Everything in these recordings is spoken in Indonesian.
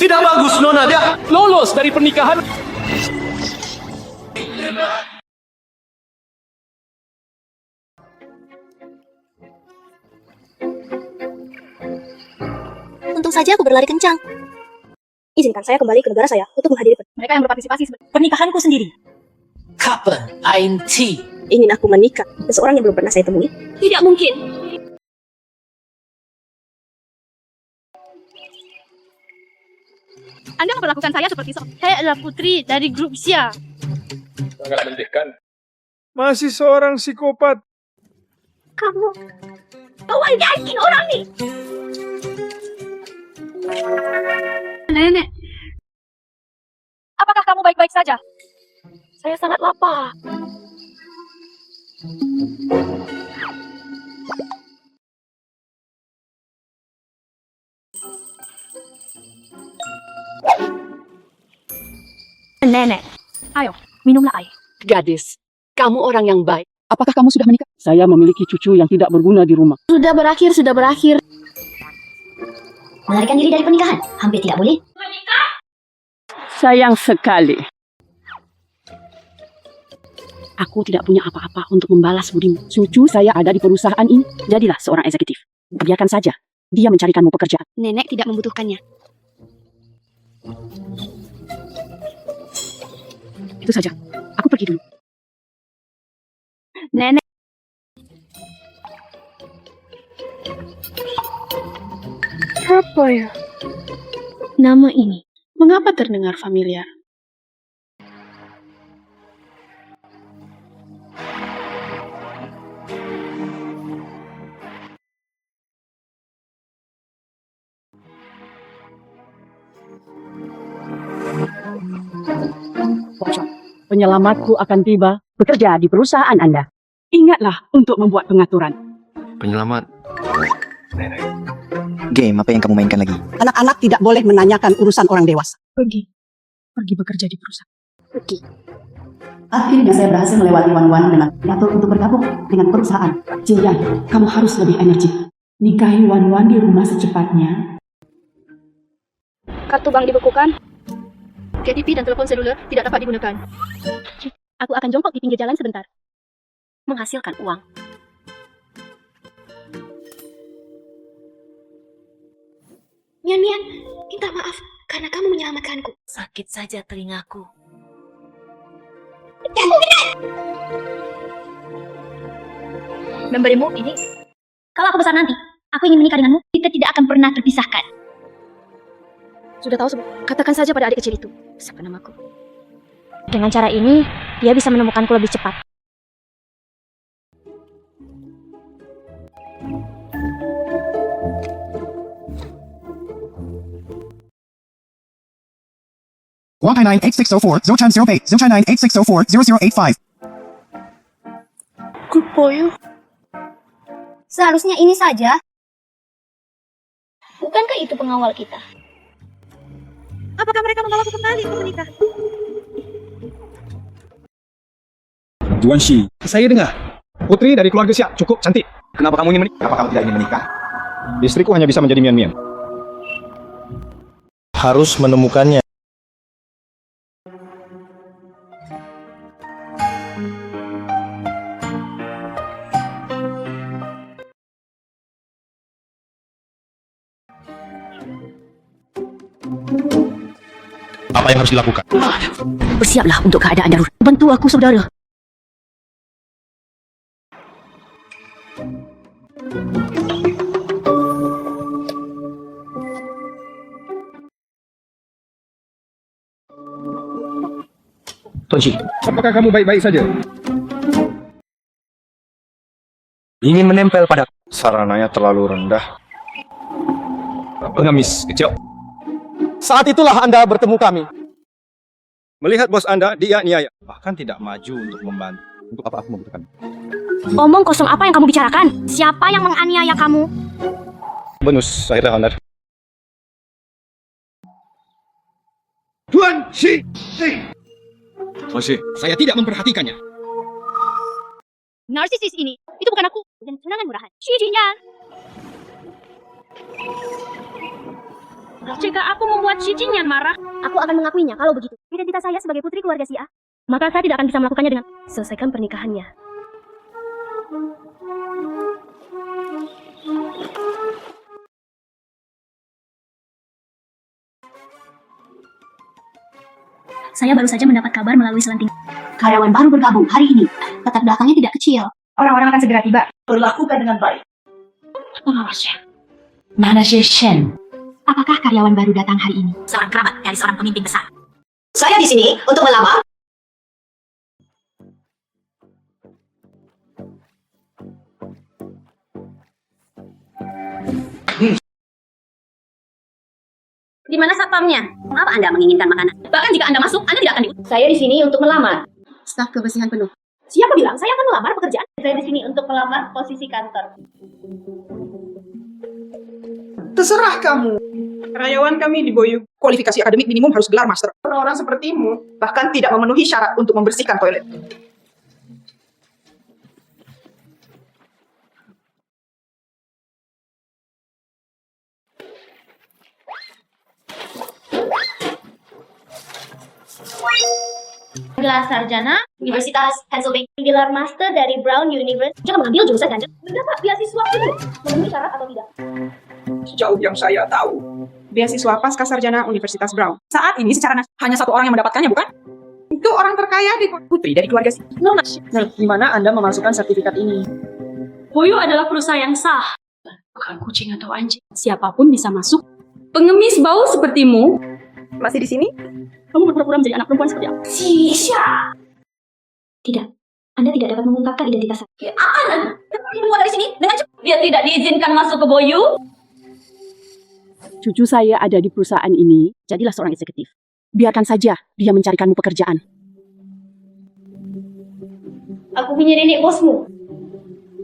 Tidak bagus, Nona. Dia lolos dari pernikahan. Untung saja aku berlari kencang. Izinkan saya kembali ke negara saya untuk menghadiri mereka yang berpartisipasi pernikahanku sendiri. Kapan Ainti? Ingin aku menikah dengan seorang yang belum pernah saya temui? Tidak mungkin. Anda memperlakukan saya seperti saya adalah putri dari grup Xia. Sangat mendekkan. Masih seorang psikopat. Kamu yakin orang nih? Nenek, apakah kamu baik-baik saja? Saya sangat lapar. Nenek, ayo, minumlah air. Gadis, kamu orang yang baik. Apakah kamu sudah menikah? Saya memiliki cucu yang tidak berguna di rumah. Sudah berakhir. Melarikan diri dari pernikahan, hampir tidak boleh. Sayang sekali. Aku tidak punya apa-apa untuk membalas budimu. Cucu saya ada di perusahaan ini. Jadilah seorang eksekutif. Biarkan saja. Dia mencarikanmu pekerjaan. Nenek tidak membutuhkannya. Itu saja. Aku pergi dulu. Nenek. Apa ya? Nama ini, mengapa terdengar familiar? Penyelamatku akan tiba bekerja di perusahaan Anda. Ingatlah untuk membuat pengaturan. Penyelamat. Game apa yang kamu mainkan lagi? Anak-anak tidak boleh menanyakan urusan orang dewasa. Pergi bekerja di perusahaan. Pergi. Akhirnya saya berhasil melewati wan-wan dengan pidato untuk bergabung dengan perusahaan. Jillian, kamu harus lebih energik. Nikahi wan-wan di rumah secepatnya. Kartu bank dibekukan. KTP dan telepon seluler tidak dapat digunakan. Aku akan jongkok di pinggir jalan sebentar. Menghasilkan uang. Mian, minta maaf karena kamu menyelamatkanku. Sakit saja telingaku. Memberimu ini. Kalau aku besar nanti, aku ingin menikah denganmu. Kita tidak akan pernah terpisahkan. Sudah tahu sebab, katakan saja pada adik kecil itu. Siapa namaku? Dengan cara ini, dia bisa menemukanku lebih cepat. Huawei 98604, Zochan 08, Zochan 98604, 0085. Grup Boyo. Seharusnya ini saja. Bukankah itu pengawal kita? Apakah mereka membawaku kembali untuk menikah? Juan Shi. Saya dengar. Putri dari keluarga Xia cukup cantik. Kenapa kamu ingin menikah? Apa kamu tidak ingin menikah? Istriku hanya bisa menjadi mian-mian. Harus menemukannya. Apa yang harus dilakukan? Bersiaplah untuk keadaan darurat. Bantu aku, saudara. Tuan Shi, Apakah kamu baik-baik saja? ingin menempel pada Sarananya terlalu rendah. Pengemis kecil. Saat itulah Anda bertemu kami. Melihat bos Anda, dia niaya. Bahkan tidak maju untuk membantu. Untuk apa aku membutuhkan? Omong kosong apa yang kamu bicarakan? Siapa yang menganiaya kamu? Bonus, akhirnya honor. Tuan Shi. Masih, saya tidak memperhatikannya. Narsisis ini, itu bukan aku. Dan senangan murahan. Xi Jinyan. Jika aku membuat Xi Jinyan marah, aku akan mengakuinya kalau begitu. Identitas saya sebagai putri keluarga Xia, maka saya tidak akan bisa melakukannya dengan selesaikan pernikahannya. Saya baru saja mendapat kabar melalui selenting. Karyawan baru bergabung hari ini. Latar belakangnya tidak kecil. Orang-orang akan segera tiba. Perlakukan dengan baik. Manager Shen. Apakah karyawan baru datang hari ini? Seorang kerabat dari seorang pemimpin besar. Saya di sini untuk melamar. Di mana satpamnya? Mengapa Anda menginginkan makanan? Bahkan jika Anda masuk, Anda tidak akan diutus. Saya di sini untuk melamar. Staf kebersihan penuh. Siapa bilang saya akan melamar pekerjaan? Saya di sini untuk melamar posisi kantor. Terserah kamu. Karyawan kami di Boyu. Kualifikasi akademik minimum harus gelar master. Orang-orang sepertimu bahkan tidak memenuhi syarat untuk membersihkan toilet. Gelar sarjana, Universitas Pennsylvania. gelar master dari Brown University. Jangan mengambil jurusan ganja. Mendapat beasiswa itu memenuhi syarat atau tidak? Sejauh yang saya tahu, beasiswa pasca sarjana Universitas Brown. Saat ini secara hanya satu orang yang mendapatkannya, bukan? Itu orang terkaya di putri dari keluarga si. Nah, di mana Anda memasukkan sertifikat ini? Boyu adalah perusahaan yang sah. Bukan kucing atau anjing. Siapapun bisa masuk. Pengemis bau sepertimu. Masih di sini? Kamu berpura-pura menjadi anak perempuan seperti apa? Tidak. Anda tidak dapat mengungkapkan identitas saya. Keluar dari sini dengan cepat. Dia tidak diizinkan masuk ke Boyu. Cucu saya ada di perusahaan ini, jadilah seorang eksekutif. Biarkan saja dia mencarikanmu pekerjaan. Aku punya nenek bosmu.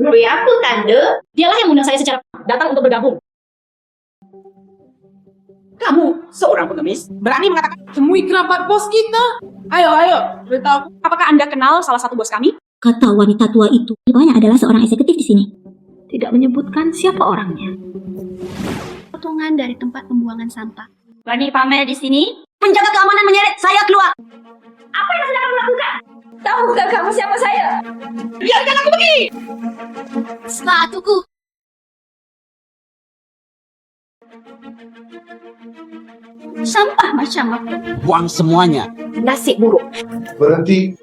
Beri aku tanda. Dialah yang mengundang saya secara datang untuk bergabung. Kamu, seorang pengemis, berani mengatakan temui kerabat bos kita. Ayo, beritahu. Apakah Anda kenal salah satu bos kami? Kata wanita tua itu, rupanya adalah seorang eksekutif di sini. Tidak menyebutkan siapa orangnya. Potongan dari tempat pembuangan sampah. Berani pamer di sini? Penjaga keamanan menyeret saya keluar. Apa yang sedang kamu lakukan? Tahukah kamu siapa saya? Biarkan aku pergi. Sepatuku. Sampah macam apa? Buang semuanya. Nasib buruk. Berhenti.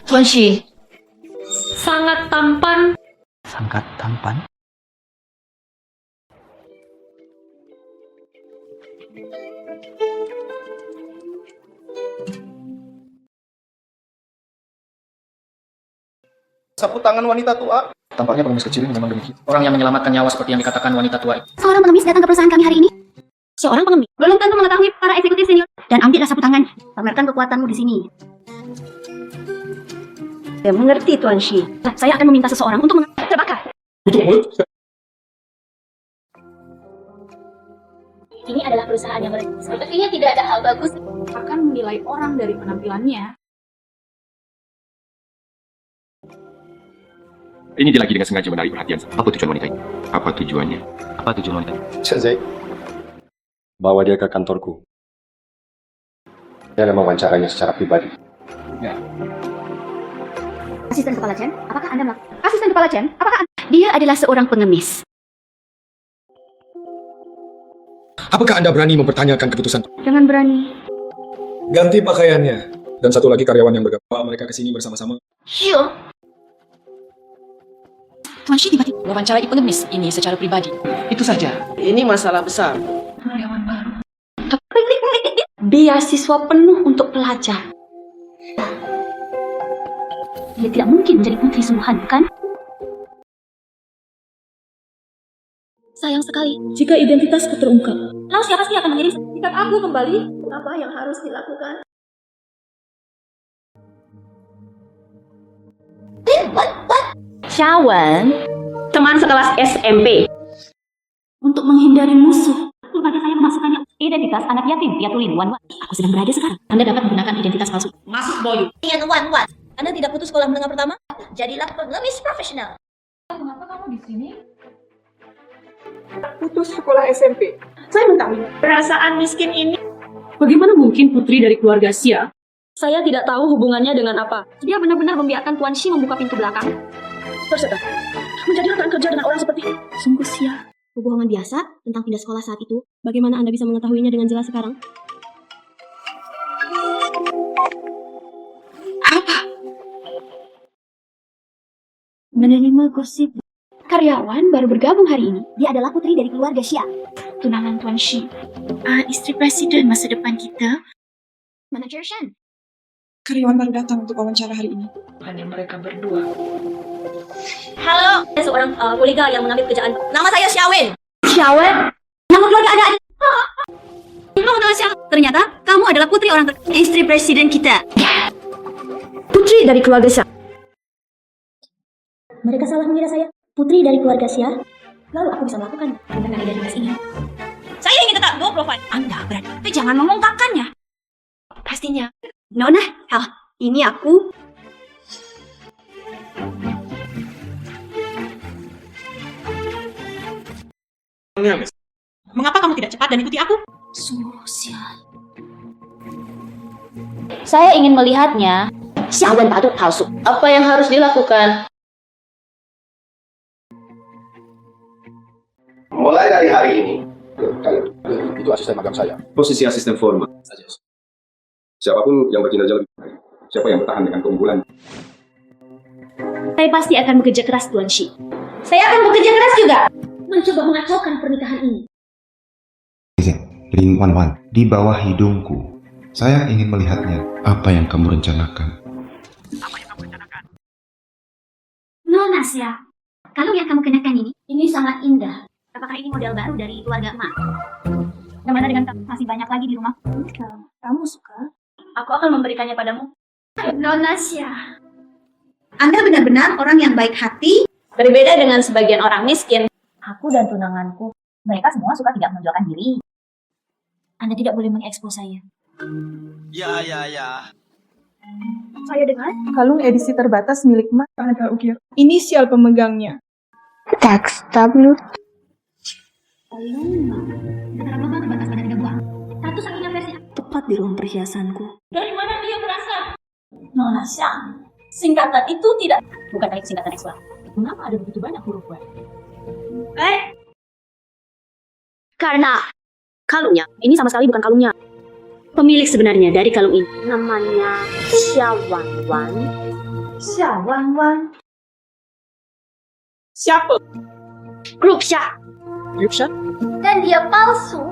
Tuan Shi. Sangat tampan. Sangat tampan. Sapu tangan wanita tua. Tampaknya pengemis kecil ini memang demikian. Orang yang menyelamatkan nyawa seperti yang dikatakan wanita tua itu. Seorang pengemis datang ke perusahaan kami hari ini. Seorang pengemis. Belum tentu mengetahui para eksekutif senior. Dan ambillah sapu tangan. Pamerkan kekuatanmu di sini. Saya mengerti, Tuan Shi. Saya akan meminta seseorang untuk terbakar. Ini adalah perusahaan yang sepertinya tidak ada hal bagus. Akan menilai orang dari penampilannya. Ini dia lagi dengan sengaja menarik perhatian. Apa tujuan wanita ini? Apa tujuannya? Apa tujuan wanita? Zai, bawa dia ke kantorku. Dia mewawancaranya secara pribadi. Asisten Kepala Chen, apakah Anda melakukan? Asisten Kepala Chen, apakah Dia adalah seorang pengemis. Apakah Anda berani mempertanyakan keputusan? Jangan berani. Ganti pakaiannya. Dan satu lagi karyawan yang bergabung. Mereka ke sini bersama-sama. Sure. Tuan Shi tiba-tiba wawancarai pengemis ini secara pribadi. Itu saja. Ini masalah besar. Karyawan baru. Beasiswa penuh untuk pelajar. Dia tidak mungkin menjadi putri sungguhan, bukan? Sayang sekali. Jika identitasku terungkap, Lalu siapa sih akan mengirim? jika aku kembali, apa yang harus dilakukan? Xiaowen, Teman sekelas SMP. Untuk menghindari musuh, keluarga saya memasukkannya identitas anak yatim Piatulin Wan Wan. Aku sedang berada sekarang. Anda dapat menggunakan identitas palsu. Masuk Boyu. dengan Wan Wan. Anda tidak putus sekolah menengah pertama? Jadilah pengemis profesional. Putus sekolah SMP. Saya minta perasaan miskin ini. Bagaimana mungkin putri dari keluarga Xia? Saya tidak tahu hubungannya dengan apa. Dia benar-benar membiarkan Tuan Shi membuka pintu belakang. Terserah. Menjadi rekan kerja dengan orang seperti ini. Sungguh Xia. Kebohongan biasa tentang pindah sekolah saat itu. Bagaimana Anda bisa mengetahuinya dengan jelas sekarang? Menerima gosip. Karyawan baru bergabung hari ini. Dia adalah putri dari keluarga Xia. Tunangan Tuan Shi. Istri presiden masa depan kita. Manager Shen. Karyawan baru datang untuk wawancara hari ini. Hanya mereka berdua. Halo, saya seorang kolega yang mengambil pekerjaan. Nama saya Xiaowen. Xiaowen? Nama keluarga Anda ada. Ternyata kamu adalah putri orang Istri presiden kita. putri dari keluarga Xia. Mereka salah mengira saya putri dari keluarga Xia. Lalu aku bisa melakukan dengan identitas ini. Saya ingin tetap low profile. Anda berani, tapi jangan mengungkapkannya. Pastinya. Nona, ini aku. Mengapa kamu tidak cepat dan ikuti aku? Sosial. Saya ingin melihatnya. Xiaowen patut palsu. Apa yang harus dilakukan? Mulai dari hari ini, Itu asisten magang saya. posisi asisten formal saja. Siapapun yang berkinerja lebih baik, siapa yang bertahan dengan keunggulan. Saya pasti akan bekerja keras, Tuan Shi. Saya akan bekerja keras juga. Mencoba mengacaukan pernikahan ini. Lin Wan Wan, di bawah hidungku. Saya ingin melihatnya. Apa yang kamu rencanakan? Nona Xia, kalung yang kamu kenakan ini sangat indah. Apakah ini model baru dari keluarga emak? Bagaimana dengan kamu? Masih banyak lagi di rumah. Kamu suka? Aku akan memberikannya padamu. Nona Xia. Anda benar-benar orang yang baik hati. Berbeda dengan sebagian orang miskin. Aku dan tunanganku, mereka semua suka tidak menunjukkan diri. Anda tidak boleh mengekspos saya. Ya. Saya dengar kalung edisi terbatas milik Mas ada ukir inisial pemegangnya. Tax W. Satu-satunya versi tepat di ruang perhiasanku. Dari mana dia berasal? Nona Xia. Singkatan itu tidak... Bukan kayak singkatan X. Kenapa ada begitu banyak huruf W? Karena kalungnya, ini sama sekali bukan kalungnya. Pemilik sebenarnya dari kalung ini namanya Xia Wan Wan. Xia Wan Wan. Siapa? Grup Xia. Yusha? Dan dia palsu.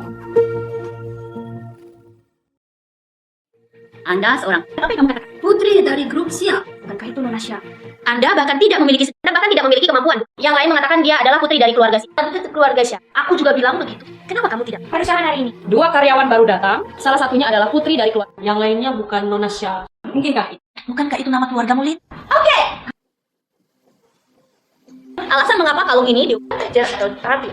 Anda seorang Apa yang kamu katakan? Putri dari grup Xia. Bukankah itu Nona Xia? Anda bahkan tidak memiliki kemampuan. Yang lain mengatakan dia adalah putri dari keluarga Xia. Itu keluarga Xia. Aku juga bilang begitu. Kenapa kamu tidak? Persiapan hari ini. Dua karyawan baru datang, salah satunya adalah putri dari keluarga. Yang lainnya bukan Nona Xia. Mungkinkah itu? Bukankah itu nama keluargamu, Lin? Alasan mengapa kalung ini diucapkan atau terapi.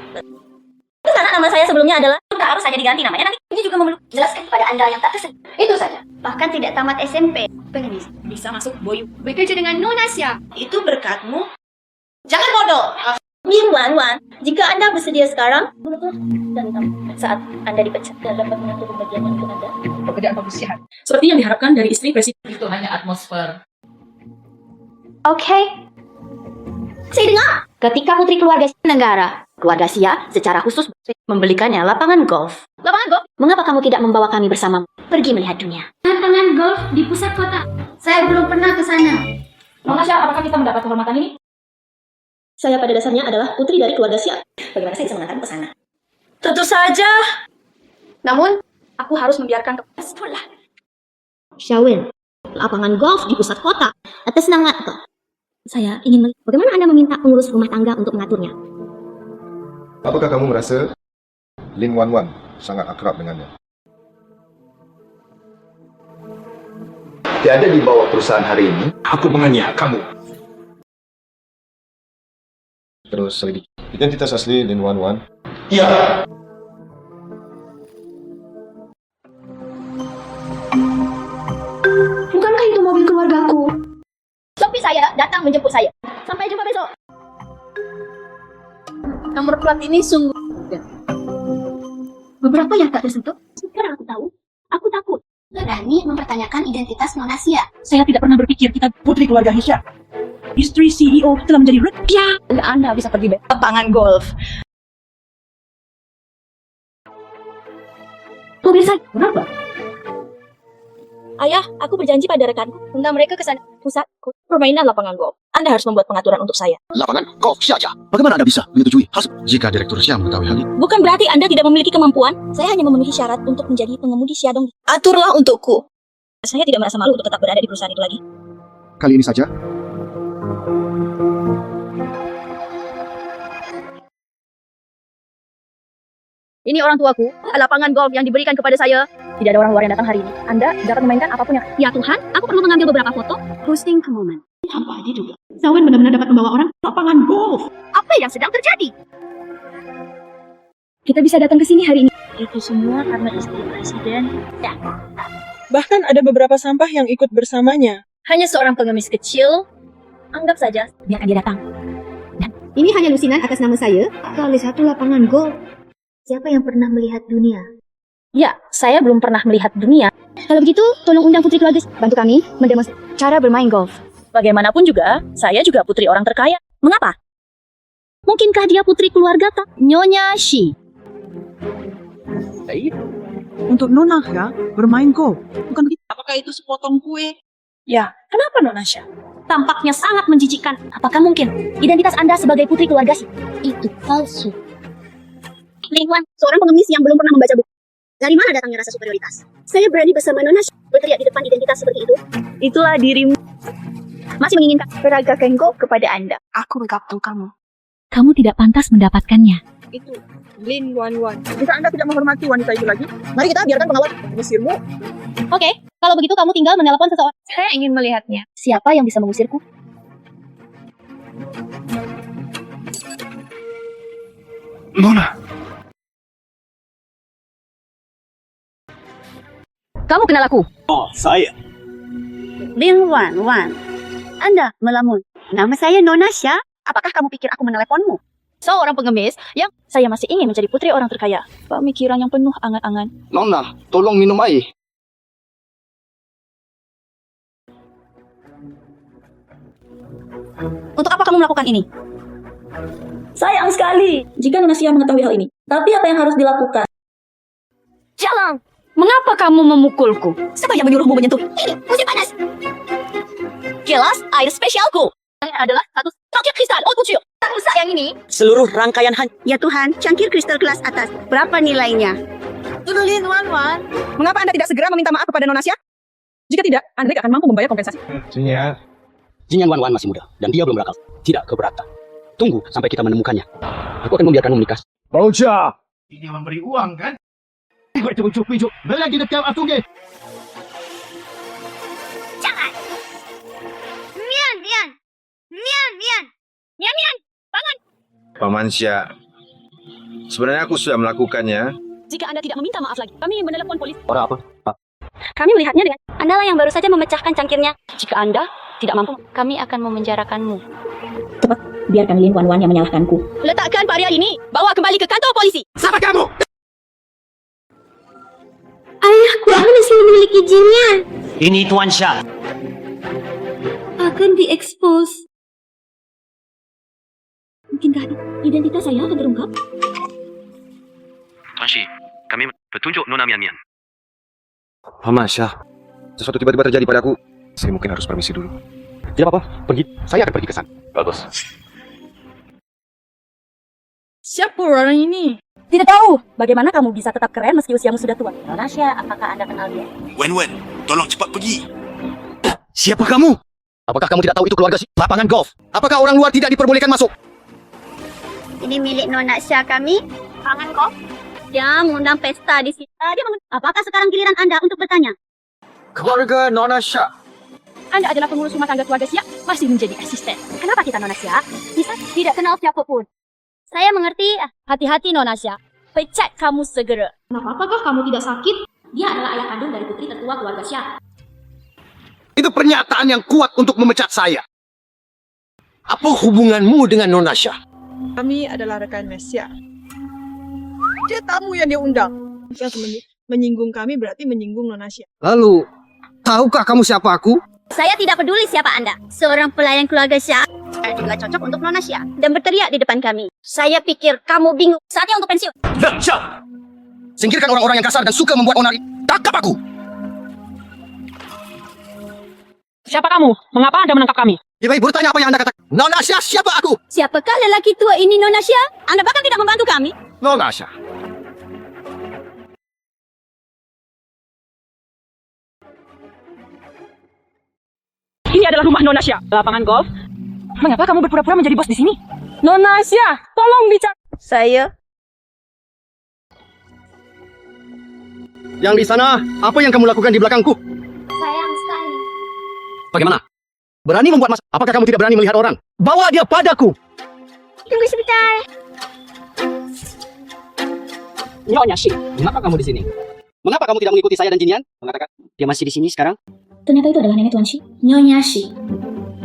Karena nama saya sebelumnya adalah sudah harus saja diganti namanya. Nanti ini juga memeluk. Jelaskan kepada Anda yang tak tersedia. Itu saja. Bahkan tidak tamat SMP. Pengemis. Bisa masuk Boyu. Bekerja dengan Nona Xia. Itu berkatmu. Jangan bodoh. Lin Wan Wan, jika Anda bersedia sekarang, dan saat Anda dipecat dan dapat mengatur pembagiannya untuk Anda. Pekerjaan pembersihan. Seperti yang diharapkan dari istri presiden. Itu hanya atmosfer. Oke. Saya dengar ketika putri keluarga negara, keluarga Xia secara khusus membelikannya lapangan golf. Lapangan golf? Mengapa kamu tidak membawa kami bersamamu? Pergi melihat dunia. Lapangan golf di pusat kota. Saya belum pernah ke sana. Nona Xia, apakah kita mendapat kehormatan ini? Saya pada dasarnya adalah putri dari keluarga Xia. Bagaimana saya bisa mengantarmu ke sana? Tentu saja. Namun, aku harus membiarkan sekolah. Xiaowen, lapangan golf di pusat kota. Atas nama apa? Saya ingin melihat bagaimana Anda meminta pengurus rumah tangga untuk mengaturnya. Apakah kamu merasa Lin Wan Wan sangat akrab dengannya? Tiada di bawah perusahaan hari ini. Aku menganiaya kamu. harus selidiki. Identitas asli Lin Wan Wan. Iya. Bukankah itu mobil keluargaku? Sophie saya datang menjemput saya. Sampai jumpa besok. Nomor plat ini sungguh... Beberapa yang tak tersentuh. Sekarang aku tahu. Aku takut. Berani mempertanyakan identitas Nonasia. Saya tidak pernah berpikir kita putri keluarga Hisya. Istri CEO telah menjadi rupiah. Anda bisa pergi lapangan golf. Mobil saya berapa? Ayah, aku berjanji pada rekanku undang mereka ke sana pusat permainan lapangan golf. Anda harus membuat pengaturan untuk saya. Lapangan golf saja. Bagaimana Anda bisa menyetujui hal jika Direktur Sia mengetahui hal ini? Bukan berarti Anda tidak memiliki kemampuan. Saya hanya memenuhi syarat untuk menjadi pengemudi Xiaodong. Aturlah untukku. Saya tidak merasa malu untuk tetap berada di perusahaan itu lagi. Kali ini saja. Ini orang tuaku, lapangan golf yang diberikan kepada saya. Tidak ada orang luar yang datang hari ini. Anda dapat memainkan apapun yang... Ya Tuhan, aku perlu mengambil beberapa foto. Posting ke momen. Tanpa aja juga. Sawen benar-benar dapat membawa orang ke lapangan golf. Apa yang sedang terjadi? Kita bisa datang ke sini hari ini. Itu semua karena istri presiden. Ya. Bahkan ada beberapa sampah yang ikut bersamanya. Hanya seorang pengemis kecil. Anggap saja, biarkan dia datang. Ini hanya lusinan atas nama saya. Kali satu lapangan golf. Siapa yang pernah melihat dunia? Ya, saya belum pernah melihat dunia. Kalau begitu, tolong undang putri keluarga. Bantu kami mendemonstrasi cara bermain golf. Bagaimanapun juga, saya juga putri orang terkaya. Mengapa? Mungkinkah dia putri keluarga tak? Nyonya Shi. Untuk Nona ya, bermain golf. Bukan begitu. Apakah itu sepotong kue? Ya, kenapa Nona Sya? Tampaknya sangat menjijikkan. Apakah mungkin identitas Anda sebagai putri keluarga Shi itu palsu? Lin Wan, seorang pengemis yang belum pernah membaca buku. Dari mana datangnya rasa superioritas? Saya berani bersama Nona Shi berteriak di depan identitas seperti itu. Itulah dirimu. Masih menginginkan peraga Kengko kepada Anda. Aku mengkaptu kamu. Kamu tidak pantas mendapatkannya. Itu Lin Wan Wan. Jika Anda tidak menghormati wanita itu lagi, mari kita biarkan pengawal mengusirmu. Oke, kalau begitu kamu tinggal menelpon seseorang. Saya ingin melihatnya. Siapa yang bisa mengusirku? Nona. Kamu kenal aku? Oh, saya. Lin Wan Wan. Anda melamun. Nama saya Nona Sya. Apakah kamu pikir aku meneleponmu? Seorang pengemis yang saya masih ingin menjadi putri orang terkaya. Pemikiran yang penuh angan-angan. Nona, tolong minum air. Untuk apa kamu melakukan ini? Sayang sekali jika Nona Sya mengetahui hal ini. Tapi apa yang harus dilakukan? Jalan! Mengapa kamu memukulku? Siapa yang menyuruhmu menyentuh? Ini musim panas. Gelas air spesialku. Ini adalah satu cangkir kristal haute couture. Tak usah yang ini. Seluruh rangkaian Ya Tuhan, cangkir kristal kelas atas. Berapa nilainya? Lin Wan Wan. Mengapa Anda tidak segera meminta maaf kepada Nona Sya? Jika tidak, Anda tidak akan mampu membayar kompensasi. Jinyan Wan Wan masih muda dan dia belum berakal. Tidak keberatan. Tunggu sampai kita menemukannya. Aku akan membiarkanmu menikah. Baucha. Ini memberi uang kan? Pijuk. Belagi dekat atunge. Jangan. Mian. Bangun. Paman Sya, sebenarnya aku sudah melakukannya. Jika Anda tidak meminta maaf lagi, kami menelepon polisi. Orang apa? Kami melihatnya dengan Anda lah yang baru saja memecahkan cangkirnya. Jika Anda tidak mampu, kami akan memenjarakanmu. Cepat, biarkan Lin Wan Wan yang menyalahkanku. Letakkan pria ini, bawa kembali ke kantor polisi. Siapa kamu? Ayahku masih memiliki jinnya. Ini Tuan Sya. Akan diekspos. Mungkinkah identitas saya akan terungkap? Tuan Shi, kami petunjuk Nona Mian Mian. Paman Sya, sesuatu tiba-tiba terjadi padaku. Saya mungkin harus permisi dulu. Tidak apa-apa, pergi. Saya akan pergi ke sana. Bagus. Siapa orang ini? Tidak tahu. Bagaimana kamu bisa tetap keren meski usiamu sudah tua? Nona Sya, apakah Anda kenal dia? Wen, tolong cepat pergi. Siapa kamu? Apakah kamu tidak tahu itu keluarga lapangan golf? Apakah orang luar tidak diperbolehkan masuk? Ini milik Nona Sya kami. Lapangan golf. Dia mengundang pesta di sini. Apakah sekarang giliran Anda untuk bertanya? Keluarga Nona Sya. Anda adalah pengurus rumah tangga keluarga Sya, masih menjadi asisten. Kenapa kita Nona Sya? Bisa tidak kenal siapapun. Saya mengerti. Hati-hati Nonasya. Pecat kamu segera. Apakah kamu tidak sakit? Dia adalah ayah kandung dari putri tertua keluarga Syah. Itu pernyataan yang kuat untuk memecat saya. Apa hubunganmu dengan Nona Syah? Kami adalah rekan Mesya. Dia tamu yang diundang. Jika menyinggung kami berarti menyinggung Nonasya. Lalu, tahukah kamu siapa aku? Saya tidak peduli siapa Anda. Seorang pelayan keluarga Syah. Saya juga cocok untuk Nonasya. Dan berteriak di depan kami. Saya pikir kamu bingung. Saatnya untuk pensiun. Syah! Singkirkan orang-orang yang kasar dan suka membuat onar. Tangkap aku! Siapa kamu? Mengapa Anda menangkap kami? Lebih baik bertanya apa yang Anda katakan. Nona Syah, siapa aku? Siapakah lelaki tua ini Nonasya? Anda bahkan tidak membantu kami. Nona Syah. Ini adalah rumah Nonasya. Lapangan golf. Mengapa kamu berpura-pura menjadi bos di sini? Nonasya, tolong bicara. Saya Yang di sana, apa yang kamu lakukan di belakangku? Sayang sekali. Bagaimana? Berani membuat masalah? Apakah kamu tidak berani melihat orang? Bawa dia padaku! tunggu sebentar. Nyonya Shi, mengapa kamu di sini? Mengapa kamu tidak mengikuti saya dan Jinian? Mengatakan dia masih di sini sekarang? Ternyata itu adalah nenek Tuan Shi, Nyonya Shi.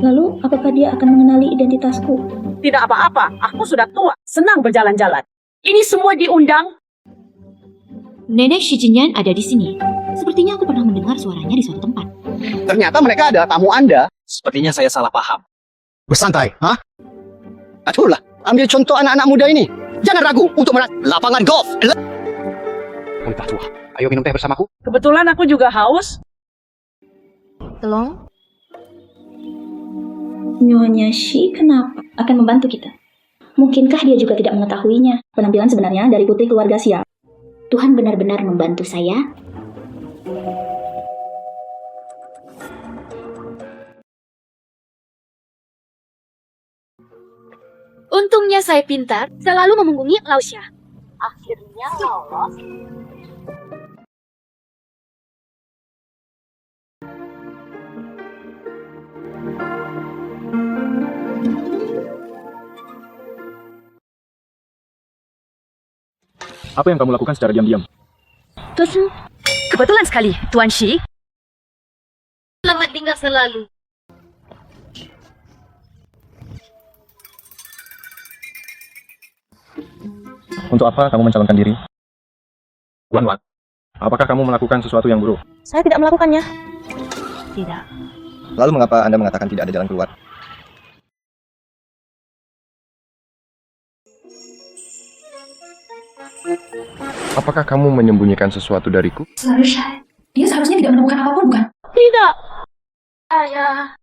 Lalu, apakah dia akan mengenali identitasku? Tidak apa-apa, aku sudah tua. Senang berjalan-jalan. Ini semua diundang. Nenek Shi Jinyan ada di sini. Sepertinya aku pernah mendengar suaranya di suatu tempat. Ternyata mereka adalah tamu Anda. Sepertinya saya salah paham. Bersantai, hah? Atuhlah, ambil contoh anak-anak muda ini. Jangan ragu untuk lapangan golf. Wanita tua, ayo minum teh bersamaku. Kebetulan aku juga haus. Tolong. Nyonya Shi kenapa akan membantu kita? Mungkinkah dia juga tidak mengetahuinya penampilan sebenarnya dari putri keluarga Xia? Tuhan benar-benar membantu saya. Untungnya saya pintar, selalu memunggungi Lausya. Akhirnya lolos. Apa yang kamu lakukan secara diam-diam? Kebetulan sekali, Tuan Shi. Selamat tinggal selalu. Untuk apa kamu mencalonkan diri? Wan Wan, apakah kamu melakukan sesuatu yang buruk? Saya tidak melakukannya. Tidak. Lalu mengapa Anda mengatakan tidak ada jalan keluar? Apakah kamu menyembunyikan sesuatu dariku? Dia seharusnya tidak menemukan apapun, bukan? Tidak. Ayah.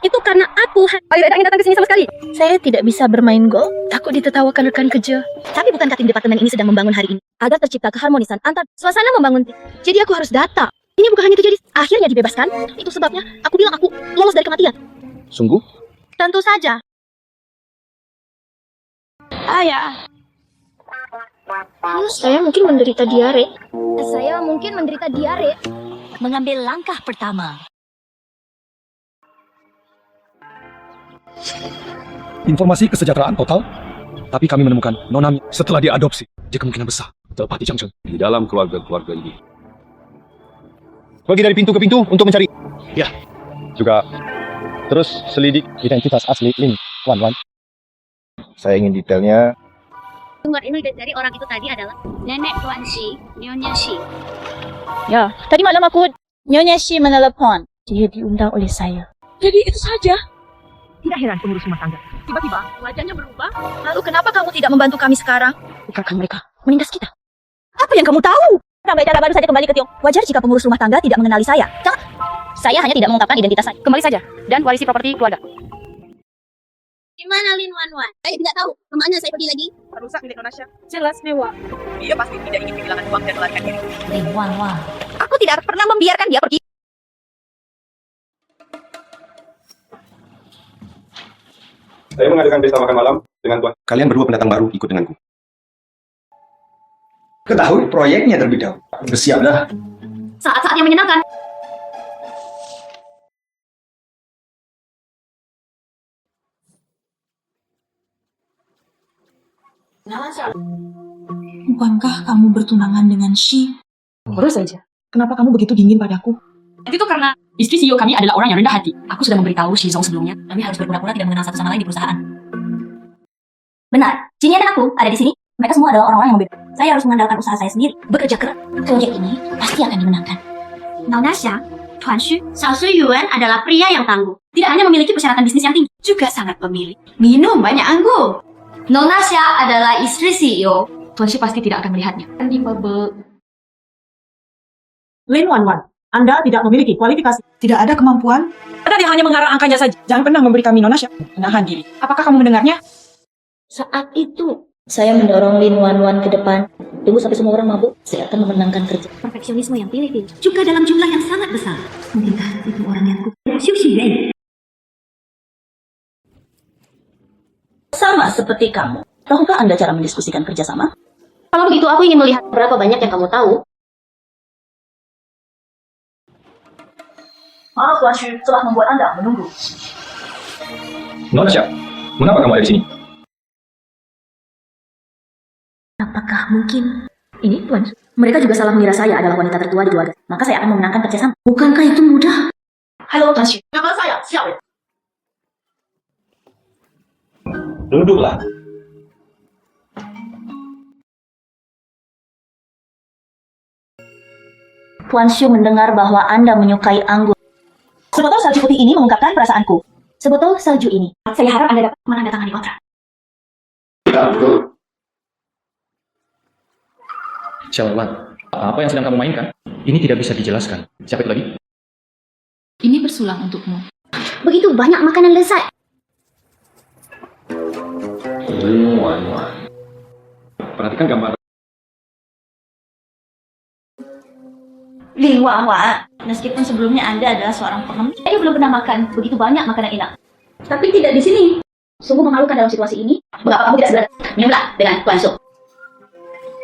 Itu karena aku. Ayo ingin datang ke sini sama sekali. Saya tidak bisa bermain golf. Takut ditertawakan rekan kerja. Tapi bukankah tim departemen ini sedang membangun hari ini agar tercipta keharmonisan antar suasana membangun tim. Jadi aku harus datang. Ini bukan hanya terjadi akhirnya dibebaskan. Itu sebabnya aku bilang aku lolos dari kematian. Sungguh? Tentu saja. Ayah. Saya mungkin menderita diare. Mengambil langkah pertama. Informasi kesejahteraan total, tapi kami menemukan Nonami setelah diadopsi. Dia kemungkinan besar terlepas di Changcheng. Di dalam keluarga-keluarga ini. Pergi dari pintu ke pintu untuk mencari. Ya. Juga terus selidik identitas asli Lin Wan Wan. Saya ingin detailnya. Sumber ini dari orang itu tadi adalah Nenek Tuan Shi, Nyonya Shi. Ya, tadi malam aku Nyonya Shi menelepon. Dia diundang oleh saya. Jadi itu saja. Tidak heran pengurus rumah tangga. Tiba-tiba wajahnya berubah. Lalu kenapa kamu tidak membantu kami sekarang? Bukankah mereka menindas kita? Apa yang kamu tahu? Sampai cara baru saja kembali ke Tiong. Wajar jika pengurus rumah tangga tidak mengenali saya. Jangan. Saya hanya tidak mengungkapkan identitas saya. Kembali saja dan warisi properti keluarga. Di mana Lin Wan Wan? Saya tidak tahu. Kemana saya pergi lagi? Perusak milik Nonasya. Jelas mewah. Dia pasti tidak ingin kehilangan uang dan melarikan diri. Lin Wan Wan. Aku tidak pernah membiarkan dia pergi. Saya mengadakan pesta makan malam dengan Tuan. Kalian berdua pendatang baru ikut denganku. Ketahui proyeknya terlebih dahulu. Bersiaplah. Saat-saat yang menyenangkan. Bukankah kamu bertunangan dengan Shi? Baru saja. Kenapa kamu begitu dingin padaku? Itu karena istri CEO kami adalah orang yang rendah hati. Aku sudah memberitahu Shizong sebelumnya. Kami harus berpura-pura tidak mengenal satu sama lain di perusahaan. Benar, Jinnya dan aku ada di sini. Mereka semua adalah orang-orang yang berbeda. Saya harus mengandalkan usaha saya sendiri. Bekerja keras. Proyek ini pasti akan dimenangkan. Nona Xia, Tuan Xu, Xiao Sui Yuan adalah pria yang tangguh. Tidak hanya memiliki persyaratan bisnis yang tinggi, juga sangat pemilik. Minum banyak anggur. Nona Xia adalah istri CEO. Tuan Shi pasti tidak akan melihatnya. Lin Wanwan, Anda tidak memiliki kualifikasi. Tidak ada kemampuan. Anda dia hanya mengarang angkanya saja. Jangan pernah memberi kami Nona Xia. Menahan diri. Apakah kamu mendengarnya? Saat itu, saya mendorong Lin Wanwan ke depan. Tunggu sampai semua orang mabuk, saya akan memenangkan kerja. Perfeksionisme yang pilih-pilih, juga dalam jumlah yang sangat besar. Mungkinkah itu orang yang Xiu Xiyuan? Sama seperti kamu. Tahukah Anda cara mendiskusikan kerjasama? Kalau begitu, aku ingin melihat berapa banyak yang kamu tahu. Maaf, Tuan Xu, telah membuat Anda menunggu. Nona Xia, mengapa kamu ada di sini? Apakah mungkin ini, Tuan? Mereka juga salah mengira saya adalah wanita tertua di keluarga. Maka saya akan memenangkan kerjasama. Bukankah itu mudah? Halo, Tuan Xu. Nama saya Xiao. Duduklah. Tuan Xu mendengar bahwa Anda menyukai anggur. Sebotol salju putih ini mengungkapkan perasaanku. Sebotol salju ini. Saya harap Anda dapat menandatangani kontrak. Tidak betul. Xiaowan, apa yang sedang kamu mainkan? Ini tidak bisa dijelaskan. Siapa itu lagi? Ini bersulang untukmu. Begitu banyak makanan lezat. Perhatikan gambar. Lin Wanwan, meskipun sebelumnya Anda adalah seorang pengemis, saya belum pernah makan begitu banyak makanan enak. Tapi tidak di sini. Sungguh memalukan dalam situasi ini. Mengapa kamu tidak segera minumlah dengan Tuan Su?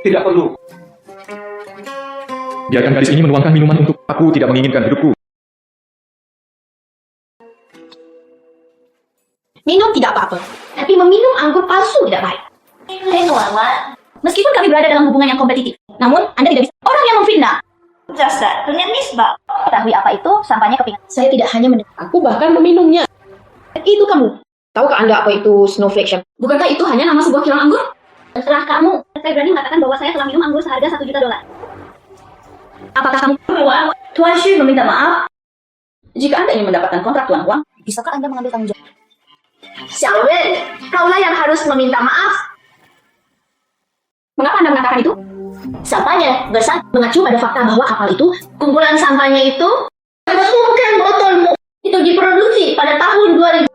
Tidak perlu. Biarkan gadis ini menuangkan minuman untuk aku tidak menginginkan hidupku. Minum tidak apa-apa, tapi meminum anggur palsu tidak baik. Lin Wanwan, Meskipun kami berada dalam hubungan yang kompetitif, namun Anda tidak bisa orang yang memfitnah. dasar pengemis, Bang. Ketahui apa itu, sampahnya kepingan. Saya tidak hanya mendengar. Aku bahkan meminumnya. Itu kamu. Tahukah Anda apa itu snowflake? Bukankah itu hanya nama sebuah kilang anggur? Terserah kamu. Saya berani mengatakan bahwa saya telah minum anggur seharga $1 juta. Apakah kamu Tuan Xu meminta maaf. jika Anda ingin mendapatkan kontrak Tuan Huang? Bisakah Anda mengambil tanggung jawab? Xiaowen, kaulah yang harus meminta maaf. Mengapa Anda mengatakan itu? Sampahnya besar mengacu pada fakta bahwa kapal itu, kumpulan sampahnya itu, bukan botolmu. Itu diproduksi pada tahun 2000.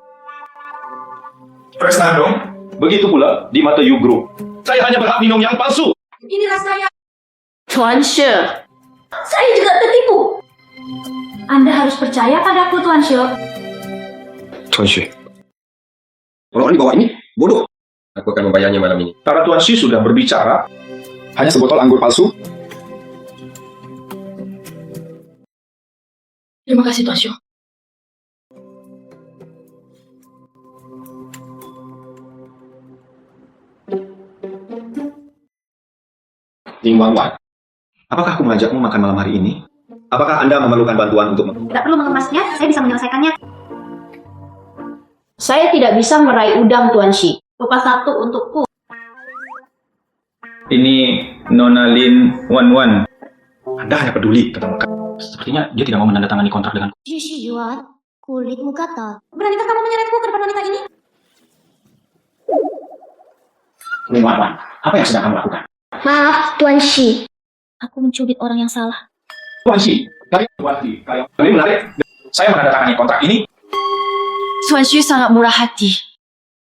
Presna dong. Begitu pula di mata You Group. Saya hanya berhak minum yang palsu. Ini rasanya. Tuan Shi, saya juga tertipu. Anda harus percaya padaku, Tuan Shi. Tuan Shi. Orang-orang di bawah ini bodoh. Aku akan membayarnya malam ini. Karena Tuan Shi sudah berbicara. Hanya sebotol anggur palsu. Terima kasih, Tuan Xu. Ling Wanwan, apakah aku mengajakmu makan malam hari ini? Apakah Anda memerlukan bantuan untuk Tidak perlu mengemasnya, saya bisa menyelesaikannya. Saya tidak bisa meraih udang, Tuan Shi. Upah satu untukku. Ini Nona Lin Wanwan. Anda hanya peduli tentang muka. Sepertinya dia tidak mau menandatangani kontrak dengan Shi Yuan, kulitmu gatal. Beranikah kamu menyeretku ke depan wanita ini? Lin Wanwan. Apa yang sedang kamu lakukan? Maaf, Tuan Shi. Aku mencubit orang yang salah. Tuan Shi, Tuan Shi, kalau kalian menarik, saya menandatangani kontrak ini. Tuan Xu sangat murah hati.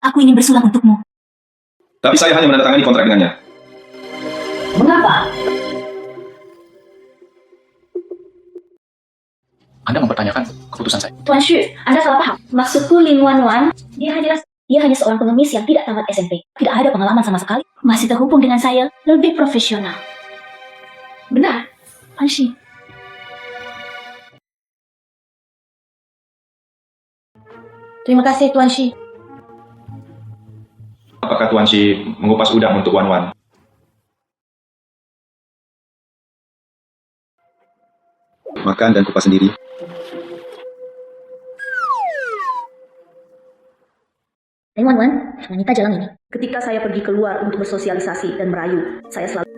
Aku ingin bersulang untukmu. Tapi saya hanya menandatangani kontrak dengannya. Mengapa? Anda mempertanyakan keputusan saya. Tuan Xu, Anda salah paham. Maksudku Lin Wanwan, dia hanya seorang pengemis yang tidak tamat SMP. Tidak ada pengalaman sama sekali. Masih terhubung dengan saya, lebih profesional. Benar. Tuan Xu. Terima kasih, Tuan Shi. Apakah Tuan Shi mengupas udang untuk Wan Wan? Makan dan kupas sendiri. Wan Wan, wanita jalan ini. Ketika saya pergi keluar untuk bersosialisasi dan merayu, saya selalu...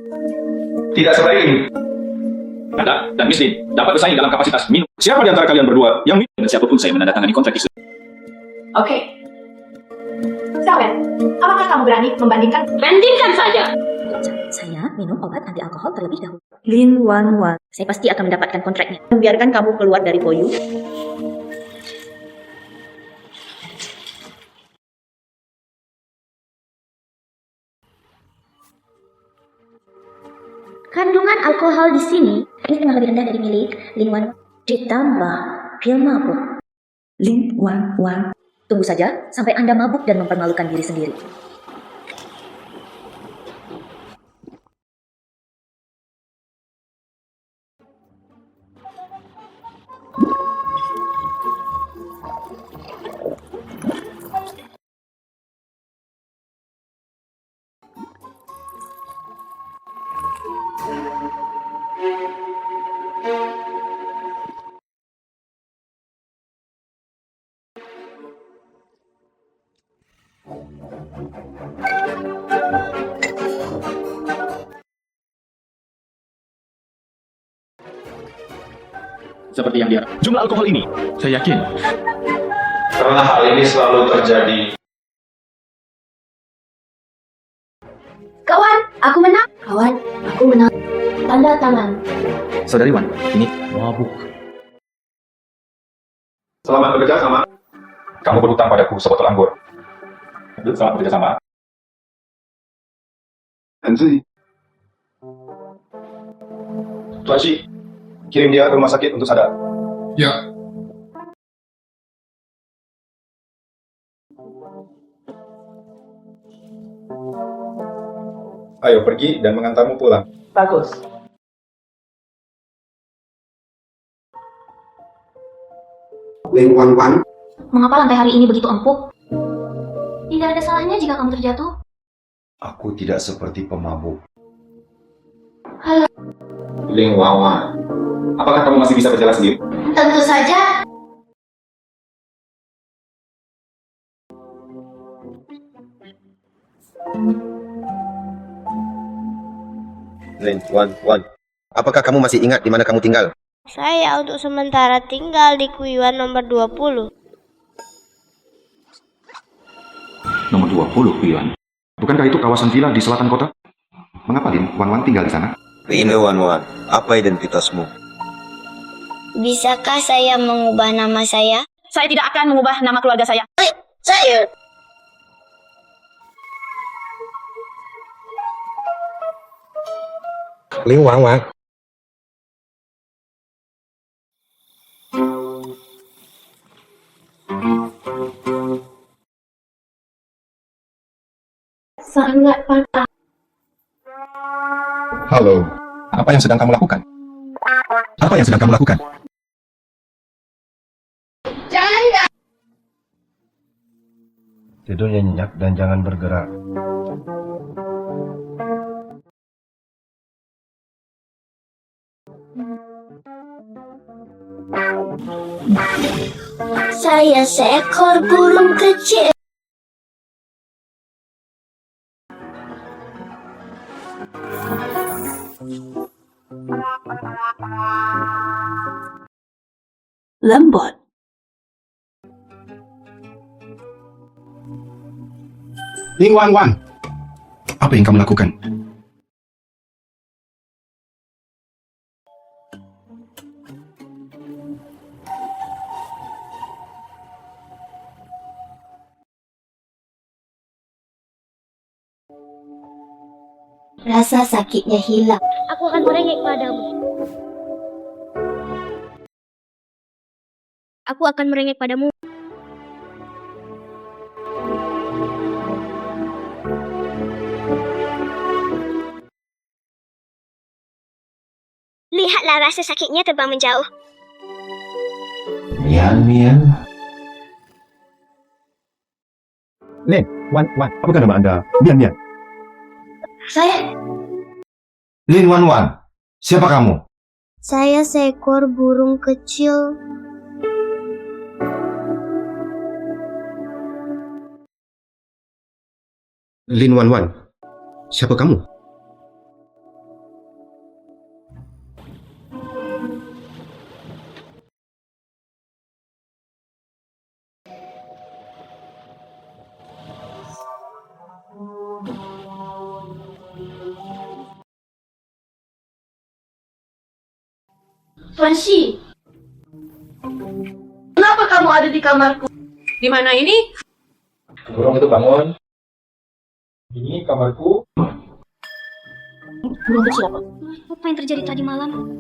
Tidak sebaik ini. Anda dan Miss Lin dapat bersaing dalam kapasitas minum. Siapa di antara kalian berdua yang minum? Dan siapapun saya menandatangani kontrak itu. Oke. Sawen, apakah kamu berani membandingkan? Bandingkan saja. Saya minum obat anti alkohol terlebih dahulu. Lin Wan Wan, saya pasti akan mendapatkan kontraknya. Biarkan kamu keluar dari Boyu. Kandungan alkohol di sini memang lebih rendah dari milik Lin Wan Wan. Ditambah pil mabuk. Lin Wan Wan. Tunggu saja sampai Anda mabuk dan mempermalukan diri sendiri. Seperti yang dia. Jumlah alkohol ini, saya yakin. Karena hal ini selalu terjadi. Kawan, aku menang. Kawan, aku menang. Tanda tangan. Saudari Wan, ini mabuk. Selamat bekerja sama. Kamu berhutang padaku sebotol anggur. Selamat bekerja sama. Anzi. Tuan Shi, kirim dia ke rumah sakit untuk sadar. Ya. Ayo pergi dan mengantarmu pulang. Bagus. Lin Wan Wan, Mengapa lantai hari ini begitu empuk? Tidak ada salahnya jika kamu terjatuh. Aku tidak seperti pemabuk. Ling Wan Wan, apakah kamu masih bisa berjalan sendiri? Tentu saja. Lin Wan Wan, apakah kamu masih ingat di mana kamu tinggal? Saya untuk sementara tinggal di Kuyuan nomor 20. Nomor 20, Yuan. Bukankah itu kawasan villa di selatan kota? Mengapa Lin Wan Wan tinggal di sana? Lin Wan Wan, apa identitasmu? Bisakah saya mengubah nama saya? Saya tidak akan mengubah nama keluarga saya. Saya. Lin Wan Wan. Sangat patah. Halo, apa yang sedang kamu lakukan? Apa yang sedang kamu lakukan? Jangan. Tidur yang nyenyak dan jangan bergerak. Saya seekor burung kecil. Lembut. Lin Wan Wan, apa yang kamu lakukan? Rasa sakitnya hilang. Aku akan merengek padamu. Aku akan merengek padamu. Lihatlah rasa sakitnya terbang menjauh. Mian Mian. Lin, Wan, apakah nama Anda? Mian. Saya Lin Wan, siapa kamu? Saya seekor burung kecil. Lin Wan, siapa kamu? Tuan Shi, kenapa kamu ada di kamarku? Di mana ini? Burung itu bangun. Ini kamarku. Burung kecil apa? Apa yang terjadi tadi malam?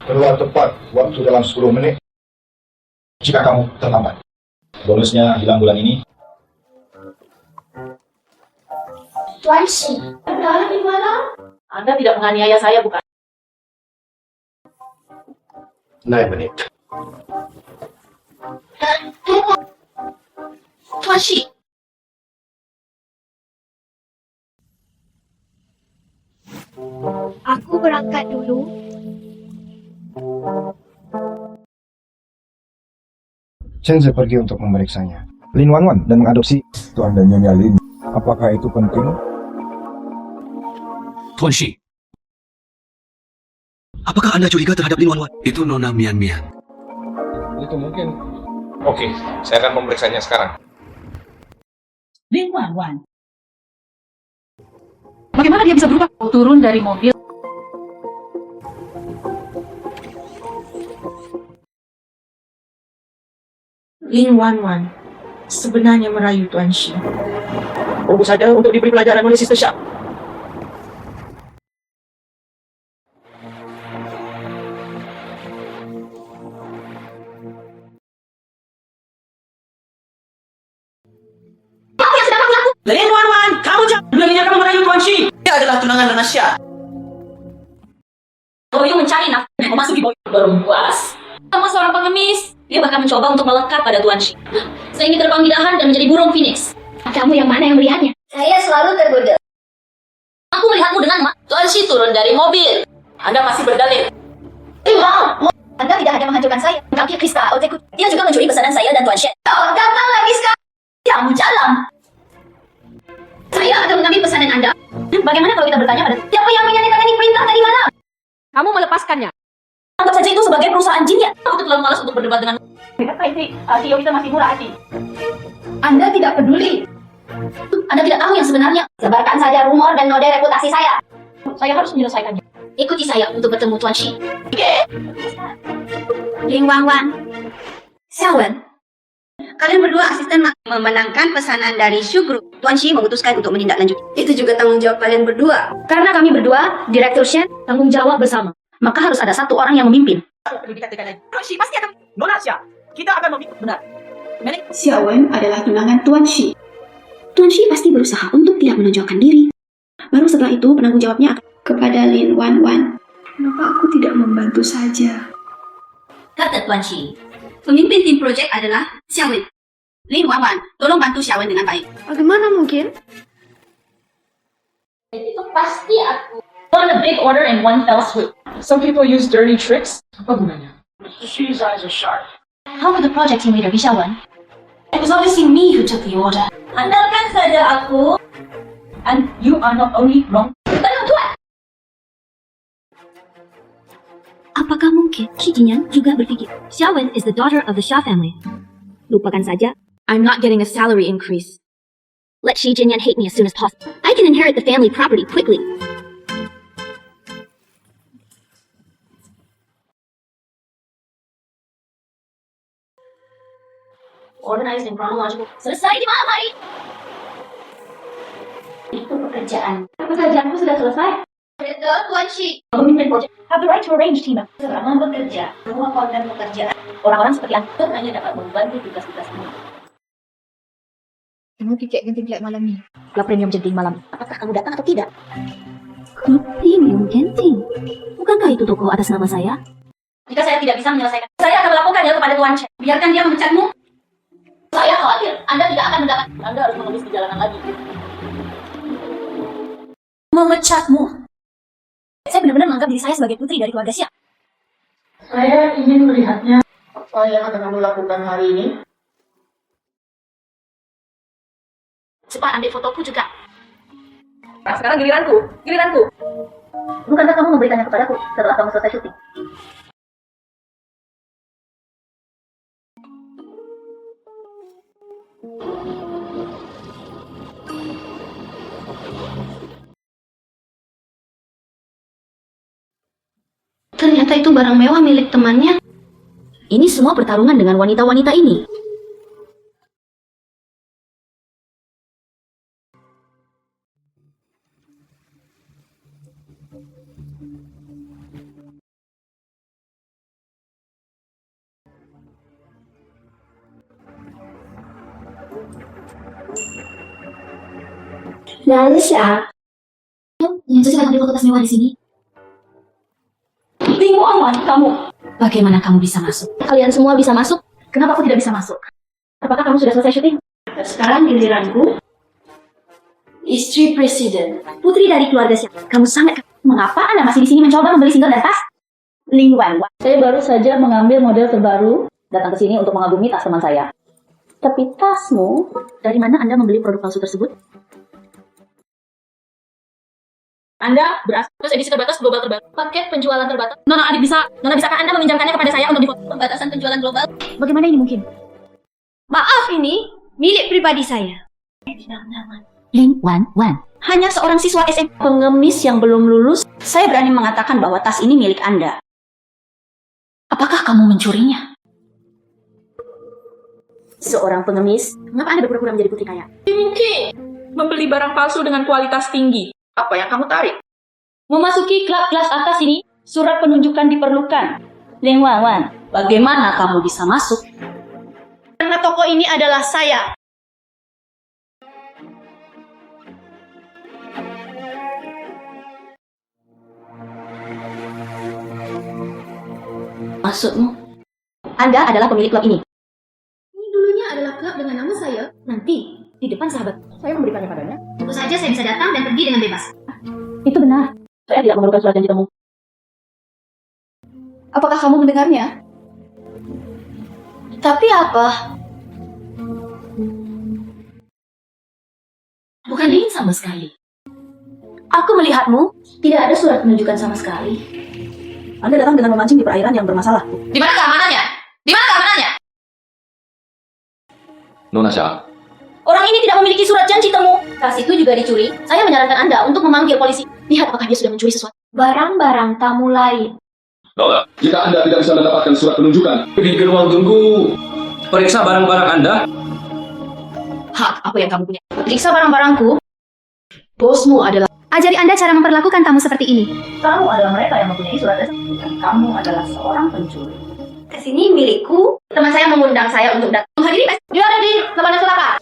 Keluar tepat waktu dalam 10 menit. Jika kamu terlambat. Bonusnya hilang bulan ini. Tuan Shi, Anda di mana? Anda tidak menganiaya saya, bukan? 9 menit. Tuan Shi, Aku berangkat dulu. Chenze pergi untuk memeriksanya. Lin Wan dan mengadopsi Tuan dan Nyonya Lin. Apakah itu penting? Tuan Shi, apakah Anda curiga terhadap Lin Wan? Itu Nona Mian. Itu mungkin. Oke, saya akan memeriksanya sekarang. Lin Wan. Bagaimana dia bisa berubah? Turun dari mobil. Lin Wan sebenarnya merayu Tuan Shi. Tunggu saja untuk diberi pelajaran oleh Sister Sha. Lin Wan, kamu jangan beraninya kamu merayu Tuan Shi. Dia adalah tunangan Nasya. Boyu mencari nafkah, memasuki Boyu baru puas. Sama seorang pengemis, dia bahkan mencoba untuk melekat pada Tuan Shi. Saya ingin terbang di dahan dan menjadi burung phoenix. Kamu yang mana yang melihatnya? Saya selalu tergoda. Aku melihatmu dengan Tuan Shi turun dari mobil. Anda masih berdalil. Wow, Anda tidak hanya menghancurkan saya, tapi Krista, otekku. Dia juga mencuri pesanan saya dan Tuan Shi. Oh, datang lagi sekarang. Kamu jalan. Saya akan mengambil pesanan Anda. Bagaimana kalau kita bertanya pada siapa yang menandatangani perintah tadi malam? Kamu melepaskannya. Anggap saja itu sebagai perusahaan jin ya. Aku terlalu malas untuk berdebat dengan. CEO kita masih murah hati. Anda tidak peduli. Anda tidak tahu yang sebenarnya. Sebarkan saja rumor dan node reputasi saya. Saya harus menyelesaikannya. Ikuti saya untuk bertemu Tuan Shi. Lin Wan. Xiaowen. Kalian berdua asisten memenangkan pesanan dari Shu Group. Tuan Shi memutuskan untuk menindaklanjuti. Itu juga tanggung jawab kalian berdua. Karena kami berdua, Direktur Shen, tanggung jawab bersama. Maka harus ada satu orang yang memimpin. Perlu dikatakan lagi. Tuan Shi pasti akan. Nona Xia, kita akan memikut benar. Xiaowen adalah tunangan Tuan Shi. Tuan Shi pasti berusaha untuk tidak menonjolkan diri. Baru setelah itu penanggung jawabnya akan kepada Lin Wan. Kenapa aku tidak membantu saja? Kata Tuan Shi, pemimpin tim proyek adalah Xiaowen. Lin Wan, tolong bantu Xiaowen dengan baik. Bagaimana mungkin? Itu pasti aku. On a big order in one fell swoop. Some people use dirty tricks. Apa gunanya? She's eyes are sharp. How would the project team leader be Xiaowen? It was obviously me who took the order. Andalkan saja aku. And you are not only wrong. Apakah mungkin Qi Jinyan juga berpikir Xiaowen is the daughter of the Xia family? Lupakan saja. I'm not getting a salary increase. Let Qi Jinyan hate me as soon as possible. I can inherit the family property quickly. Organized and chronological. Selesai di malam hari. Itu pekerjaan. Pekerjaanku sudah selesai. Betul, Tuan Shi. Pemimpin proyek have the right to arrange team. Selama bekerja, semua konten pekerjaan. Orang-orang seperti Anda hanya dapat membantu tugas-tugas ini. Kamu tiket genting flight malam ni. Klub premium genting malam. Apakah kamu datang atau tidak? Klub premium genting? Bukankah itu toko atas nama saya? Jika saya tidak bisa menyelesaikan, saya akan melakukannya kepada Tuan Chen. Biarkan dia memecatmu. Saya khawatir. Anda tidak akan mendapat. Anda harus mengemis di jalanan lagi. Memecatmu. Saya benar-benar menganggap diri saya sebagai putri dari keluarga Xia. Saya ingin melihatnya. Apa yang akan kamu lakukan hari ini? Cepat ambil fotoku juga. Nah, sekarang giliranku. Bukankah kamu memberikannya kepadaku setelah kamu selesai syuting? Ternyata itu barang mewah milik temannya. Ini semua pertarungan dengan wanita-wanita ini. Lalu siapa? Yang suka ambil foto tas mewah di sini. Ling Wanwan, kamu. Bagaimana kamu bisa masuk? Kalian semua bisa masuk? Kenapa aku tidak bisa masuk? Apakah kamu sudah selesai syuting? Sekarang giliranku. Istri Presiden. Putri dari keluarga siapa? Kamu sangat... Mengapa Anda masih di sini mencoba membeli single dan tas? Ling Wanwan. Saya baru saja mengambil model terbaru. Datang ke sini untuk mengagumi tas teman saya. Tapi tasmu... Dari mana Anda membeli produk palsu tersebut? Anda berasal edisi terbatas global terbaru. Paket penjualan terbatas. Nona bisakah Anda meminjamkannya kepada saya untuk difoto? Pembatasan penjualan global. Bagaimana ini mungkin? Maaf, ini milik pribadi saya. Ling Wanwan. Hanya seorang siswa SM pengemis yang belum lulus. Saya berani mengatakan bahwa tas ini milik Anda. Apakah kamu mencurinya? Seorang pengemis. Mengapa Anda berpura-pura menjadi putri kaya? Mungkin membeli barang palsu dengan kualitas tinggi. Apa yang kamu tarik? Memasuki klub kelas atas ini, surat penunjukan diperlukan. Ling Wanwan, bagaimana kamu bisa masuk? Karena toko ini adalah saya. Maksudmu? Anda adalah pemilik klub ini. Ini dulunya adalah klub dengan nama saya. Nanti, di depan sahabat, Saya memberikannya padanya. Tentu saja saya bisa datang dan pergi dengan bebas. Itu benar. Saya tidak memerlukan surat janji temu. Apakah kamu mendengarnya? tapi apa? Bukan dingin sama sekali. Aku melihatmu, tidak ada surat penunjukan sama sekali. Anda datang dengan memancing di perairan yang bermasalah. Di mana keamanannya? Di mana keamanannya? Nona Syah, Orang ini tidak memiliki surat janji temu. Tas itu juga dicuri. Saya menyarankan Anda untuk memanggil polisi. Lihat apakah dia sudah mencuri sesuatu. Barang-barang tamu lain. Nona, jika Anda tidak bisa mendapatkan surat penunjukan, pergi ke ruang tunggu. Periksa barang-barang Anda. Hak apa yang kamu punya? Periksa barang-barangku. Bosmu adalah... Ajari Anda cara memperlakukan tamu seperti ini. Kamu adalah mereka yang mempunyai surat dan kamu adalah seorang pencuri. Kesini milikku. Teman saya mengundang saya untuk datang menghadiri pesta. Dia ada di Lebanon Selatan.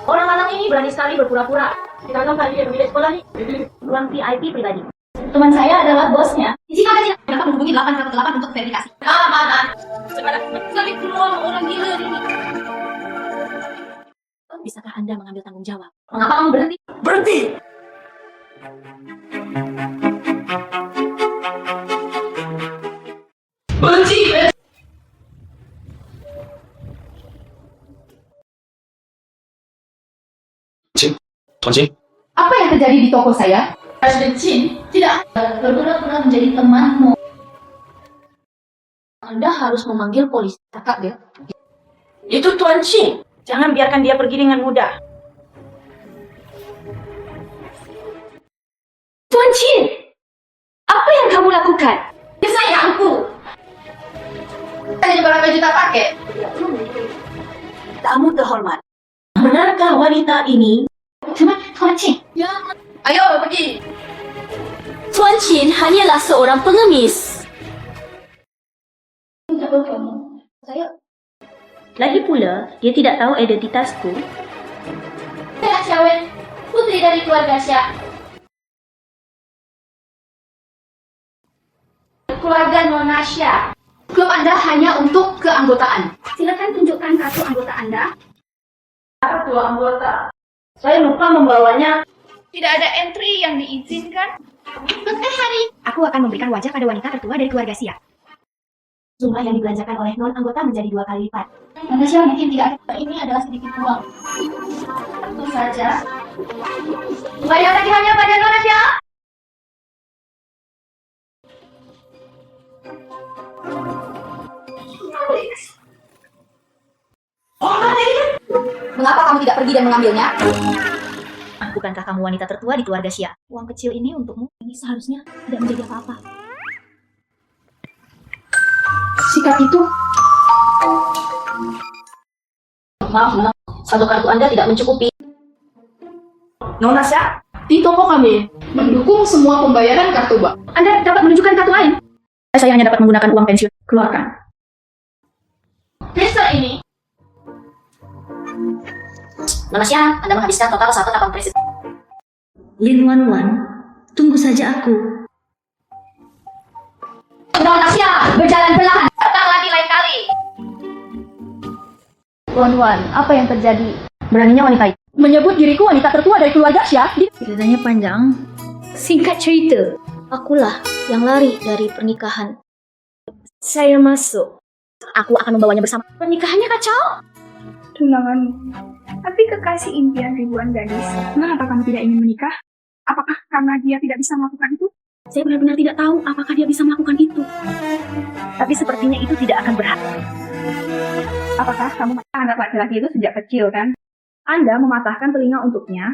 Orang lanang ini berani sekali berpura-pura. Ditangkap dia pemilik sekolah ini. Ruang VIP pribadi. Teman saya adalah bosnya. Jika Anda tidak dapat menghubungi 818 untuk verifikasi. Keamanan. Sekarang sekali keluar orang gila ini. Bisakah Anda mengambil tanggung jawab? Mengapa kamu berhenti? Berhenti! Benci! Tuan Chin, Apa yang terjadi di toko saya? Presiden Chin tidak berpura-pura menjadi temanmu. Anda harus memanggil polisi. Kakak dia. Itu Tuan Chin. Jangan biarkan dia pergi dengan mudah. Tuan Chin, apa yang kamu lakukan? Sayangku. Saya juga pakai juta pakai. Tamu terhormat. Benarkah wanita ini? Tuan Chin. Ya. Ayo pergi. Tuan Chin hanyalah seorang pengemis. Saya Lagi pula, dia tidak tahu identitasku. Saya Xiawen, putri dari keluarga Xia. Keluarga Nona Xia. Klub Anda hanya untuk keanggotaan. Silakan tunjukkan kartu anggota Anda. Kartu anggota. Saya lupa membawanya. Tidak ada entry yang diizinkan. Hari. Aku akan memberikan wajah pada wanita tertua dari keluarga Sia. Jumlah yang dibelanjakan oleh non-anggota menjadi 2 kali lipat. Natasha mungkin tidak ada. Ini adalah sedikit uang. Tentu saja. Bayar tagihannya pada Natasha. Mengapa kamu tidak pergi dan mengambilnya? Bukankah kamu wanita tertua di keluarga Xia? Uang kecil ini untukmu. Ini seharusnya tidak menjadi apa-apa. Sikap itu. Maaf, satu kartu Anda tidak mencukupi. Nona Sya, Di toko kami mendukung semua pembayaran kartu bank. Anda dapat menunjukkan kartu lain. Saya hanya dapat menggunakan uang pensiun. Keluarkan. Desa ini. Nona Xia, Anda menghabiskan total 1 presiden. Lin Wan, tunggu saja aku. Nona Xia, berjalan perlahan. Datang lagi lain kali. Wan, apa yang terjadi? Beraninya wanita itu menyebut diriku wanita tertua dari keluarga Xia. Ceritanya panjang. Singkat cerita, akulah yang lari dari pernikahan. Saya masuk. Aku akan membawanya bersama. Pernikahannya kacau. Tunanganmu. Tapi kekasih impian ribuan gadis. Mengapa kamu tidak ingin menikah? Apakah karena dia tidak bisa melakukan itu? Saya benar-benar tidak tahu apakah dia bisa melakukan itu. Tapi sepertinya itu tidak akan berhasil. Apakah kamu anak laki-laki itu sejak kecil, kan? Anda mematahkan telinga untuknya.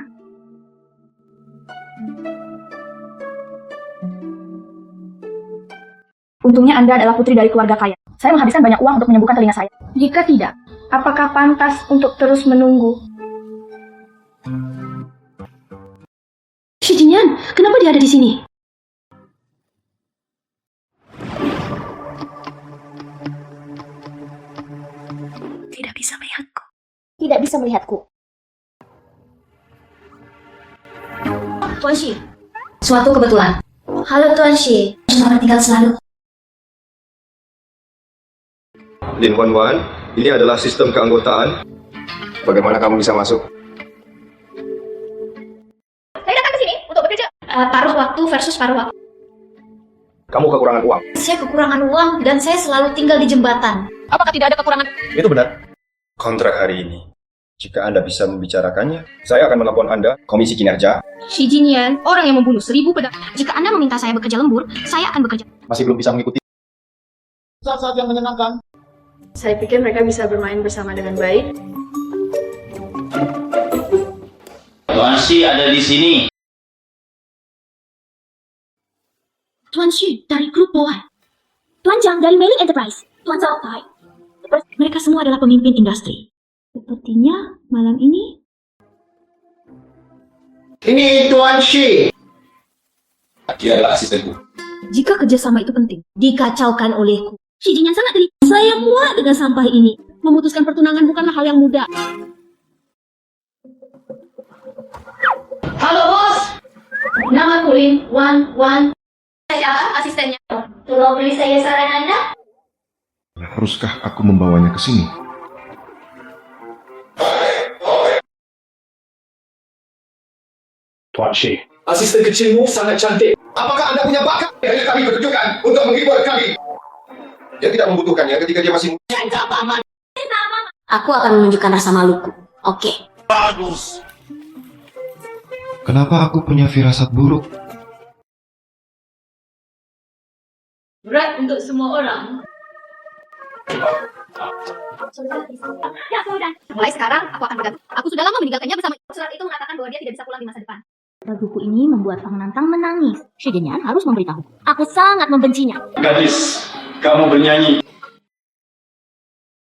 Untungnya Anda adalah putri dari keluarga kaya. Saya menghabiskan banyak uang untuk menyembuhkan telinga saya. Jika tidak, apakah pantas untuk terus menunggu? Xi Jinyan, kenapa dia ada di sini? Tidak bisa melihatku. Tidak bisa melihatku. Tuan Shi, suatu kebetulan. Halo Tuan Shi. Selamat tinggal selalu. Lin Wan, ini adalah sistem keanggotaan. Bagaimana kamu bisa masuk? Saya datang ke sini untuk bekerja. Paruh waktu versus paruh waktu. Kamu kekurangan uang. Saya kekurangan uang dan saya selalu tinggal di jembatan. Apakah tidak ada kekurangan? Itu benar. Kontrak hari ini. Jika Anda bisa membicarakannya, saya akan melaporkan Anda komisi kinerja. Xi Jinyan, orang yang membunuh 1000 pedang. Jika Anda meminta saya bekerja lembur, saya akan bekerja. Masih belum bisa mengikuti. Saat-saat yang menyenangkan. Saya pikir mereka bisa bermain bersama dengan baik. Tuan Shi ada di sini. Tuan Shi dari grup Boan. Tuan Zhang dari Mailing Enterprise. Tuan Zhao Tai. Mereka semua adalah pemimpin industri. Sepertinya malam ini... Ini Tuan Shi. Dia adalah asistenku. Jika kerjasama itu penting, dikacaukan olehku. Xi Jinyan sangat geli. Saya muak dengan sampah ini. Memutuskan pertunangan bukanlah hal yang mudah. Halo bos. Nama Lin Wan. Saya asistennya. Tolong beri saya saran Anda. Haruskah aku membawanya ke sini? Tuan Shi, asisten kecilmu sangat cantik. Apakah Anda punya bakat yang kami bertujukan untuk menghibur kami? Dia tidak membutuhkannya ketika dia masih muda. Aku akan menunjukkan rasa maluku. Oke. Bagus. Kenapa aku punya firasat buruk? Berat untuk semua orang. Ya sudah. Mulai sekarang, aku akan bergantung. Aku sudah lama meninggalkannya bersama. Surat itu mengatakan bahwa dia tidak bisa pulang di masa depan. Raguku ini membuat penantang menangis. Xi Jinyan harus memberitahu. Aku sangat membencinya. Gadis, kamu bernyanyi.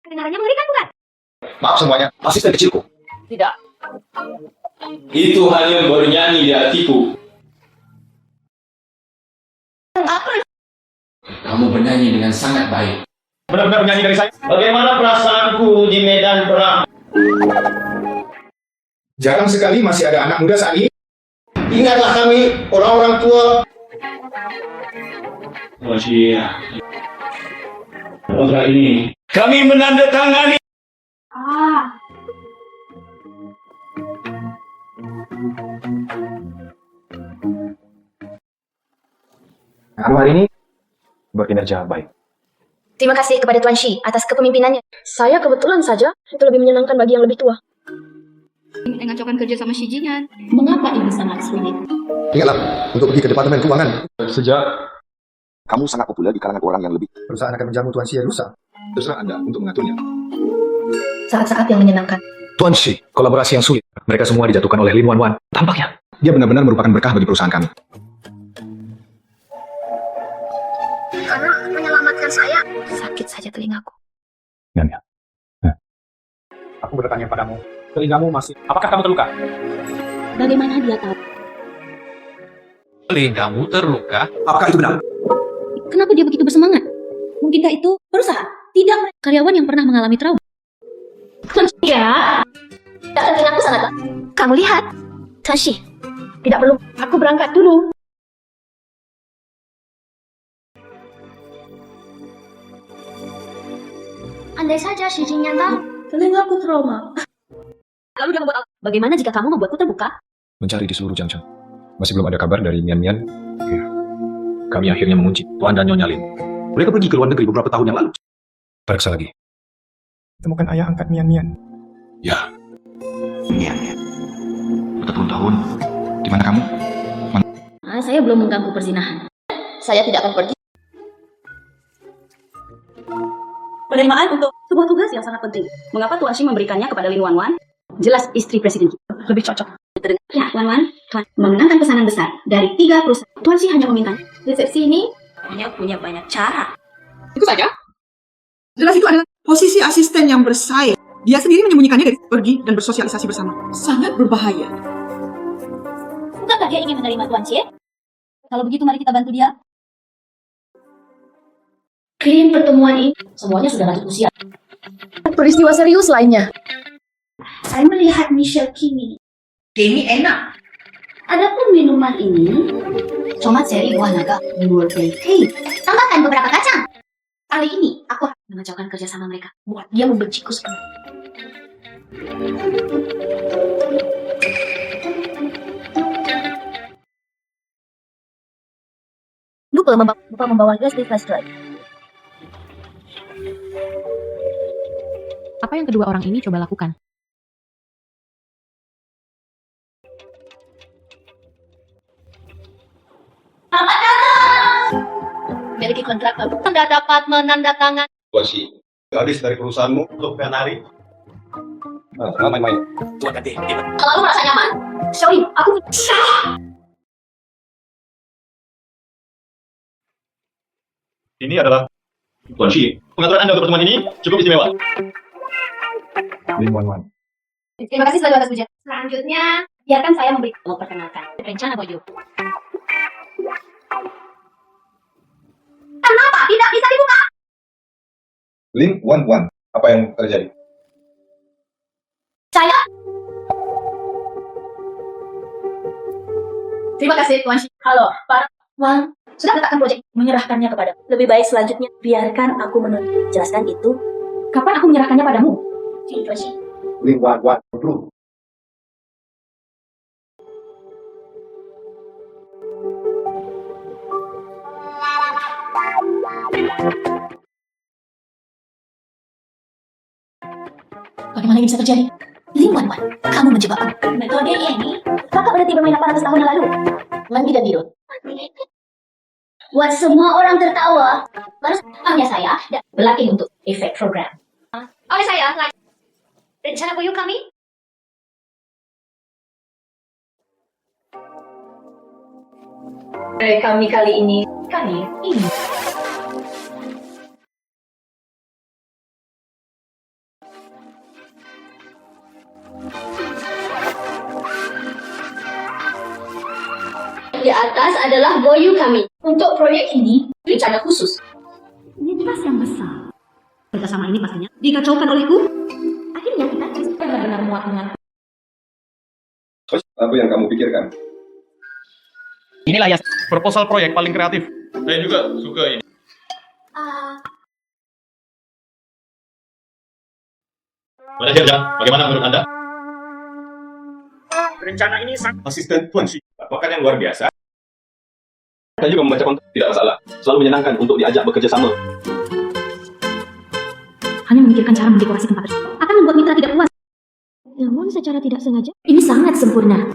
Kedengarannya mengerikan bukan? Maaf semuanya, asisten kecilku. Tidak. Itu hanya bernyanyi di hatiku. Kamu bernyanyi dengan sangat baik. Benar-benar menyanyi dari saya. Bagaimana perasaanku di medan perang? Jarang sekali masih ada anak muda saat ini. Ingatlah kami, orang-orang tua. Oh iya. Kontrak ini kami menandatangani. Kamu hari ini berkinerja baik. Terima kasih kepada Tuan Shi atas kepemimpinannya. Saya kebetulan saja itu lebih menyenangkan bagi yang lebih tua. Dengan cokan kerja sama Xi Jingan. Mengapa ini sangat sulit? Ingatlah, untuk pergi ke Departemen Keuangan. Sejak Kamu sangat populer di kalangan orang yang lebih. perusahaan akan menjamu Tuan Xie rusak, terserah Anda untuk mengaturnya. Saat-saat yang menyenangkan. Tuan Shi, kolaborasi yang sulit. Mereka semua dijatuhkan oleh Lin Wan. Tampaknya Dia benar-benar merupakan berkah bagi perusahaan kami. Karena menyelamatkan saya. Sakit saja telingaku. Ya. Aku bertanya padamu, telingamu masih... Apakah kamu terluka? Bagaimana dia tahu? telingamu terluka. Apakah itu benar? Kenapa dia begitu bersemangat? Mungkinkah itu perusahaan? Tidak, karyawan yang pernah mengalami trauma. Ya, telingaku sangat. Kamu lihat, Tashi. Tidak perlu. Aku berangkat dulu. Andai saja Xi Jinyan tahu, telingaku trauma. Lalu dia membuat apa? Bagaimana jika kamu membuatku terbuka? Mencari di seluruh Jiangcheng. Masih belum ada kabar dari Mian. Ya. Kami akhirnya mengunci Tuan dan Nyonya Lin. Mereka pergi ke luar negeri beberapa tahun yang lalu. Periksa lagi. Temukan ayah angkat Mian. Ya. Mian. Bertahun-tahun. Di mana kamu? Saya belum mengganggu perzinahan. Saya tidak akan pergi. Penerimaan untuk sebuah tugas yang sangat penting. Mengapa Tuan Shi memberikannya kepada Lin Wan? Jelas istri presiden kita. Lebih cocok. Ya, Wan, Tuan memenangkan pesanan besar dari 3 perusahaan. Tuan Shi hanya meminta resepsi ini hanya punya banyak cara. Itu saja. Jelas itu adalah posisi asisten yang bersaing. Dia sendiri menyembunyikannya dari pergi dan bersosialisasi bersama. Sangat berbahaya. Bukankah dia ingin menerima Tuan Xie? Kalau begitu mari kita bantu dia. Klaim pertemuan ini semuanya sudah lanjut usia. Peristiwa serius lainnya. Saya melihat Michelle Kimi. Kimi enak. Adapun minuman ini, tomat seri buah naga World Tea. Tambahkan beberapa kacang. Kali ini aku Mengacaukan kerjasama mereka. Buat dia membenciku sepenuh. Lupa membawa gas di flash drive. Apa yang kedua orang ini coba lakukan? Memiliki kontrak baru. Anda dapat menandatangan. Tuan Shi, gadis dari perusahaanmu untuk Fernari. Main-main. Tuan ganti. Selalu merasa nyaman. Sorry, aku... Ini adalah Tuan Shi. Pengaturan Anda untuk pertemuan ini cukup istimewa. Lin Wan. Terima kasih selalu atas pujian. selanjutnya biarkan saya Memperkenalkan rencana Boyo. Kenapa tidak bisa dibuka? Lin Wan. Apa yang terjadi? Saya Terima kasih Tuan Shi. Halo, Pak Wang. Sudah letakkan proyek. Menyerahkannya kepada. lebih baik selanjutnya biarkan aku menjelaskan itu. Kapan aku menyerahkannya padamu? Tuan Shi. Lin Wan. Bro. Bagaimana ini bisa terjadi? Lin Wan, kamu menjebakku. Metode ini kakak berarti bermain 800 tahun yang lalu. Mandi dan tidur. Buat semua orang tertawa. Baru hanya saya dan Berlatih untuk efek program. oleh saya. Rencana Boyo kami Kami kali ini. di atas adalah Boyo kami. Untuk proyek ini, rencana khusus. Identitas yang besar. Kerjasama ini pastinya dikacaukan olehku. Akhirnya kita Benar-benar muak dengan. Terus, apa yang kamu pikirkan? Inilah ya. Proposal proyek paling kreatif. Saya juga suka ini. Pada Jajang, bagaimana menurut Anda? Rencana ini asisten Tuan Shi, bahkan yang luar biasa. Saya juga membaca kontrak, tidak masalah. Selalu menyenangkan untuk diajak bekerja sama. Hanya memikirkan cara mendekorasi tempat tersebut akan membuat mitra tidak puas. Namun secara tidak sengaja, ini sangat sempurna.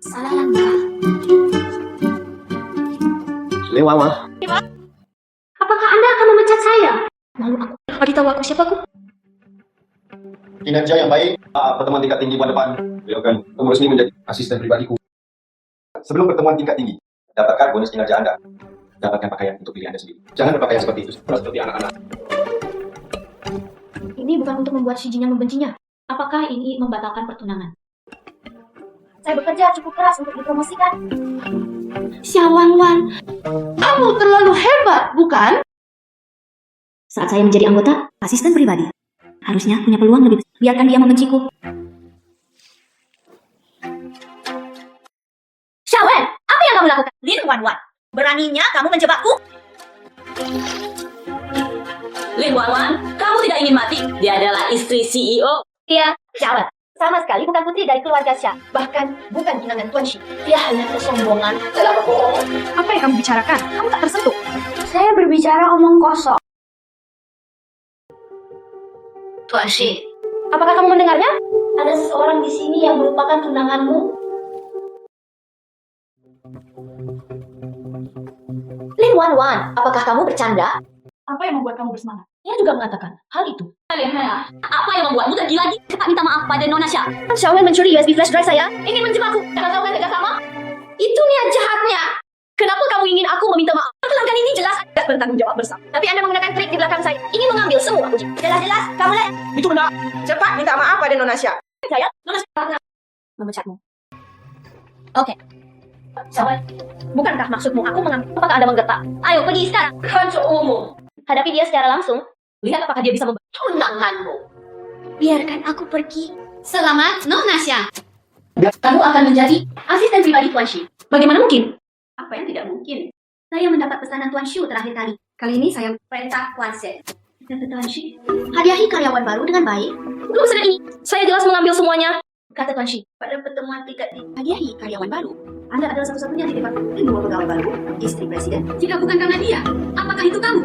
Salah langkah. Lewawa. Apakah Anda akan memecat saya? Lalu aku beritahu aku siapaku? Kinerja yang baik, pertemuan tingkat tinggi bulan depan. Beliau akan resmi menjadi asisten pribadiku. Sebelum pertemuan tingkat tinggi, dapatkan bonus kinerja Anda. Dapatkan pakaian untuk diri Anda sendiri. Jangan berpakaian seperti itu, seperti anak-anak. Ini bukan untuk membuat si Jin yang membencinya. Apakah ini membatalkan pertunangan? Saya bekerja cukup keras untuk dipromosikan. Xiao Wan, kamu terlalu hebat, bukan? Saat saya menjadi anggota, asisten pribadi, harusnya punya peluang lebih besar. Biarkan dia membenciku. Xiao Wan, apa yang kamu lakukan? Lin Wan, beraninya kamu menjebakku? Lin Wan, kamu tidak ingin mati. Dia adalah istri CEO. Iya, Xiao Wan. Sama sekali bukan putri dari keluarga Xia. Bahkan bukan tunangan Tuan Shi. Dia hanya kesombongan dalam berbohong. Apa yang kamu bicarakan? Kamu tak tersentuh. Saya berbicara omong kosong. Tuan Shi, apakah kamu mendengarnya? Ada seseorang di sini yang merupakan tunanganmu. Lin Wan, apakah kamu bercanda? Apa yang membuat kamu bersemangat? Dia juga mengatakan hal itu. Apa yang membuatmu tergila? Cepat minta maaf pada Nona Xia. Xiao Wan mencuri USB flash drive saya, ingin menjebakku. Jangan tahu kerjasama. Itu niat jahatnya. Kenapa kamu ingin aku meminta maaf? Pelanggan ini jelas tidak bertanggung jawab bersama. Tapi Anda menggunakan trik di belakang saya, ingin mengambil semua kunci. Jelas-jelas, kamu lihat. Itu benar. Cepat minta maaf pada Nona Xia. Saya, Nona Xia, memecatmu. Oke. Xiao Wan, bukankah maksudmu aku mengambil? Apakah Anda menggetak? Ayo pergi sekarang. Kantor umum. Hadapi dia secara langsung. Lihat apakah dia bisa membantu tunanganmu. Biarkan aku pergi. Selamat, Nona Xia. Kamu akan menjadi asisten pribadi Tuan Shi. Bagaimana mungkin? Apa yang tidak mungkin? Saya mendapat pesanan Tuan Shu terakhir kali. Kali ini saya perintah Tuan Se. Kata Tuan Shi, hadiahi karyawan baru dengan baik. Belum sedang ini. Saya jelas mengambil semuanya. Kata Tuan Shi, pada pertemuan tingkat tinggi, hadiahi karyawan baru. Anda adalah satu-satunya di depan kedua pegawai baru, istri presiden. Jika bukan karena dia, apakah itu kamu?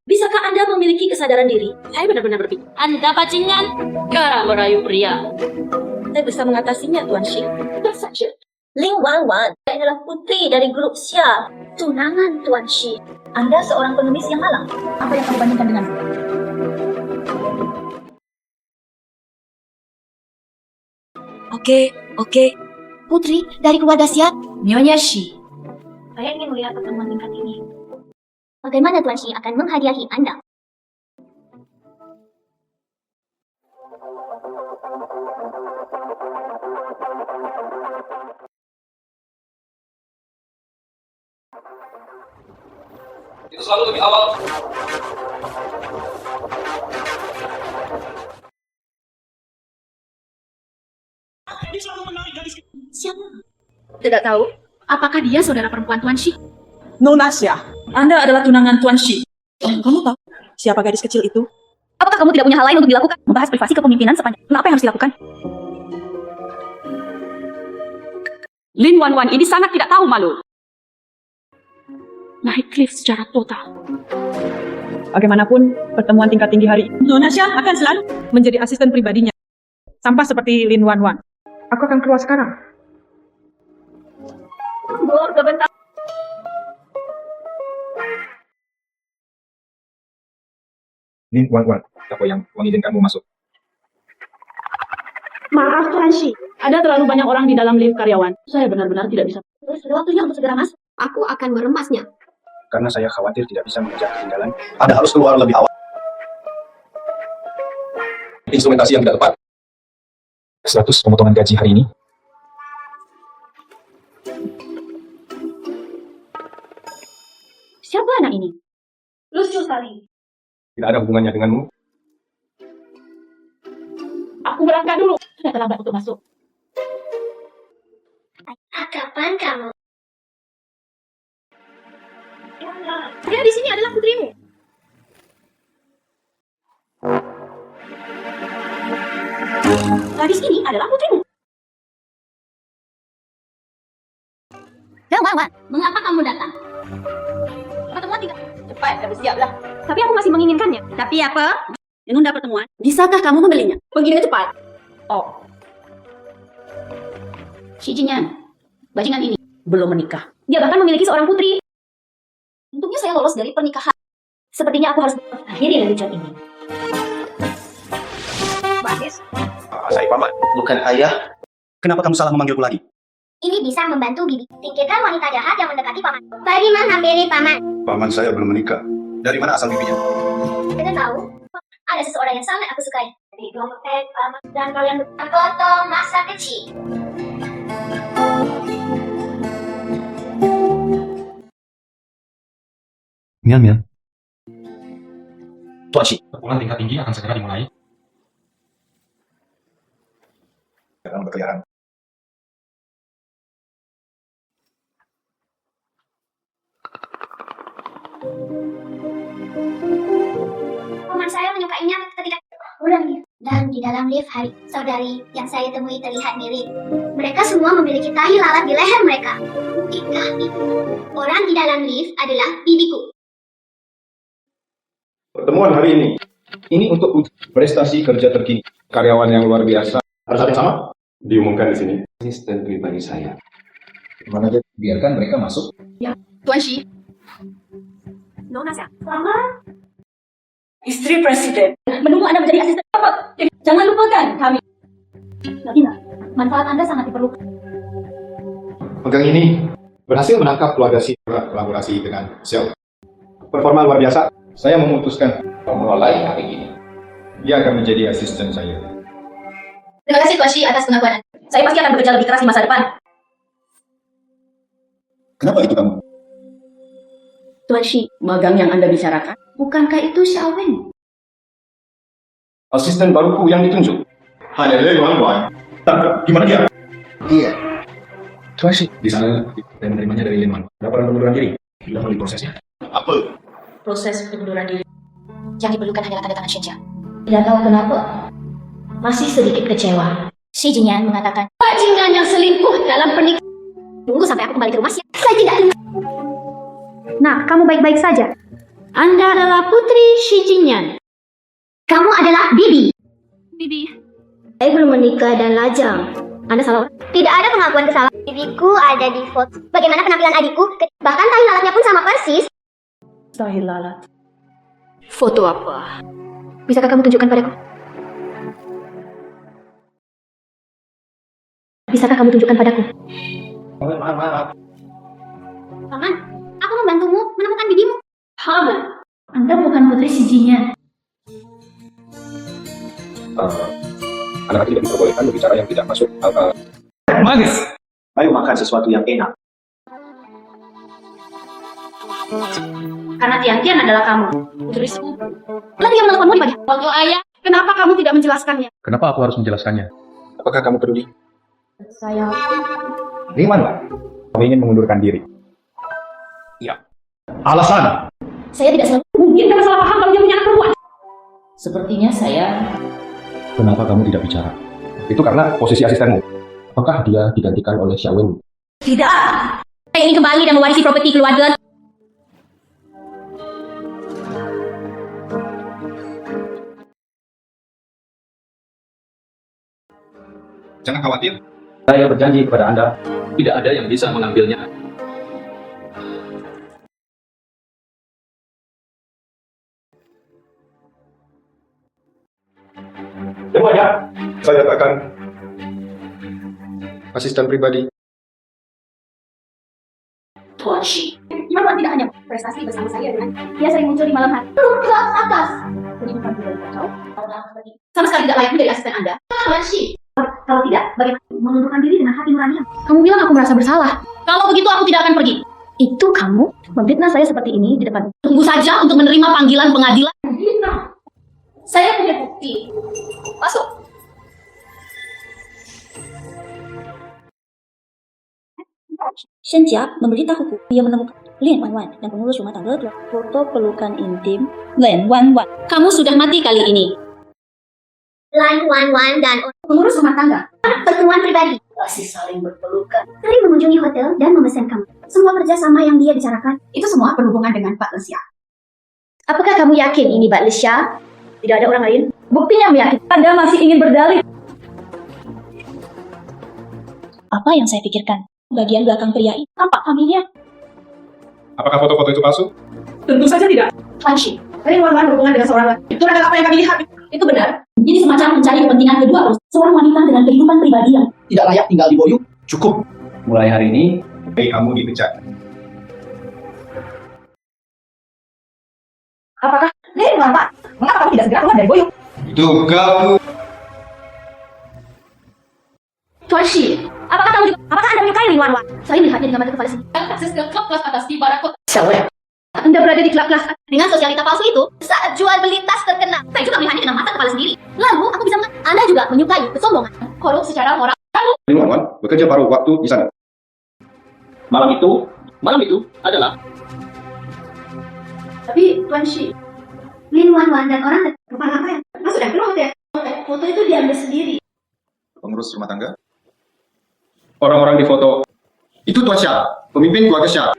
Bisakah Anda memiliki kesadaran diri? Saya benar-benar berpikir. Anda bajingan, cara merayu pria. Saya bisa mengatasinya, Tuan Shi. Saja. Ling Wan adalah putri dari grup Xia. Tunangan Tuan Shi. Anda seorang pengemis yang malang. Apa yang kamu bandingkan dengan? Oke. Putri dari keluarga Xia. Nyonya Shi. Saya ingin melihat pertemuan tingkat ini. Bagaimana Tuan Shi akan menghadiahi Anda? Itu selalu lebih awal. Siapa? Tidak tahu. Apakah dia saudara perempuan Tuan Shi? Nona Xia, Anda adalah tunangan Tuan Shi. Kamu tahu siapa gadis kecil itu? Apakah kamu tidak punya hal lain untuk dilakukan? Membahas privasi kepemimpinan sepanjang. Apa yang harus dilakukan? Lin Wan ini sangat tidak tahu malu. Naik lift secara total. Bagaimanapun, pertemuan tingkat tinggi hari ini, Nona Xia akan selalu menjadi asisten pribadinya. Sampah seperti Lin Wan. Aku akan keluar sekarang. Sebentar. Lin Wan, siapa yang mengizinkanmu masuk? Maaf Tuan Shi, ada terlalu banyak orang di dalam lift karyawan. Saya benar-benar tidak bisa. Sudah waktunya untuk segera masuk. Aku akan meremasnya. Karena saya khawatir tidak bisa mengejar ketinggalan. Anda harus keluar lebih awal. Instrumentasi yang tidak tepat. 100 pemotongan gaji hari ini. Siapa anak ini? Lucu sekali. Tidak ada hubungannya denganmu. Aku berangkat dulu. Sudah terlambat untuk masuk. Kapan kamu? Dia di sini adalah putrimu. Gadis ini adalah putrimu. Wan Wan, Mengapa kamu datang? Pertemuan tidak cepat, tapi siaplah. tapi aku masih menginginkannya. Tapi apa? Menunda pertemuan. Bisakah kamu membelinya? Pergi dengan cepat. Oh. Xi Jinyan, bajingan ini belum menikah. Dia bahkan memiliki seorang putri. Untungnya saya lolos dari pernikahan. Sepertinya aku harus akhiri lelucon ini. Bagus. Saya paman, bukan ayah. Kenapa kamu salah memanggilku lagi? Ini bisa membantu Bibi singkirkan wanita jahat yang mendekati paman. Bagaimana pilih paman? Paman saya belum menikah. Dari mana asal bibinya? Kita tahu ada seseorang yang sangat aku sukai. Di dompet paman dan kalian foto masa kecil. Mian. Tuan Shi, perguruan tingkat tinggi akan segera dimulai. Jangan berkeliaran. Paman saya menyukainya ketika pulang dan di dalam lift hari saudari yang saya temui terlihat mirip. Mereka semua memiliki tahi lalat di leher mereka. Mungkinkah itu orang di dalam lift adalah bibiku? Pertemuan hari ini untuk uji prestasi kerja terkini. Karyawan yang luar biasa. Harus ada yang sama? Diumumkan di sini. Asisten pribadi saya. Mana aja biarkan mereka masuk. Ya, Tuan Shi. Nona Xia. Paman, Istri Presiden menunggu Anda menjadi asisten rapat. Jangan lupakan kami. Nabila, manfaat Anda sangat diperlukan. Pegang ini berhasil menangkap keluarga si kolaborasi dengan Xiao. Performa luar biasa. Saya memutuskan memulai hari ini. Dia akan menjadi asisten saya. Terima kasih Tuan Shi atas pengakuan Anda. Saya pasti akan bekerja lebih keras di masa depan. Kenapa itu kamu? Tuan Shi, magang yang Anda bicarakan, bukankah itu Xiaowen? Asisten baruku yang ditunjuk. Hanya Lei Wan. Gimana dia? Iya. Tuan Shi, di sana saya menerimanya dari Lin Wan. Laporan pengunduran diri. Sudah melalui prosesnya. Apa? Proses pengunduran diri. Yang diperlukan hanyalah tanda tangan Shenjia. Tidak tahu kenapa, masih sedikit kecewa. Xi Jinyan mengatakan, bajingan yang selingkuh dalam pernikahan. Tunggu sampai aku kembali ke rumah. Saya tidak dengar. Nah, kamu baik-baik saja. Anda adalah putri Xi Jinyan. Kamu adalah Bibi. Bibi. Saya belum menikah dan lajang. Anda salah. Tidak ada pengakuan kesalahan. Bibiku ada di foto. Bagaimana penampilan adikku? Bahkan tahi lalatnya pun sama persis. Tahi lalat. Foto apa? Bisakah kamu tunjukkan padaku? Bisakah kamu tunjukkan padaku? Paman, aku membantumu menemukan bibimu. Paman, Anda bukan putri Xi Jinyan. Anak tidak diperbolehkan berbicara yang tidak masuk akal. Manis. Ayo makan sesuatu yang enak. Karena Tian-Tian adalah kamu, putri sepupu. Lalu dia menelponmu di pagi waktu ayah. Kenapa kamu tidak menjelaskannya? Kenapa aku harus menjelaskannya? Apakah kamu peduli? Saya... Lei Wan. Kamu ingin mengundurkan diri. Iya. Alasan? Saya tidak selalu. Mungkin karena salah paham kalau dia punya anak perempuan. Sepertinya saya... Kenapa kamu tidak bicara? Itu karena posisi asistenmu. Apakah dia digantikan oleh Xiaowen? Tidak. Saya ingin kembali dan mewarisi properti keluarga. Jangan khawatir. Saya berjanji kepada Anda, tidak ada yang bisa mengambilnya. Semuanya, saya katakan Asisten pribadi. Tuan Shi. Gimana tidak hanya prestasi bersama saya dengan dia sering muncul di malam hari. Ke atas. Jadi bukan pribadi kau. Sama sekali tidak layak menjadi asisten Anda. Tuan Shi. Kalau tidak, bagaimana mengundurkan diri dengan hati nurani? Kamu bilang aku merasa bersalah. Kalau begitu aku tidak akan pergi. Itu kamu memfitnah saya seperti ini di depan. Tunggu saja untuk menerima panggilan pengadilan. Saya punya bukti. Masuk. Shenjia memberitahuku dia menemukan Lin Wan dan pengurus rumah tangga telah foto pelukan intim Lin Wan. Kamu sudah mati kali ini. Lin Wan dan Pengurus rumah tangga. Pertemuan pribadi. Masih saling berpelukan. Sering mengunjungi hotel dan memesan kamu. Semua kerjasama yang dia bicarakan, itu semua berhubungan dengan Pak Lesya. Apakah kamu yakin ini Pak Lesya? Tidak ada orang lain? Buktinya meyakinkan. Anda masih ingin berdalih. Apa yang saya pikirkan? Bagian belakang pria ini tampak familiar. Apakah foto-foto itu palsu? Tentu saja tidak. Fancy. Kalian wan-wan berhubungan dengan seorang laki. Itu adalah apa yang kami lihat. Itu benar. Ini semacam mencari kepentingan kedua terus. Seorang wanita dengan kehidupan pribadi yang Tidak layak tinggal di Boyung. Cukup. Mulai hari ini, Kamu dipecat. Apakah? Pak, mengapa kamu tidak segera keluar dari Boyung? Itu kamu. Tuan Shi, apakah Anda menyukai Lin Wan Wan? Saya melihatnya dengan mata kepala sendiri. Akses ke klub kelas atas di Barat Kota. Siapa? Anda berada di klub kelas dengan sosialita palsu itu saat jual beli tas terkenal. Saya juga melihatnya dengan mata kepala sendiri. Lalu aku bisa mengatakan Anda juga menyukai kesombongan, korup secara moral. Lin Wan Wan bekerja paruh waktu di sana. Malam itu adalah Tapi Tuan Shi, Lin Wan Wan dan orang kepala apa ya? Sudah keluar hotel. Foto itu diambil sendiri. Pengurus rumah tangga. Orang-orang di foto itu Tuan Syah, pemimpin keluarga Syah.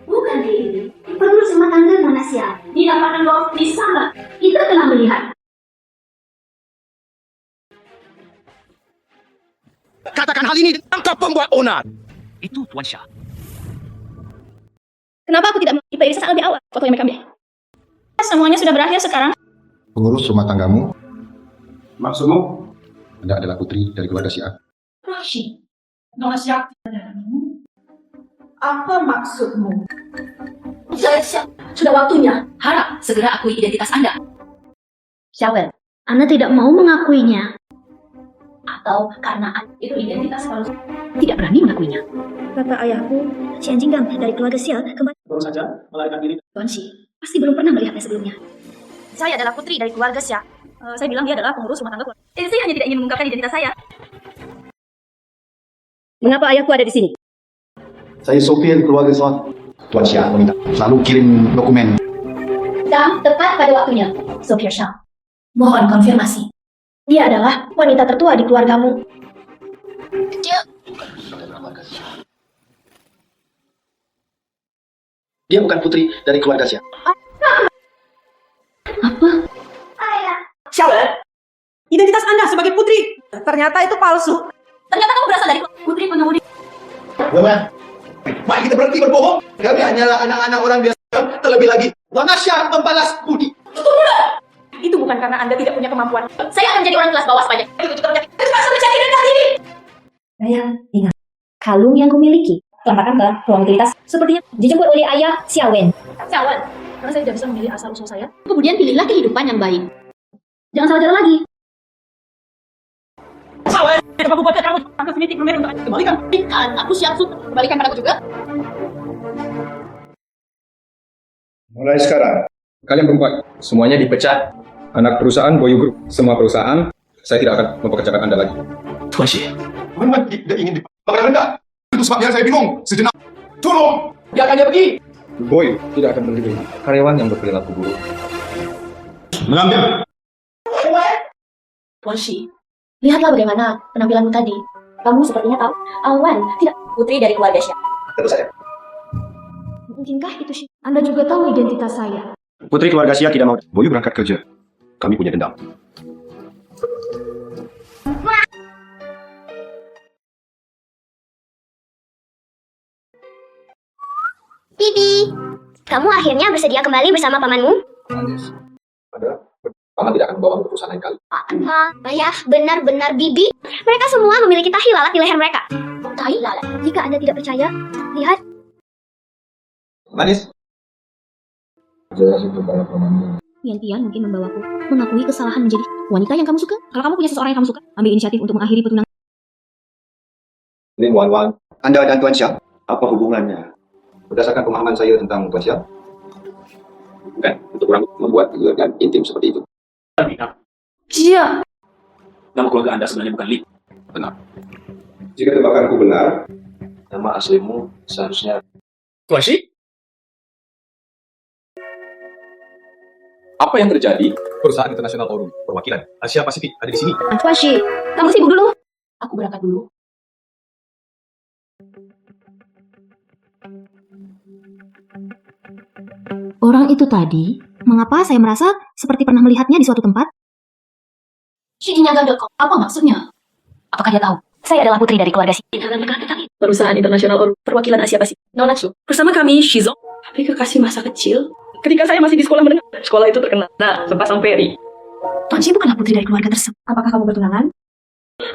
Bukan ini. Pengurus rumah tangga Malaysia. Di lapangan golf di sana. Kita telah melihat. Katakan hal ini, tangkap pembuat onar. itu Tuan Syah. Kenapa aku tidak mengikuti Irisa lebih awal? Foto yang mereka ambil. Semuanya sudah berakhir sekarang. Pengurus rumah tanggamu. Maksudmu? Anda adalah putri dari keluarga Syah. Rashid, Nona Syah. Apa maksudmu? Sudah waktunya. Harap segera akui identitas Anda. Xiaowen, Anda tidak mau mengakuinya. Atau karena itu identitas palsu, tidak berani mengakuinya. Kata ayahku, Xian Jinggang dari keluarga Xiao kembali. Baru saja melarikan diri. Tuan Shi, pasti belum pernah melihatnya sebelumnya. Saya adalah putri dari keluarga Xia. Saya bilang dia adalah pengurus rumah tangga. Saya hanya tidak ingin mengungkapkan identitas saya. Mengapa ayahku ada di sini? Saya sopir keluarga Suat. Tuan Syah meminta selalu kirim dokumen. Dan tepat pada waktunya, Sopir Shah. Mohon konfirmasi. Dia adalah wanita tertua di keluargamu. Dia bukan putri dari keluarga Syah. Apa? Xiaowen, identitas Anda sebagai putri ternyata itu palsu. Ternyata kamu berasal dari putri pengemudi. Wawan, mari kita berhenti berbohong. Kami hanyalah anak-anak orang biasa. Terlebih lagi, Nona Syah membalas budi. Itu bukan karena Anda tidak punya kemampuan. Saya akan menjadi orang kelas bawah sepanjang. Itu juga penyakit. Terpaksa menjadi rendah diri. Sayang, ingat. Kalung yang kumiliki. Lambangkan ke ruang utilitas. Sepertinya dijemput oleh ayah Xiaowen. Xiaowen, karena saya tidak bisa memilih asal-usul saya. Kemudian pilihlah kehidupan yang baik. Jangan salah jalan lagi. Xiaowen, kenapa aku buat kamu tangkap senitik nomor untuk Kembalikan. Aku siap untuk kembalikan padaku juga. Mulai sekarang, kalian berempat semuanya dipecat. Anak perusahaan Boyu Group, semua perusahaan, saya tidak akan mempekerjakan Anda lagi. Tuan Syah. Memang tidak ingin dipakai rendah. Itu sebabnya saya bingung. Sejenak, tolong, biarkan dia pergi. Boy tidak akan menerima karyawan yang berperilaku buruk. Mengambil. Tuan Shi, lihatlah bagaimana penampilanmu tadi. Kamu sepertinya tahu. Awan, tidak putri dari keluarga Syah. Tentu saja. Mungkinkah itu Shi? Anda juga tahu identitas saya. Putri keluarga Syah tidak mau. Boyu berangkat kerja. Kami punya dendam. Bibi, kamu akhirnya bersedia kembali bersama pamanmu? Paman tidak akan membawa ke perusahaan lain kali. Ayah, benar-benar Bibi. Mereka semua memiliki tahi lalat di leher mereka. Tahi lalat? Jika Anda tidak percaya, lihat. Manis. Jelas itu para pamanmu. Tian mungkin membawaku mengakui kesalahan menjadi wanita yang kamu suka. Kalau kamu punya seseorang yang kamu suka, ambil inisiatif untuk mengakhiri pertunangan. Lin Wan Wan. Anda dan Tuan Syah, apa hubungannya? Berdasarkan pemahaman saya tentang Tuan Syah, bukan untuk orang membuat hubungan intim seperti itu. Iya. Nama keluarga Anda sebenarnya bukan Li. Benar. Jika tebakanku benar, Nama aslimu seharusnya Tuan Shi? Apa yang terjadi? Perusahaan internasional Orum, perwakilan Asia Pasifik ada di sini. Tuan Shi, kamu sibuk dulu. Aku berangkat dulu. Orang itu tadi, mengapa saya merasa seperti pernah melihatnya di suatu tempat? Xijinyangan.com, apa maksudnya? Apakah dia tahu? Saya adalah putri dari keluarga Si. Perusahaan internasional Orum, perwakilan Asia Pasifik. Nona Chu, bersama kami Shizong. Tapi kekasih masa kecil. Ketika saya masih di sekolah menengah, sekolah itu terkenal. Nah, sepasang peri. Tuan Shi bukanlah putri dari keluarga tersebut. Apakah kamu bertunangan?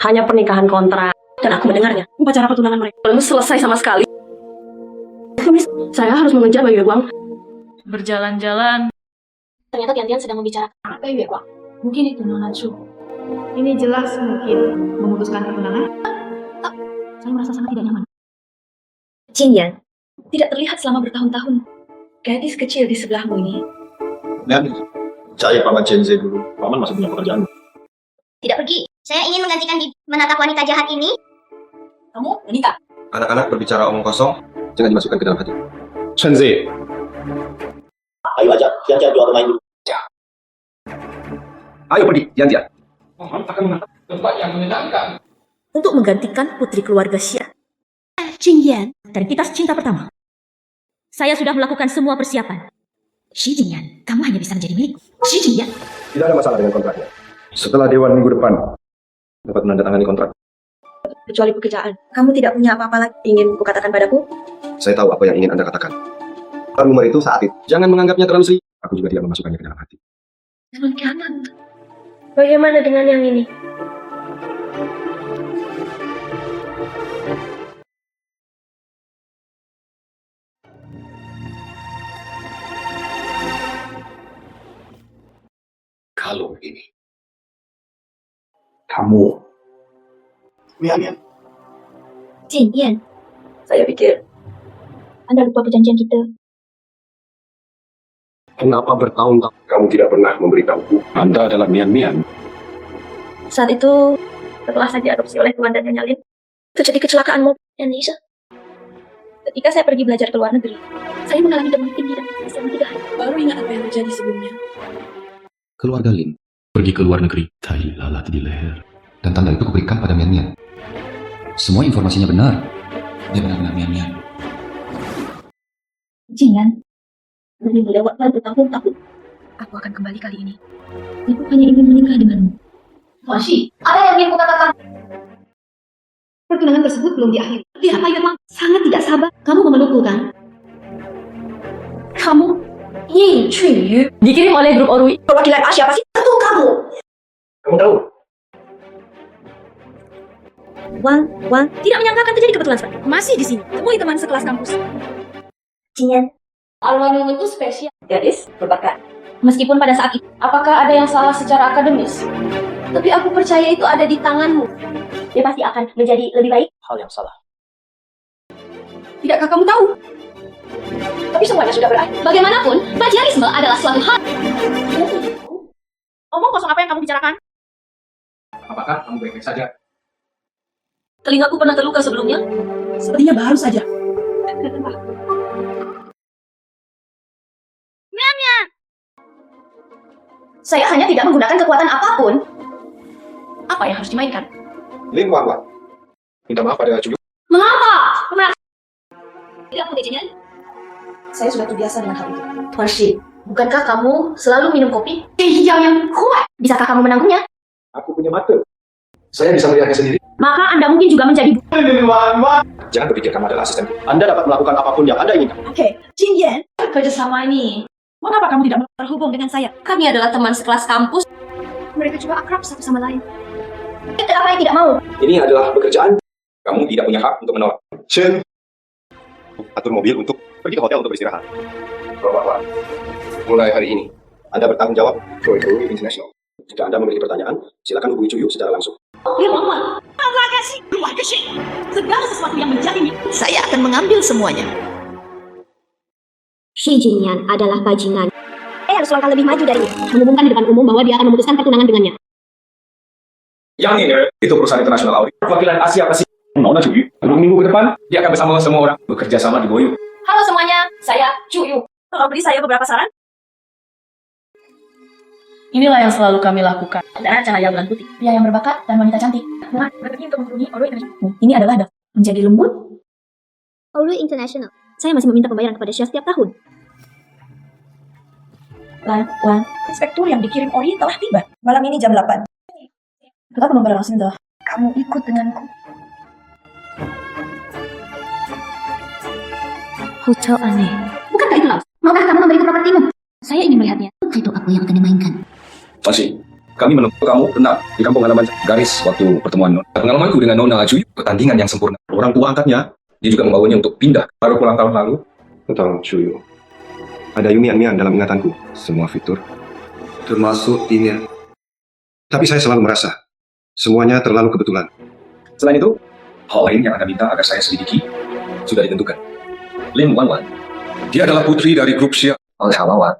Hanya pernikahan kontrak. Dan aku mendengarnya. Upacara pertunangan mereka belum selesai sama sekali. Saya harus mengejar Bayu Guang. Berjalan-jalan. Ternyata Tian-Tian sedang membicarakan Bayu Guang. Mungkin itu Nona Chu. Ini jelas mungkin memutuskan pertunangan. Saya merasa sangat tidak nyaman. Jinyan, tidak terlihat selama bertahun-tahun. Gadis kecil di sebelahmu ini. Dan cari Paman Chenze dulu. Paman masih punya pekerjaan. Tidak pergi. Saya ingin menggantikan menatap wanita jahat ini. Kamu menikah? Anak-anak berbicara omong kosong, jangan dimasukkan ke dalam hati. Chenze, Ayo aja, Tian-Tian jual main dulu. ayo pergi, Tian-Tian. Tempat yang menyenangkan. Untuk menggantikan putri keluarga Xia. Jingyan, dari kita cinta pertama. Saya sudah melakukan semua persiapan. Xi Jingyan, kamu hanya bisa menjadi milikku. Xi Jingyan. Tidak ada masalah dengan kontraknya. Setelah Dewan minggu depan dapat menandatangani kontrak. Kecuali pekerjaan. Kamu tidak punya apa-apa lagi ingin kukatakan padaku? Saya tahu apa yang ingin Anda katakan. Rumor itu saat itu. Jangan menganggapnya terlalu serius. Aku juga tidak memasukkannya ke dalam hati. Jangan kiamat. Bagaimana dengan yang ini? Kalau ini. Kamu. Mian. Jinyan, Saya pikir Anda lupa perjanjian kita. Kenapa bertahun-tahun kamu tidak pernah memberitahuku? Anda adalah Mian-Mian. saat itu setelah saya diadopsi oleh Tuan dan Nyonya Lin, terjadi kecelakaan mobil Indonesia. Ketika saya pergi belajar ke luar negeri, saya mengalami demam tinggi dan selama 3 hari. Baru ingat apa yang terjadi sebelumnya. Keluarga Lin pergi ke luar negeri. Tai lalat di leher. Dan tanda itu kuberikan pada Mian-Mian. Semua informasinya benar. Dia benar-benar Mian-Mian. Jinyan, Lebih melewatkan bertahun-tahun. aku akan kembali kali ini. Aku hanya ingin menikah denganmu. Tuan Shi, apa yang ingin kukatakan? Pertunangan tersebut belum diakhiri. Lihat Bayu Guang, sangat tidak sabar. Kamu memelukku kan? Kamu Yin Chunyu dikirim oleh grup Orui perwakilan Asia Pasifik. Tentu kamu. Kamu tahu? Wang tidak menyangka akan terjadi kebetulan seperti itu. Masih di sini. Temui teman sekelas kampus. Jinyan, Aluminium itu spesial. Gadis berbakat. meskipun pada saat itu, Apakah ada yang salah secara akademis? Tapi aku percaya itu ada di tanganmu. dia pasti akan menjadi lebih baik. Hal yang salah. Tidakkah kamu tahu? Tapi semuanya sudah berakhir. Bagaimanapun, plagiarisme adalah suatu hal. Omong kosong apa yang kamu bicarakan? Apakah kamu baik-baik saja? Telingaku pernah terluka sebelumnya. Sepertinya baru saja. Saya hanya tidak menggunakan kekuatan apapun. Apa yang harus dimainkan? Lin Wan. Minta maaf pada Cuyu. Mengapa? Tidak aku Jinyan. Saya sudah terbiasa dengan hal itu. Tuan Shi, bukankah kamu selalu minum kopi? Hijau yang kuat. Bisakah kamu menanggungnya? Aku punya mata. Saya bisa melihatnya sendiri. Maka Anda mungkin juga menjadi Jangan berpikir kamu adalah asisten. Anda dapat melakukan apapun yang Anda inginkan. Oke, Jinyan. Kerjasama ini. Mengapa kamu tidak terhubung dengan saya? Kami adalah teman sekelas kampus. mereka juga akrab satu sama lain. Kenapa yang tidak mau? Ini adalah pekerjaan. Kamu tidak punya hak untuk menolak. Chen. Atur mobil untuk pergi ke hotel untuk beristirahat. Bapak, mulai hari ini, Anda bertanggung jawab Troy Guru International. Jika Anda memiliki pertanyaan, silakan hubungi Cuyu secara langsung. Segala sesuatu yang menjadi milik, saya akan mengambil semuanya. Xi Jinyan adalah bajingan. Saya harus langkah lebih maju darinya. Mengumumkan di depan umum bahwa dia akan memutuskan pertunangan dengannya. Yang ini, itu perusahaan internasional Auri. Perwakilan Asia Pasifik. Nona Cuyu. Minggu ke depan, dia akan bersama semua orang bekerja sama di Boyu. Halo semuanya, saya Cuyu. Tolong beri saya beberapa saran. Inilah yang selalu kami lakukan. Adalah cahaya bulan putih, pria yang berbakat dan wanita cantik. Dengan berpergi untuk menghubungi Orui International. Ini adalah menjadi lembut. Orui International. Saya masih meminta pembayaran kepada Syah setiap tahun. Wan, inspektur yang dikirim Ori telah tiba. Malam ini jam 8. Kakak membalas dah. Kamu ikut denganku. Hotel aneh. Bukankah itu Laos? Maukah kamu memberiku propertimu? Saya ingin melihatnya. Itu aku yang akan dimainkan. Masih, kami menemukan kamu tenang di kampung halaman garis waktu pertemuan Nona. Pengalamanku dengan Nona Acuy, pertandingan yang sempurna. Orang tua angkatnya, dia juga membawanya untuk pindah. Baru pulang tahun lalu, tentang Cuyu. Ada Yumian-mian dalam ingatanku, semua fitur. Termasuk ini. Tapi saya selalu merasa, semuanya terlalu kebetulan. Selain itu, hal lain yang Anda minta agar saya selidiki, sudah ditentukan. Lin Wanwan, dia adalah putri dari grup Xia oleh Halawan.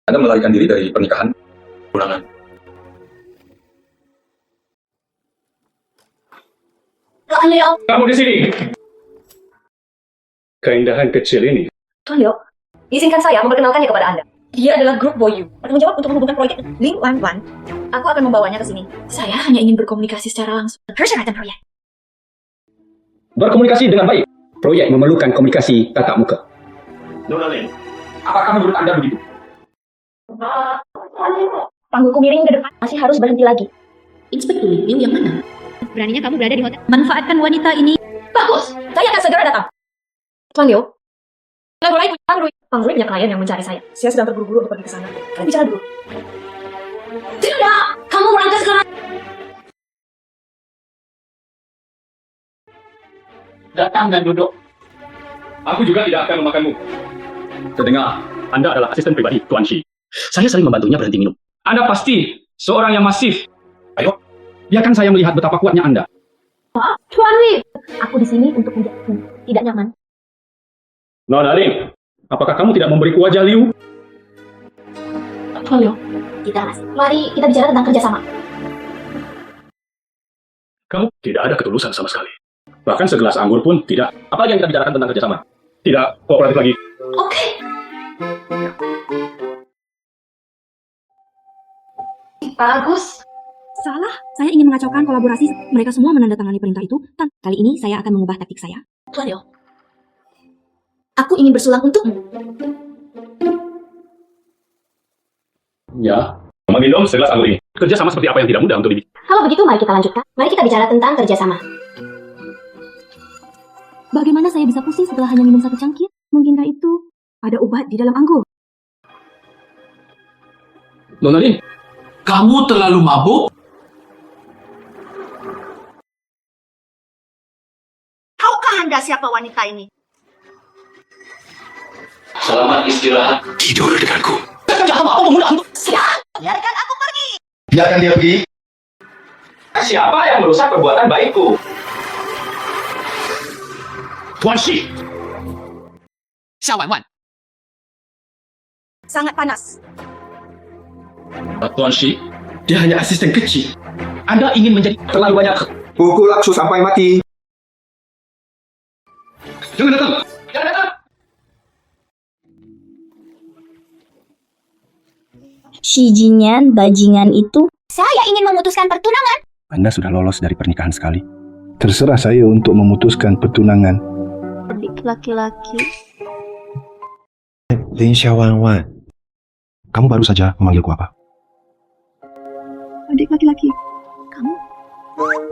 Anda melarikan diri dari pernikahan, tunangan. Kamu di sini. Keindahan kecil ini. Tuan Liu, izinkan saya memperkenalkannya kepada Anda. Dia adalah grup Boyu, bertanggung jawab untuk menghubungkan proyek Ling Wan Wan. Aku akan membawanya ke sini. Saya hanya ingin berkomunikasi secara langsung. Persyaratan proyek. Berkomunikasi dengan baik. Proyek memerlukan komunikasi tatap muka. Nona Lin, apakah menurut Anda begitu? Panggulku miring ke depan. Masih harus berhenti lagi. Inspektur Liu yang mana? Beraninya kamu berada di hotel. Manfaatkan wanita ini. Bagus, saya akan segera datang. Tuan Liu, Pang Rui punya klien yang mencari saya. Saya sedang terburu-buru untuk pergi ke sana. Kalian bicara dulu. Tidak, kamu berangkat sekarang. Datang dan duduk. Aku juga tidak akan memakanmu. Terdengar, Anda adalah asisten pribadi Tuan Shi. Saya sering membantunya berhenti minum. Anda pasti seorang yang masif. Ayo, biarkan saya melihat betapa kuatnya Anda. Tuan Wi, aku di sini untuk menjadimu tidak nyaman. Nona Lin, apakah kamu tidak memberiku wajah Liu? Tuan Liu, tidak mas. Mari kita bicara tentang kerjasama. Kamu tidak ada ketulusan sama sekali. Bahkan segelas anggur pun tidak. Apalagi yang kita bicarakan tentang kerjasama? Tidak kooperatif lagi. Oke. Bagus. Salah, saya ingin mengacaukan kolaborasi. Mereka semua menandatangani perintah itu. Kali ini saya akan mengubah taktik saya. Tuan Liu, aku ingin bersulang untukmu. Ya, meminum segelas anggur ini. Kerjasama seperti apa yang tidak mudah untuk dibikin? Kalau begitu, mari kita lanjutkan. Mari kita bicara tentang kerjasama. Bagaimana saya bisa pusing setelah hanya minum satu cangkir? Mungkinkah itu ada obat di dalam anggur? Nona Lin, Kamu terlalu mabuk? Tahukah Anda siapa wanita ini? Selamat istirahat. Tidur denganku. Biarkan aku pergi. Biarkan dia pergi. Siapa yang merusak perbuatan baikku? Tuan Shi. Xia Wanwan. Sangat panas. Tuan Shi, dia hanya asisten kecil. Anda ingin menjadi terlalu banyak. Pukul Aksu sampai mati. Jangan datang. Jangan datang. Si Jinyan, bajingan itu. Saya ingin memutuskan pertunangan. Anda sudah lolos dari pernikahan sekali. Terserah saya untuk memutuskan pertunangan. Adik laki-laki. Lin Xiaowan, kamu baru saja memanggilku apa? Adik laki-laki. Kamu?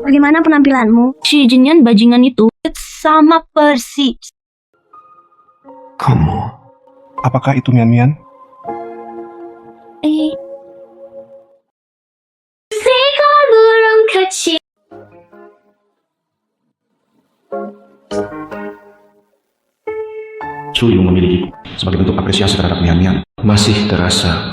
Bagaimana penampilanmu? Si Jinyan, bajingan itu. Sama persis. Kamu? Apakah itu Mian-Mian? Seekor burung kecil. Cuyu memilikiku sebagai bentuk apresiasi terhadap Mian-Mian. Masih terasa.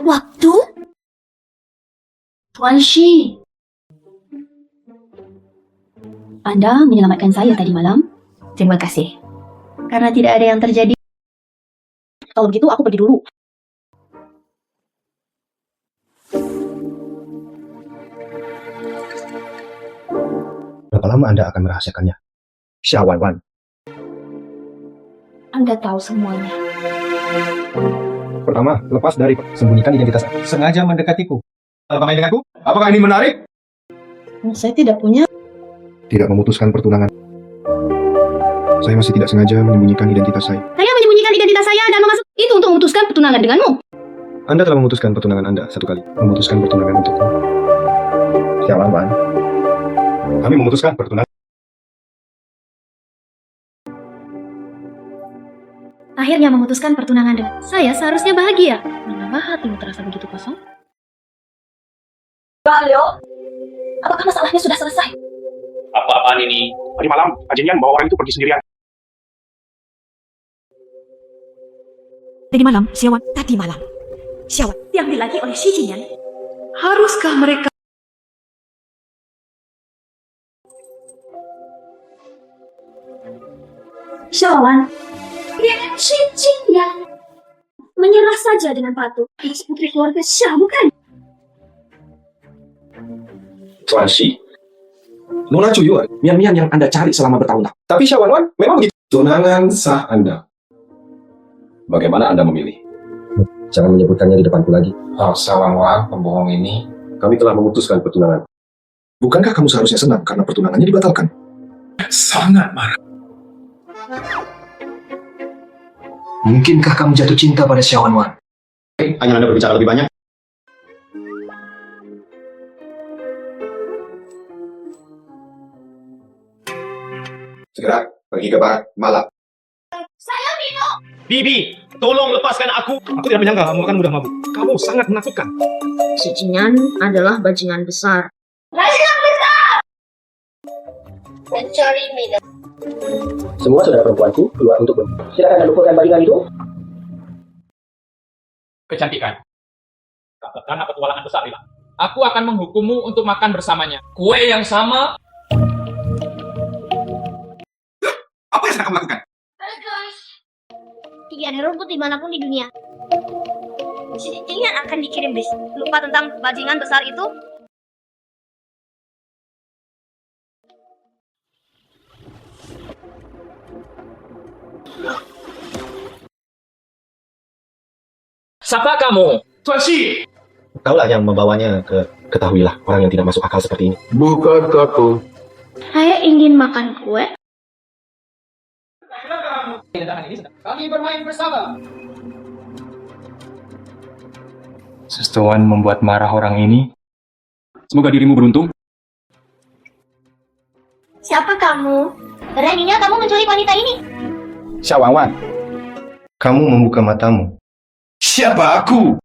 Waktu? Tuan Shi. Anda menyelamatkan saya tadi malam. Terima kasih. Karena tidak ada yang terjadi. Kalau begitu aku pergi dulu. Berapa lama Anda akan merahasiakannya? Xia Wanwan. Anda tahu semuanya. Pertama, lepas dari sembunyikan identitas. Sengaja mendekatiku. Bermain denganku? Apakah ini menarik? Saya tidak punya. Tidak memutuskan pertunangan. Saya masih tidak sengaja menyembunyikan identitas saya. Saya menyembunyikan identitas saya dan memasuk itu untuk memutuskan pertunangan denganmu. Anda telah memutuskan pertunangan Anda satu kali. Memutuskan pertunangan untukku. Siapa, Wan? Kami memutuskan pertunangan. Akhirnya memutuskan pertunangan dengan saya seharusnya bahagia. Mengapa hatimu terasa begitu kosong? Pak Leo, apakah masalahnya sudah selesai? Apa-apaan ini? Tadi malam, Ajenian bawa orang itu pergi sendirian. Tadi malam, Xiaowan diambil lagi oleh Xi Jinyan. Haruskah mereka? Xiaowan, dia Xi Jinyan. Menyerah saja dengan patuh. Dia putri keluarga Xia, bukan? Tuan Shi, Nona Chuyuan, Mian-Mian yang Anda cari selama bertahun-tahun. Tapi Xia Wanwan memang begitu. Tunangan sah Anda. Bagaimana Anda memilih? Jangan menyebutkannya di depanku lagi. Xia Wanwan, pembohong ini. Kami telah memutuskan pertunangan. Bukankah kamu seharusnya senang karena pertunangannya dibatalkan? Sangat marah. Mungkinkah kamu jatuh cinta pada Xia Wanwan? Hanya Anda berbicara lebih banyak. Segera pergi ke barat, malam. Saya Mino. Bibi, tolong lepaskan aku. Aku tidak menyangka kamu akan mudah mabuk. Kamu sangat menakutkan. Si Jinyan adalah bajingan besar. Bajingan besar. Mencari Mino. Semua saudara perempuanku keluar untuk berbuka. Silakan Anda lupakan bajingan itu. Kecantikan. Katakan petualangan besar hilang. Aku akan menghukummu untuk makan bersamanya. Kue yang sama. Apa yang sedang kamu lakukan? Tidak ada rumput dimanapun di dunia. Si Jinyan akan dikirim bis. Lupa tentang bajingan besar itu? Siapa kamu? Tuan Shi! Kaulah yang membawanya ke... Ketahuilah, orang yang tidak masuk akal seperti ini. Bukan aku. Saya ingin makan kue. Kami bermain bersama. Sestuan membuat marah orang ini. Semoga dirimu beruntung. Siapa kamu? Beraninya kamu menculik wanita ini? Xia Wanwan, kamu membuka matamu. Siapa aku?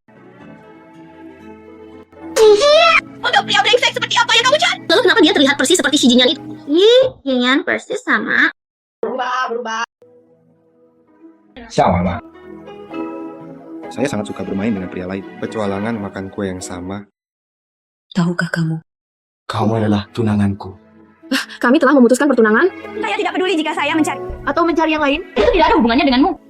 Untuk pria brengsek seperti apa yang kamu cari? Lalu kenapa dia terlihat persis seperti si Jinyan itu? Jinyan persis sama. Berubah. Xia Wanwan. Saya sangat suka bermain dengan pria lain. Petualangan makan kue yang sama. Tahukah kamu? Kamu adalah tunanganku. Kami telah memutuskan pertunangan. Saya tidak peduli jika saya mencari Atau mencari yang lain. itu tidak ada hubungannya denganmu.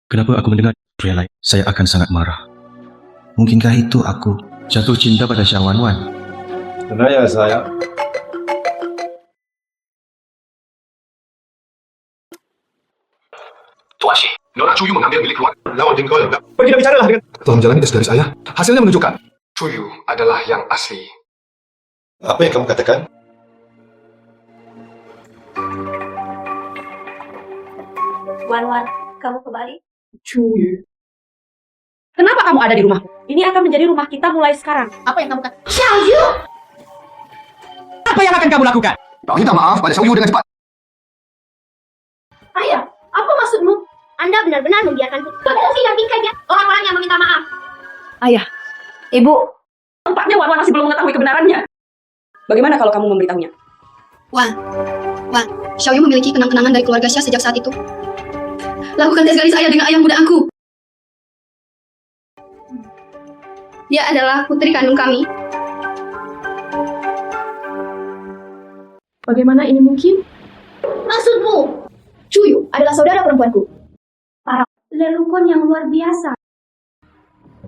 Kenapa aku mendengar pria lain? Saya akan sangat marah. Mungkinkah itu aku jatuh cinta pada Xia Wanwan? Benar ya saya. Tuan Shi, Nona Chuyu mengambil milik keluarga. Lawan jengkol ya. Pergi dan bicaralah dengan... Telah menjalani tes dari saya. Hasilnya menunjukkan Chuyu adalah yang asli. Apa yang kamu katakan? Wan, kamu kembali? Chuyu. Kenapa kamu ada di rumahku? Ini akan menjadi rumah kita mulai sekarang. Apa yang kamu katakan? Xiaoyu! Apa yang akan kamu lakukan? minta maaf pada Xiaoyu dengan cepat. Ayah, apa maksudmu? Anda benar-benar membiarkanku. Bagaimana sih yang tingkatnya? Orang-orang yang meminta maaf. Ayah, Ibu, tampaknya Wan masih belum mengetahui kebenarannya. Bagaimana kalau kamu memberitahunya? Wan, Xiaoyu memiliki kenang-kenangan dari keluarga Xia sejak saat itu. Lakukan tes garis ayah dengan ayah muda aku. Dia adalah putri kandung kami. Bagaimana ini mungkin? Maksudmu? Chuyu adalah saudara perempuanku. lelucon yang luar biasa.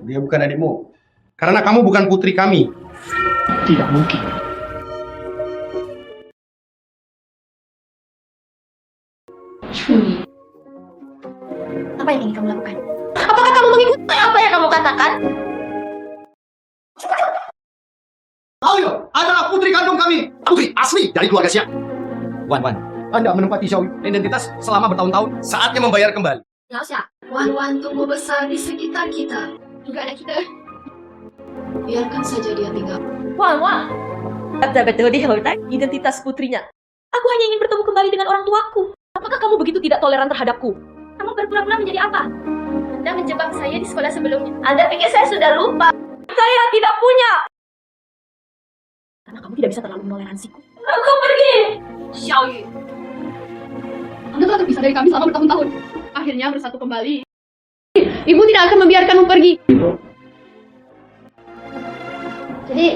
Dia bukan adikmu. Karena kamu bukan putri kami. Tidak mungkin. Cui. Apa yang ingin kamu lakukan? Apakah kamu mengikuti apa yang kamu katakan? Xiaoyu adalah putri kandung kami. Putri asli dari keluarga Xia. Wan, Anda menempati Xiaoyu identitas selama bertahun-tahun. Saatnya membayar kembali. Laosya, Wan tumbuh besar di sekitar kita. Juga ada kita. Biarkan saja dia tinggal. Wan. Betul dia hutan identitas putrinya. Aku hanya ingin bertemu kembali dengan orang tuaku. Apakah kamu begitu tidak toleran terhadapku? Kamu berpura-pura menjadi apa? Anda menjebak saya di sekolah sebelumnya. Anda pikir saya sudah lupa? Saya tidak punya. Karena kamu tidak bisa terlalu menoleransiku. Aku pergi. Xiaoyu. Anda telah terpisah dari kami selama bertahun-tahun. Akhirnya bersatu kembali. Ibu tidak akan membiarkanmu pergi. Jadi,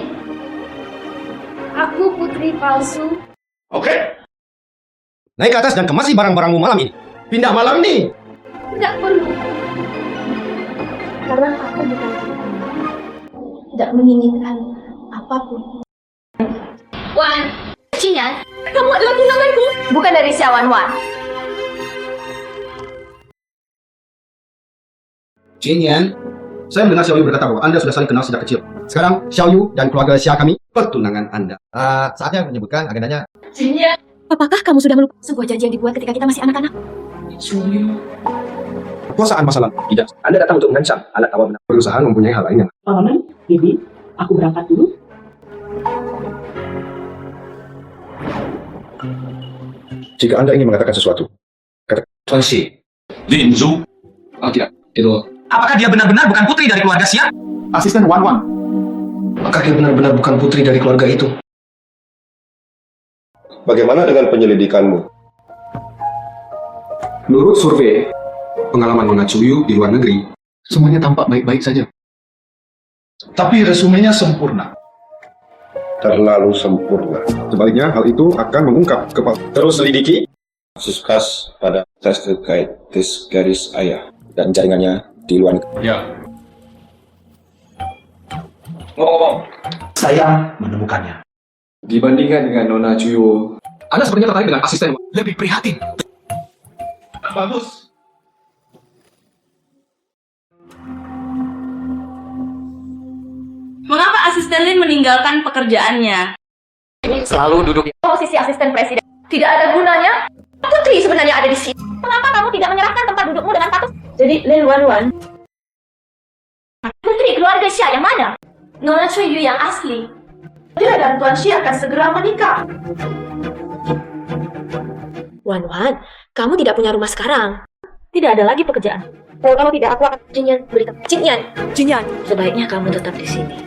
aku putri palsu. Oke. Naik ke atas dan kemasi barang-barangmu malam ini. Pindah malam ini. Tidak perlu. Karena aku bukan tidak menginginkan apapun. Wan, Cian, Kamu adalah tunanganku. bukan dari Xia Wan. Jingyan, saya mendengar Xiaoyu berkata bahwa Anda sudah saling kenal sejak kecil. Sekarang Xiaoyu dan keluarga Xia kami pertunangan Anda. Saatnya menyebutkan agendanya. Cian. Apakah kamu sudah melupakan Sebuah janji yang dibuat ketika kita masih anak-anak. Kekuasaan masa lalu. Tidak. Anda datang untuk mengancam alat tawar benar. Perusahaan mempunyai hal lain yang Paman, Bibi, aku berangkat dulu. jika Anda ingin mengatakan sesuatu, katakan Tuan Shi. Linzu. Oh tidak, itu. Apakah dia benar-benar bukan putri dari keluarga Xia? Asisten Wan. Apakah dia benar-benar bukan putri dari keluarga itu? Bagaimana dengan penyelidikanmu? Menurut survei, pengalaman Nona Chuyu di luar negeri, Semuanya tampak baik-baik saja. Tapi resumenya sempurna. terlalu sempurna. Sebaliknya, hal itu akan mengungkap kepala. Terus selidiki kasus khas pada tes terkait tes garis ayah dan jaringannya di luar negeri. Ya. Ngomong-ngomong, Saya menemukannya. dibandingkan dengan Nona Chuyu, Anda sepertinya tertarik dengan asisten. Lebih prihatin. Bagus. Mengapa asisten Lin meninggalkan pekerjaannya? Selalu duduk di Posisi asisten presiden tidak ada gunanya. Putri sebenarnya ada di sini. Mengapa kamu tidak menyerahkan tempat dudukmu dengan patuh? Jadi Lin Wan. Putri keluarga Xia yang mana? Nona Chuyu yang asli. Dia dan Tuan Xia akan segera menikah. Wan, kamu tidak punya rumah sekarang. Tidak ada lagi pekerjaan. Kalau tidak, aku akan beritahu. Jinyan, sebaiknya kamu tetap di sini.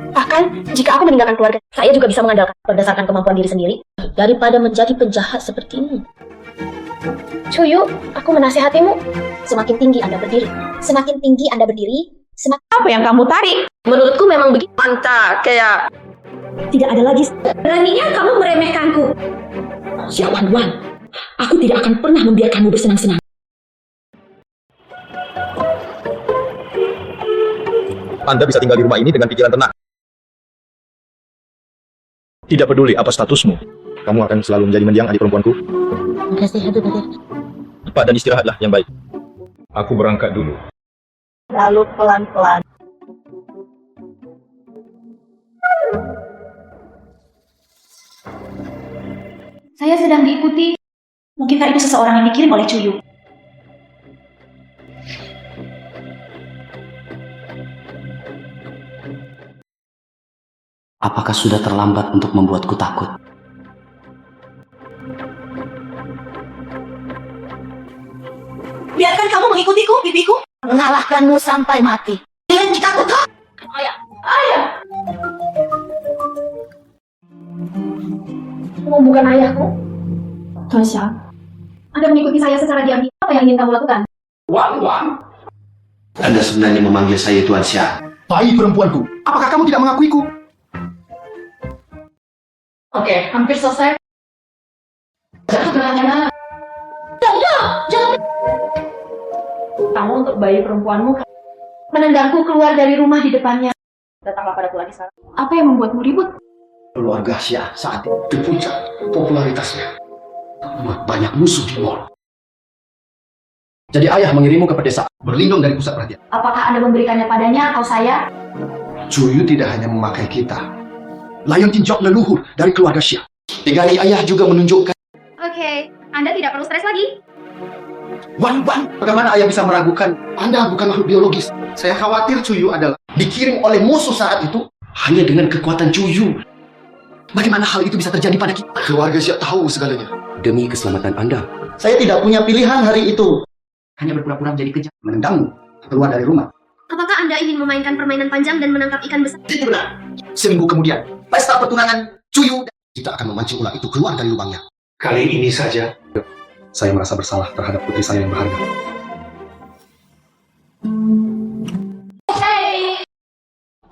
Bahkan jika aku meninggalkan keluarga, saya juga bisa mengandalkan berdasarkan kemampuan diri sendiri daripada menjadi penjahat seperti ini. Chuyu, aku menasihatimu. Semakin tinggi Anda berdiri, semakin tinggi Anda berdiri, semakin Apa yang kamu tarik? menurutku memang begitu. Mantap, kayak Tidak ada lagi. beraninya kamu meremehkanku. Xia Wan, aku tidak akan pernah membiarkanmu bersenang-senang. Anda bisa tinggal di rumah ini dengan pikiran tenang. Tidak peduli apa statusmu, kamu akan selalu menjadi mendiang adik perempuanku. Makasih, Cepat dan istirahatlah yang baik. Aku berangkat dulu. Lalu pelan-pelan. Saya sedang diikuti. Mungkinkah itu seseorang yang dikirim oleh Chuyu? Apakah sudah terlambat untuk membuatku takut? Biarkan kamu mengikutiku, bibiku. Mengalahkanmu sampai mati. Dengan jika aku tahu. Ayah! Kamu bukan ayahku? Tuan Xia, Anda mengikuti saya secara diam-diam. Apa yang ingin kamu lakukan? Wan. Anda sebenarnya memanggil saya Tuan Xia. Bayi perempuanku. Apakah kamu tidak mengakuiku? Oke, hampir selesai. Jangan. kamu untuk bayi perempuanmu menendangku keluar dari rumah di depannya. Datanglah padaku lagi sekarang. Apa yang membuatmu ribut? Keluarga Xia saat itu di puncak popularitasnya. Buat banyak musuh di mall. Jadi ayah mengirimmu ke pedesaan, berlindung dari pusat perhatian. Apakah Anda memberikannya padanya atau saya? Cuyu tidak hanya memakai kita. Layon tinjau leluhur dari keluarga Xia. Tinggali ayah juga menunjukkan. Oke, Anda tidak perlu stres lagi. Wan, bagaimana ayah bisa meragukan Anda bukan makhluk biologis? Saya khawatir Cuyu adalah dikirim oleh musuh saat itu hanya dengan kekuatan Cuyu. Bagaimana hal itu bisa terjadi pada kita? Keluarga Xia tahu segalanya. Demi keselamatan Anda. Saya tidak punya pilihan hari itu. Hanya berpura-pura menjadi kejam, menendangmu keluar dari rumah. Apakah Anda ingin memainkan permainan panjang dan menangkap ikan besar? Itu benar. Seminggu kemudian, pesta pertunangan Cuyu. Kita akan memancing ular itu keluar dari lubangnya. Kali ini saja. Saya merasa bersalah terhadap putri saya yang berharga.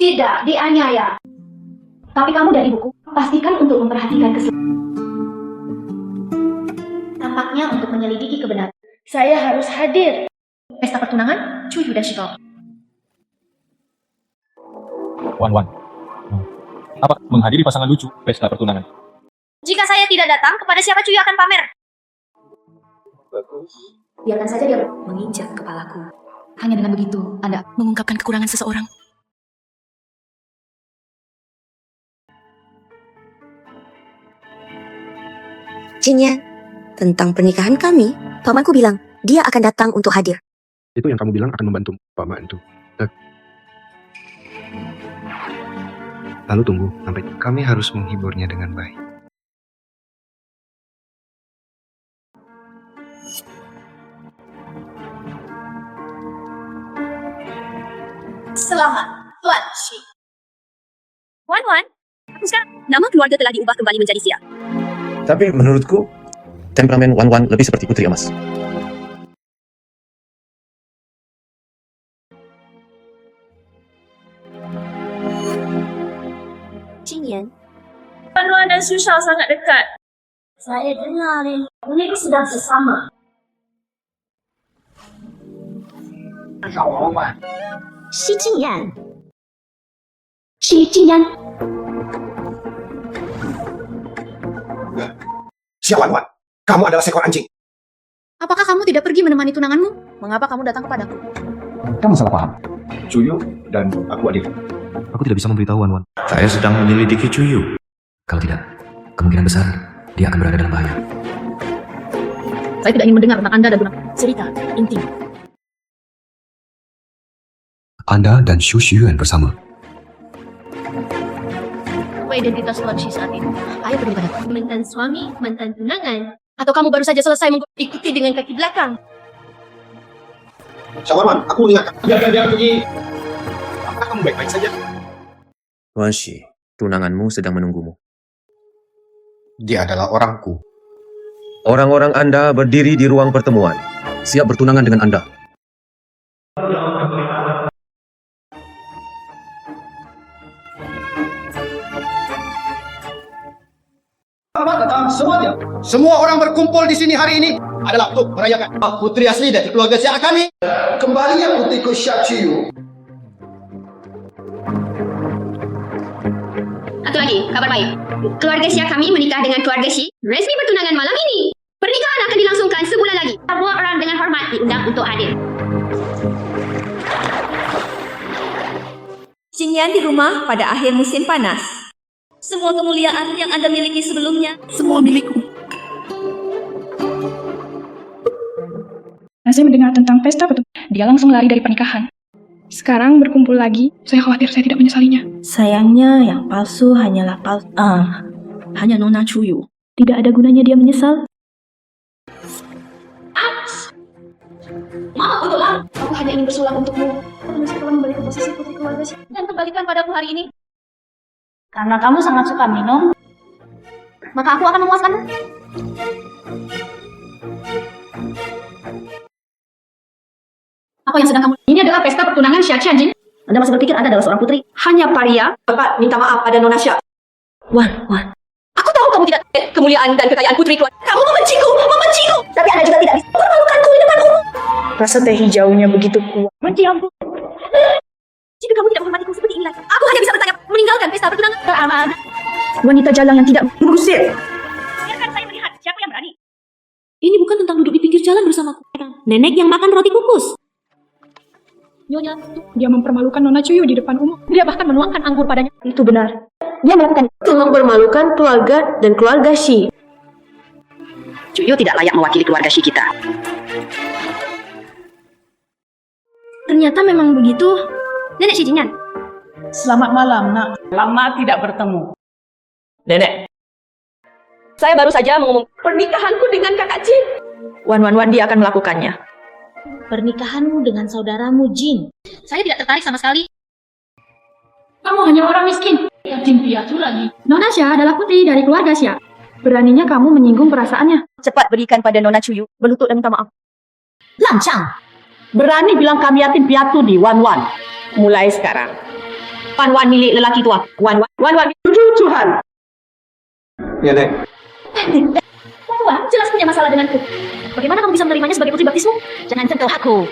Tidak, dianiaya. Tapi kamu dari buku, pastikan untuk memperhatikan keselamatan. Tampaknya untuk menyelidiki kebenaran. Saya harus hadir. Pesta pertunangan, Cuyu dan Shiko. Wan. Apa menghadiri pasangan lucu pesta pertunangan? Jika saya tidak datang, kepada siapa Cuyu akan pamer? Biarkan saja dia menginjak kepalaku. Hanya dengan begitu, Anda mengungkapkan kekurangan seseorang. Jinyan, tentang pernikahan kami, pamanku bilang dia akan datang untuk hadir. Itu yang kamu bilang akan membantu paman itu. Lalu tunggu sampai kami harus menghiburnya dengan baik. Selamat, Tuan Shi. Wan, aku sekarang nama keluarga telah diubah kembali menjadi Xia. Tapi menurutku, temperamen Wan lebih seperti putri emas. Jinyan, Wan dan Susha sangat dekat. saya dengar mereka sedang bersama. Xi Jinyan. Xia Wan, kamu adalah seekor anjing. Apakah kamu tidak pergi menemani tunanganmu? Mengapa kamu datang kepadaku? Kamu salah paham. Cuyu dan aku adil. Aku tidak bisa memberitahu Wan. Saya sedang menyelidiki Cuyu. Kalau tidak, kemungkinan besar dia akan berada dalam bahaya. Saya tidak ingin mendengar tentang Anda dan tunangan. Cerita intim. Anda dan Xu Xuyuan bersama. Apa identitas Tuan Shi saat ini? Ayo pergi padaku. Mantan suami, mantan tunangan. Atau kamu baru saja selesai mengikuti dengan kaki belakang? Xia Wan, aku ingatkan. Biarkan dia pergi. Apakah kamu baik-baik saja? Tuan Shi, tunanganmu sedang menunggumu. Dia adalah orangku. Orang-orang Anda berdiri di ruang pertemuan, siap bertunangan dengan Anda. Selamat datang semuanya. Semua orang berkumpul di sini hari ini adalah untuk merayakan putri asli dari keluarga Xia kami. Kembalinya putriku Xia Cuyu. Satu lagi, kabar baik. Keluarga Xia kami menikah dengan keluarga Shi. Resmi pertunangan malam ini. Pernikahan akan dilangsungkan sebulan lagi. Semua orang dengan hormat diundang untuk hadir. Jinyan di rumah pada akhir musim panas. Semua kemuliaan yang Anda miliki sebelumnya, Semua milikku. Saya mendengar tentang pesta pertunangan. Dia langsung lari dari pernikahan. Sekarang berkumpul lagi, saya khawatir saya tidak menyesalinya. Sayangnya yang palsu hanyalah hanya Nona Cuyu. Tidak ada gunanya dia menyesal. Maaf untuk lari. Aku hanya ingin bersulang untukmu. Kamu setelah kembali ke posisi putri keluarga Shi dan kembalikan padaku hari ini. Karena kamu sangat suka minum, Maka aku akan memuaskanmu. Apa yang sedang kamu... Ini adalah pesta pertunangan Xia Qianjin. Anda masih berpikir Anda adalah seorang putri? Hanya paria? Bapak minta maaf pada Nona Xia. Wan. Aku tahu kamu tidak kemuliaan dan kekayaan putri keluarga. Kamu membenciku. Tapi Anda juga tidak bisa mempermalukanku di depan umum. Rasa teh hijaunya begitu kuat. Benci aku. Jika kamu tidak menghormatiku seperti ini lagi, aku hanya bisa bertanya meninggalkan pesta pertunangan. Wanita jalan yang tidak berusir. Biarkan saya melihat siapa yang berani. Ini bukan tentang duduk di pinggir jalan bersamaku. Nenek yang makan roti kukus. Nyonya, dia mempermalukan Nona Cuyu di depan umum. Dia bahkan menuangkan anggur padanya. Itu benar. Dia melakukan Itu mempermalukan keluarga dan keluarga Shi. Cuyu tidak layak mewakili keluarga Shi kita. Ternyata memang begitu. Nenek Shi Jinyan. Selamat malam, nak. Lama tidak bertemu. Nenek, saya baru saja mengumumkan pernikahanku dengan kakak Jin. Wan dia akan melakukannya. Pernikahanmu dengan saudaramu Jin. Saya tidak tertarik sama sekali. Kamu hanya orang miskin. Yatim piatu lagi. Nona Xia adalah putri dari keluarga Xia. Beraninya kamu menyinggung perasaannya. Cepat berikan pada Nona Cuyu, berlutut dan minta maaf. Lancang. Berani bilang kami yatim piatu di Wan. Mulai sekarang. Wan milik lelaki tua. Wan. Tuhan. Ya, Nek. Wan jelas punya masalah denganku. Bagaimana kamu bisa menerimanya sebagai putri baptismu? Jangan sentuh aku.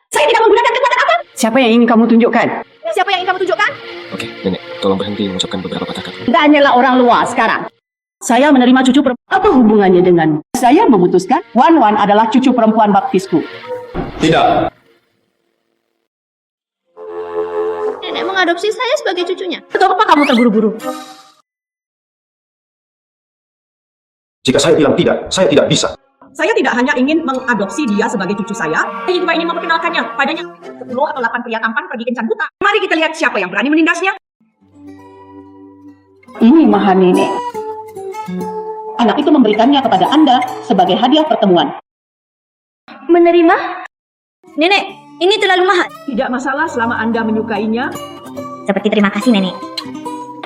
Saya tidak menggunakan kekuatan apa? Siapa yang ingin kamu tunjukkan? Siapa yang ingin kamu tunjukkan? Oke, Nenek. Tolong berhenti mengucapkan beberapa patah kata. Kita hanyalah orang luar sekarang. Saya menerima cucu perempuan. Apa hubungannya dengan? Saya memutuskan Wan adalah cucu perempuan baptisku. Tidak. Nenek mengadopsi saya sebagai cucunya. Atau apa kamu terburu-buru? Jika saya bilang tidak, saya tidak bisa. Saya tidak hanya ingin mengadopsi dia sebagai cucu saya juga ingin memperkenalkannya padanya. 10 atau 8 pria tampan pergi kencan buta. Mari kita lihat siapa yang berani menindasnya. Ini Maha Nenek. Anak itu memberikannya kepada Anda sebagai hadiah pertemuan. Menerima? Nenek, ini terlalu mahal. Tidak masalah selama Anda menyukainya. Seperti terima kasih, Nenek.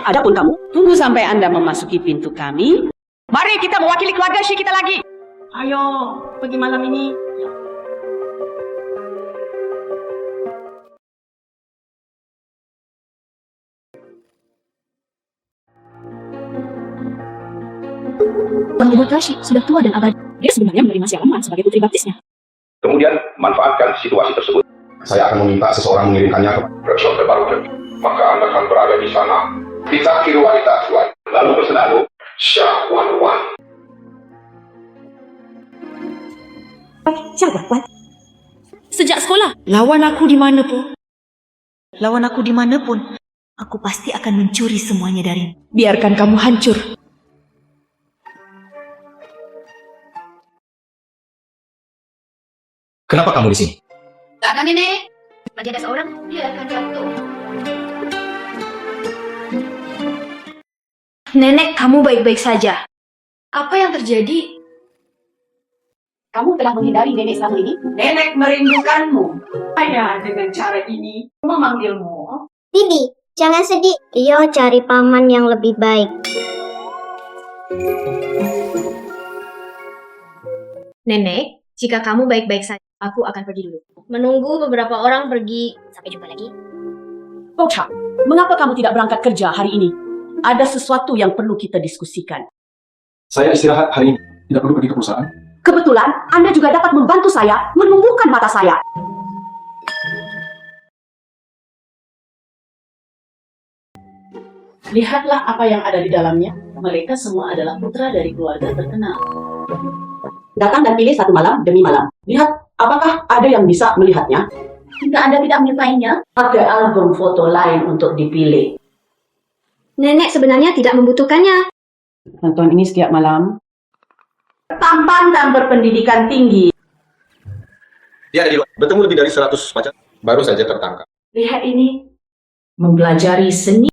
Adapun kamu, tunggu sampai Anda memasuki pintu kami. Mari kita mewakili keluarga Shi kita lagi. Ayo, pergi malam ini. Penghubung Rashi sudah tua dan abadi. Dia sebenarnya menerima Sialan sebagai putri baptisnya. Kemudian, manfaatkan situasi tersebut. Saya akan meminta seseorang mengirimkannya ke workshop terbaru. Maka Anda akan berada di sana. Kita kiri wanita tuan. Lalu bersenaru, Xia Wan. Sejak sekolah, lawan aku dimanapun, aku pasti akan mencuri semuanya darimu. Biarkan kamu hancur. Kenapa kamu di sini? Tak akan, Nenek. Bagi ada seorang, dia akan jatuh. Nenek, kamu baik-baik saja. Apa yang terjadi? Kamu telah menghindari nenek selama ini? Nenek merindukanmu. Saya dengan cara ini memanggilmu. Bibi, jangan sedih. Rio cari paman yang lebih baik. Nenek, jika kamu baik-baik saja, aku akan pergi dulu. Menunggu beberapa orang pergi. Sampai jumpa lagi. Pocha, mengapa kamu tidak berangkat kerja hari ini? Ada sesuatu yang perlu kita diskusikan. Saya istirahat hari ini. Tidak perlu pergi ke perusahaan. Kebetulan, Anda juga dapat membantu saya menumbuhkan mata saya. Lihatlah apa yang ada di dalamnya. Mereka semua adalah putra dari keluarga terkenal. Datang dan pilih satu malam demi malam. Lihat, apakah ada yang bisa melihatnya? Jika Anda tidak menyukainya, Ada album foto lain untuk dipilih. nenek sebenarnya tidak membutuhkannya. Nonton ini setiap malam. Tampan dan berpendidikan tinggi. Dia ada di luar. Bertemu lebih dari 100 pacar. Baru saja tertangkap. Lihat ini. Mempelajari seni.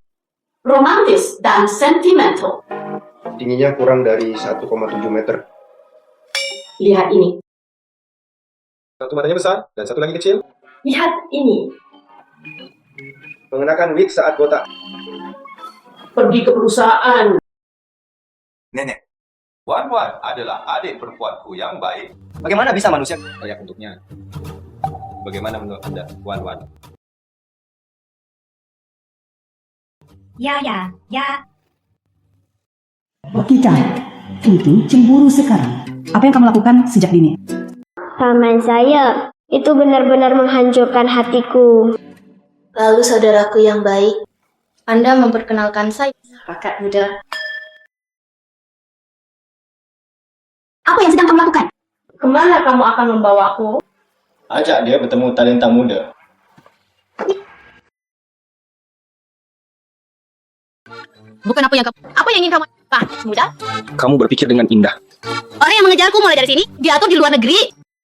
Romantis dan sentimental. Tingginya kurang dari 1,7 meter. Lihat ini. Satu matanya besar dan satu lagi kecil. Lihat ini. Mengenakan wig saat botak. Pergi ke perusahaan. Nenek, Wan adalah adik perempuanku yang baik. Bagaimana bisa manusia layak untuknya? Bagaimana menurut Anda, Wan? Ya. Kita, itu cemburu sekarang. Apa yang kamu lakukan sejak dini? Paman saya, itu benar-benar menghancurkan hatiku. Lalu saudaraku yang baik, Anda memperkenalkan saya, kakak muda. Apa yang sedang kamu lakukan? Kemana kamu akan membawaku? Ajak dia bertemu talenta muda. Bukan apa yang ingin kamu? Pak, muda? Kamu berpikir dengan indah. Orang yang mengejarku mulai dari sini, diatur di luar negeri.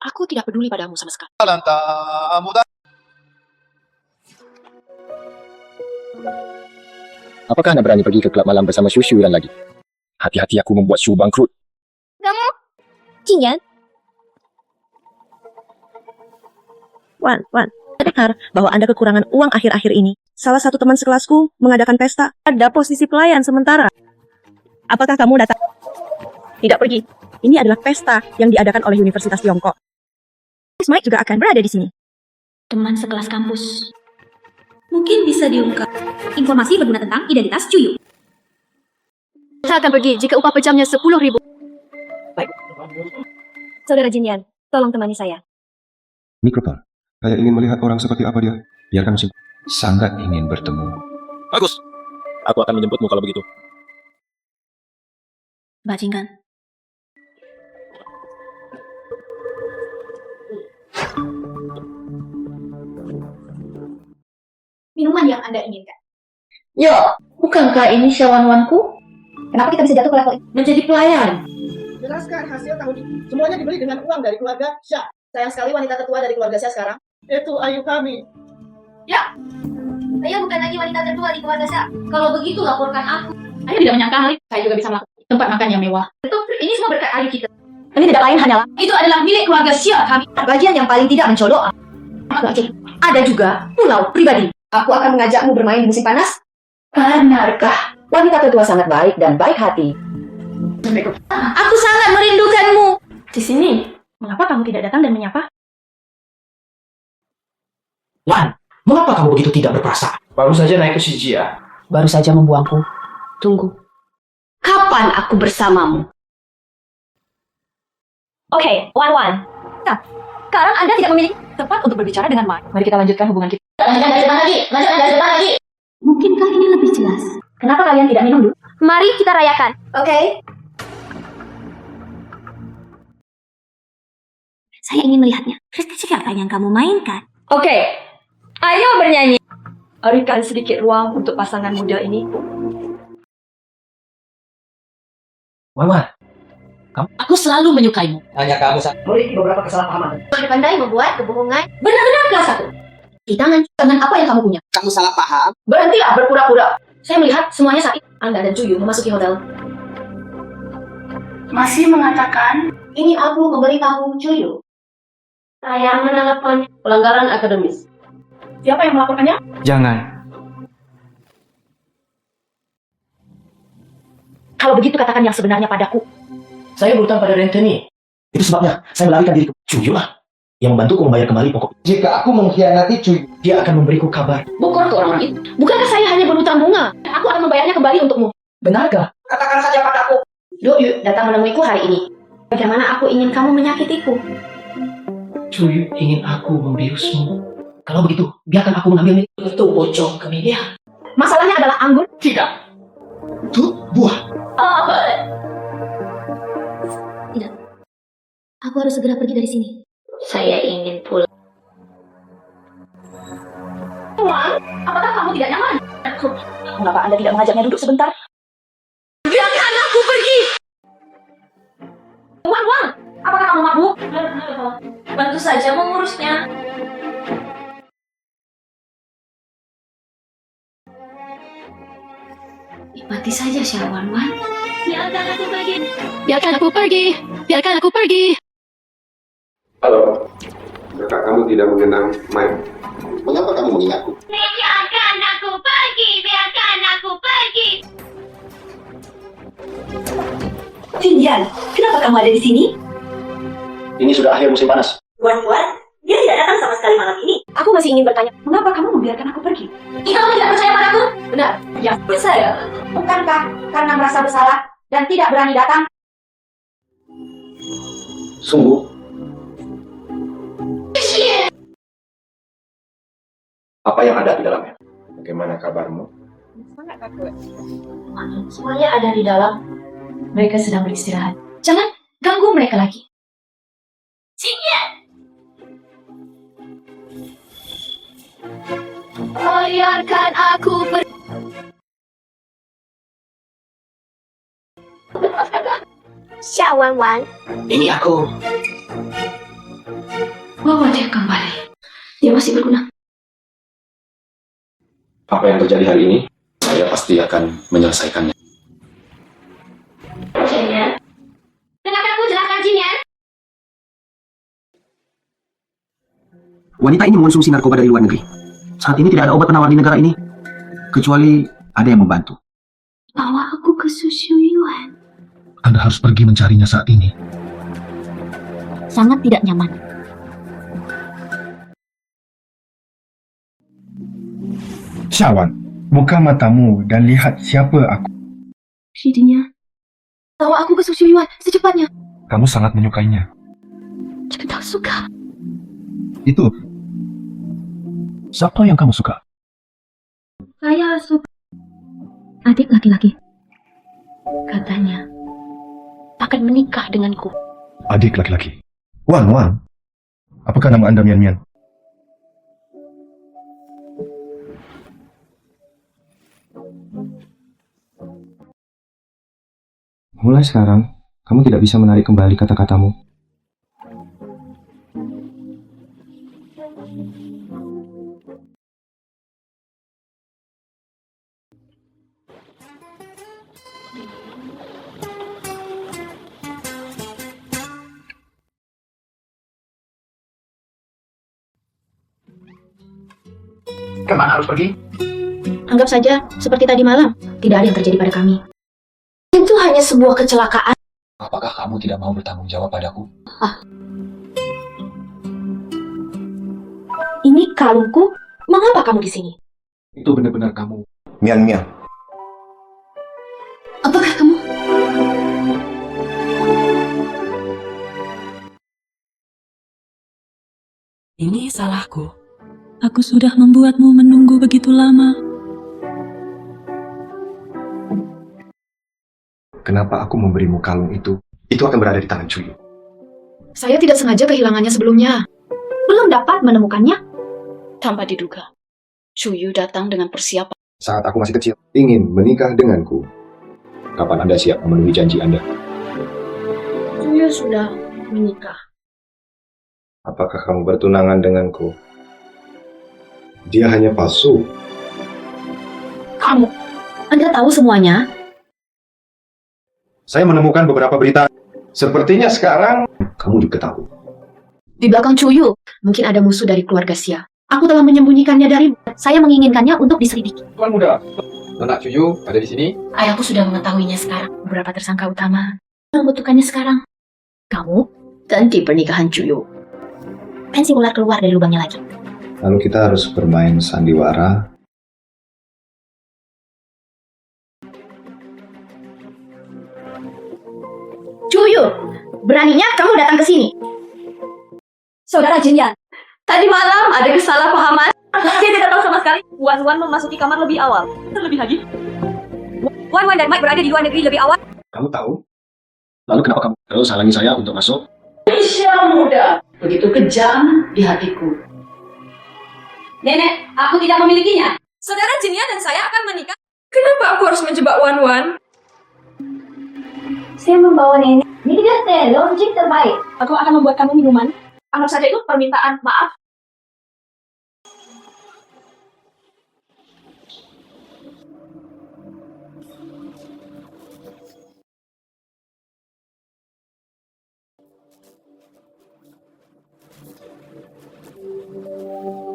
Aku tidak peduli padamu sama sekali. Talenta muda. Apakah Anda berani pergi ke klub malam bersama Shushu dan lagi? Hati-hati aku membuat Shu bangkrut. Kamu? Jinyan? Wan, dengar bahwa Anda kekurangan uang akhir-akhir ini. Salah satu teman sekelasku mengadakan pesta. Ada posisi pelayan sementara. Apakah kamu datang? Tidak pergi. Ini adalah pesta yang diadakan oleh Universitas Tiongkok. Mike juga akan berada di sini. Teman sekelas kampus. Mungkin bisa diungkap. Informasi berguna tentang identitas Cuyu. Saya akan pergi jika upah per jamnya 10.000. Baik. Saudara Jinyan, tolong temani saya. Mikropal, saya ingin melihat orang seperti apa dia. Biarkan sih. Sangat ingin bertemu. Bagus. Aku akan menjemputmu kalau begitu. Bajingan. Minuman yang Anda inginkan. Yo, bukankah ini syawan-wanku? Kenapa kita bisa jatuh ke level ini? Menjadi pelayan. Jelaskan hasil tahun ini. Semuanya dibeli dengan uang dari keluarga Syah. Sayang sekali wanita tertua dari keluarga Syah sekarang. Itu ayu kami. Ya, saya bukan lagi wanita tertua di keluarga saya. Kalau begitu laporkan aku. Saya tidak menyangka hal itu. Saya juga bisa melakukan tempat makan yang mewah. Itu ini semua berkat ayu kita. Ini tidak lain hanyalah Itu adalah milik keluarga Xia kami. bagian yang paling tidak mencolok. Oke. Ada juga pulau pribadi. Aku akan mengajakmu bermain di musim panas. Benarkah? Wanita tertua sangat baik dan baik hati. Aku sangat merindukanmu. Di sini, mengapa kamu tidak datang dan menyapa? Wan, mengapa kamu begitu tidak berperasaan? Baru saja naik ke Shijia. Baru saja membuangku. Tunggu. Kapan aku bersamamu? Oke, Wan. Nah, sekarang Anda tidak memiliki tempat untuk berbicara dengan Mike. Mari kita lanjutkan hubungan kita. Lanjutkan dari depan lagi. Mungkinkah ini lebih jelas? Kenapa kalian tidak minum dulu? Mari kita rayakan. Oke. Saya ingin melihatnya. Siapa yang kamu mainkan? Oke, ayo bernyanyi. Berikan sedikit ruang untuk pasangan muda ini. Wan, Aku selalu menyukaimu. hanya kamu saja. Memiliki beberapa kesalahpahaman. Pandai membuat kebohongan. Benar-benar kelas aku. Di tangan apa yang kamu punya? Kamu salah paham. Berhentilah berpura-pura. Saya melihat semuanya saat itu. Anda dan Cuyu memasuki hotel. Masih mengatakan, Ini aku memberitahu Cuyu. Saya menelpon pelanggaran akademis. Siapa yang melaporkannya? Jangan. Kalau begitu katakan yang sebenarnya padaku. Saya berutang pada Renteni. Itu sebabnya saya melarikan diri ke Cuyu lah. Yang membantuku membayar kembali pokok. Jika aku mengkhianati Cuyu, dia akan memberiku kabar. Bokor ke orang itu. Bukankah saya hanya berhutang bunga? Aku akan membayarnya kembali untukmu. Benarkah? Katakan saja padaku. Doyu datang menemuiku hari ini. Bagaimana aku ingin kamu menyakitiku? Cuyu ingin aku membiusmu. Kalau begitu, biarkan aku mengambil itu bocor ke media. Masalahnya adalah anggur. Tidak. Itu buah. Tidak. Aku harus segera pergi dari sini. Saya ingin pulang. Wan, apakah kamu tidak nyaman? Mengapa Anda tidak mengajaknya duduk sebentar? Biarkan aku pergi. Wan, apakah kamu mabuk? Bantu saja mengurusnya. Nikmati saja Syawan, Wan. Biarkan aku pergi. Biarkan aku pergi. Biarkan aku pergi. Halo. Kakak kamu tidak mengenal Mike. Mengapa kamu mengingatku? Biarkan aku pergi. Biarkan aku pergi. Jinyan, kenapa kamu ada di sini? Ini sudah akhir musim panas. Wan, dia tidak datang sama sekali malam ini. Aku masih ingin bertanya, mengapa kamu membiarkan aku pergi? Kamu tidak percaya padaku? Benar, ya percaya. Bukankah karena merasa bersalah dan tidak berani datang? Sungguh. Apa yang ada di dalamnya? Bagaimana kabarmu? Semuanya ada di dalam. Mereka sedang beristirahat. Jangan ganggu mereka lagi. Biarkan aku Wan. Ini aku. bawa dia kembali. Dia masih berguna. Apa yang terjadi hari ini, saya pasti akan menyelesaikannya. Jinian. Dengarkan aku jelaskan, Jinian. Wanita ini mengonsumsi narkoba dari luar negeri. Saat ini tidak ada obat penawar di negara ini, kecuali ada yang membantu. Bawa aku ke Susu Yuan. Anda harus pergi mencarinya saat ini. Sangat tidak nyaman. Syawan, buka matamu dan lihat siapa aku. Shidinya. Bawa aku ke Susu Yuan secepatnya. Kamu sangat menyukainya. Jangan tak suka. Itu. Siapa yang kamu suka? Saya suka adik laki-laki. Katanya akan menikah denganku. Adik laki-laki. Wan. Apakah nama Anda Mian? Mulai sekarang, kamu tidak bisa menarik kembali kata-katamu. Kemana harus pergi? Anggap saja seperti tadi malam, tidak ada yang terjadi pada kami. Itu hanya sebuah kecelakaan. Apakah kamu tidak mau bertanggung jawab padaku? Ini kalungku. Mengapa kamu di sini? Itu benar-benar kamu. Mian. Apakah kamu? Ini salahku. Aku sudah membuatmu menunggu begitu lama. Kenapa aku memberimu kalung itu? Itu akan berada di tangan Cuyu. Saya tidak sengaja kehilangannya sebelumnya. Belum dapat menemukannya. Tanpa diduga, Cuyu datang dengan persiapan. Saat aku masih kecil, ingin menikah denganku. Kapan Anda siap memenuhi janji Anda? Cuyu sudah menikah. Apakah kamu bertunangan denganku? Dia hanya palsu. Kamu, Anda tahu semuanya? Saya menemukan beberapa berita. Sepertinya sekarang kamu juga tahu. Di belakang Cuyu, mungkin ada musuh dari keluarga Xia. Aku telah menyembunyikannya darimu. Saya menginginkannya untuk diselidiki. Tuan muda, Nona Cuyu ada di sini. Ayahku sudah mengetahuinya sekarang. Beberapa tersangka utama membutuhkannya sekarang. Kamu ganti pernikahan Cuyu. Pensi ular keluar dari lubangnya lagi. Lalu kita harus bermain sandiwara. Cuyu, beraninya kamu datang ke sini. Saudara Jinyan, tadi malam ada kesalahpahaman. Saya tidak tahu sama sekali. Wan memasuki kamar lebih awal. Terlebih lagi, Wan dan Mike berada di luar negeri lebih awal. Kamu tahu? Lalu kenapa kamu terus halangi saya untuk masuk? Aisyah muda, begitu kejam di hatiku. Nenek, aku tidak memilikinya. Saudara Jinia dan saya akan menikah. Kenapa aku harus menjebak Wan? Saya membawa nenek. Ini dia logik terbaik. Aku akan membuat kamu minuman. Anggap saja itu permintaan maaf.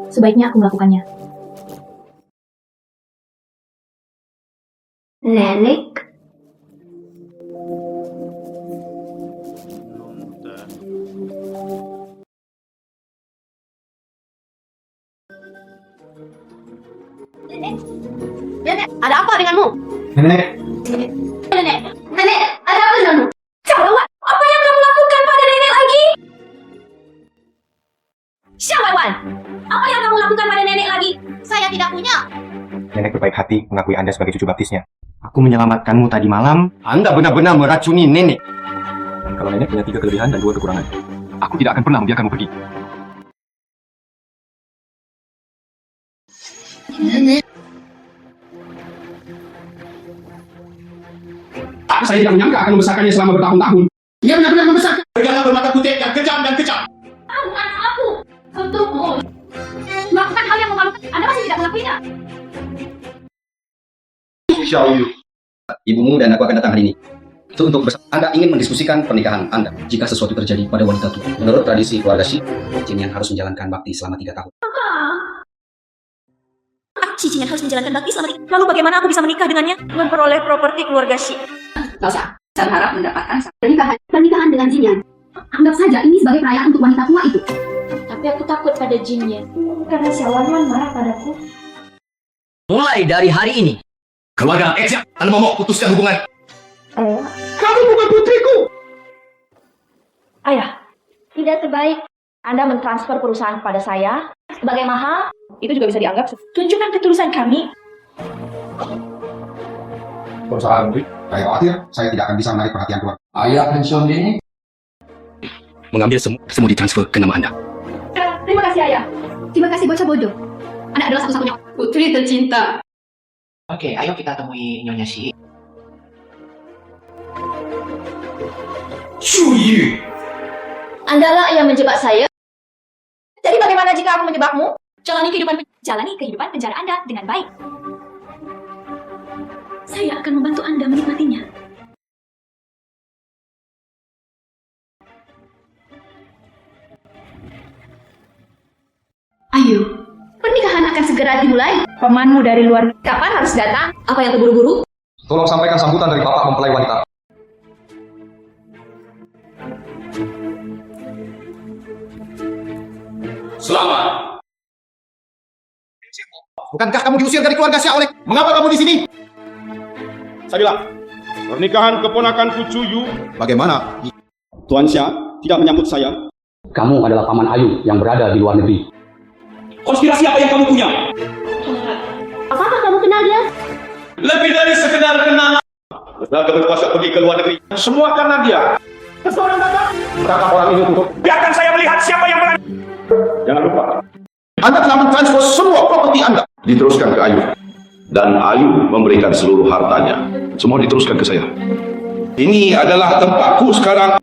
Sebaiknya aku melakukannya. Nenek. Nenek, ada apa denganmu? Nenek, Nenek, ada apa denganmu? Jawab, apa yang kamu lakukan pada nenek lagi? saya tidak punya. Nenek berbaik hati mengakui Anda sebagai cucu baptisnya. Aku menyelamatkanmu tadi malam. Anda benar-benar meracuni nenek. Kalau nenek punya 3 kelebihan dan 2 kekurangan, aku tidak akan pernah membiarkanmu pergi. Saya tidak menyangka akan membesarkannya selama bertahun-tahun. Dia benar-benar membesarkan. Jangan bermata putih yang kejam dan kejam. Aku untukmu melakukan hal yang memalukan. Anda masih tidak mengakuinya. Xiaoyu, ibumu dan aku akan datang hari ini. Itu untuk Anda ingin mendiskusikan pernikahan Anda jika sesuatu terjadi pada wanita tua. Menurut tradisi keluarga Shi, Jingyan harus menjalankan bakti selama 3 tahun. Shi harus menjalankan bakti selama 3. Lalu bagaimana aku bisa menikah dengannya? Memperoleh properti keluarga Shi. Gak usah. Saya berharap mendapatkan pernikahan dengan Jin Yan. Anggap saja ini sebagai perayaan untuk wanita tua itu. Tapi aku takut pada Jin Yan. Karena Xiao Wanwan marah padaku. Mulai dari hari ini, Keluarga Exia, Anda mau putuskan hubungan. Kamu bukan putriku. Ayah, tidak sebaik Anda mentransfer perusahaan kepada saya sebagai mahal. Itu juga bisa dianggap tunjukkan ketulusan kami. Perusahaan Bri, saya khawatir saya tidak akan bisa menarik perhatian keluarga. Ayah pensiun dini. Mengambil semua ditransfer ke nama Anda. Terima kasih ayah. Terima kasih bocah bodoh. Anak adalah satu-satunya putri tercinta. Oke, ayo kita temui Nyonya Shi. Chuyu. Andalah yang menjebak saya. Jadi bagaimana jika aku menjebakmu? Jalani kehidupan penjara Anda dengan baik. Saya akan membantu Anda menikmatinya. Ayo, pernikahan akan segera dimulai. Pamanmu dari luar negeri kapan harus datang? Apa yang terburu-buru? Tolong sampaikan sambutan dari Bapak mempelai wanita. Selamat. Bukankah kamu diusir dari keluarga Xia oleh? Mengapa kamu di sini? Saya bilang, pernikahan keponakanku Cuyu. Bagaimana? Tuan Xia tidak menyambut saya. Kamu adalah paman Ayu yang berada di luar negeri. Konspirasi apa yang kamu punya? Apakah kamu kenal dia? Lebih dari sekedar kenalan. Tenaga berkuasa pergi ke luar negeri. Semua karena dia. Seseorang datang. Tangkap orang ini untuk. Biarkan saya melihat siapa yang berani. Jangan lupa. Anda telah mentransfer semua properti Anda. Diteruskan ke Ayu. Dan Ayu memberikan seluruh hartanya. Semua diteruskan ke saya. Ini adalah tempatku sekarang.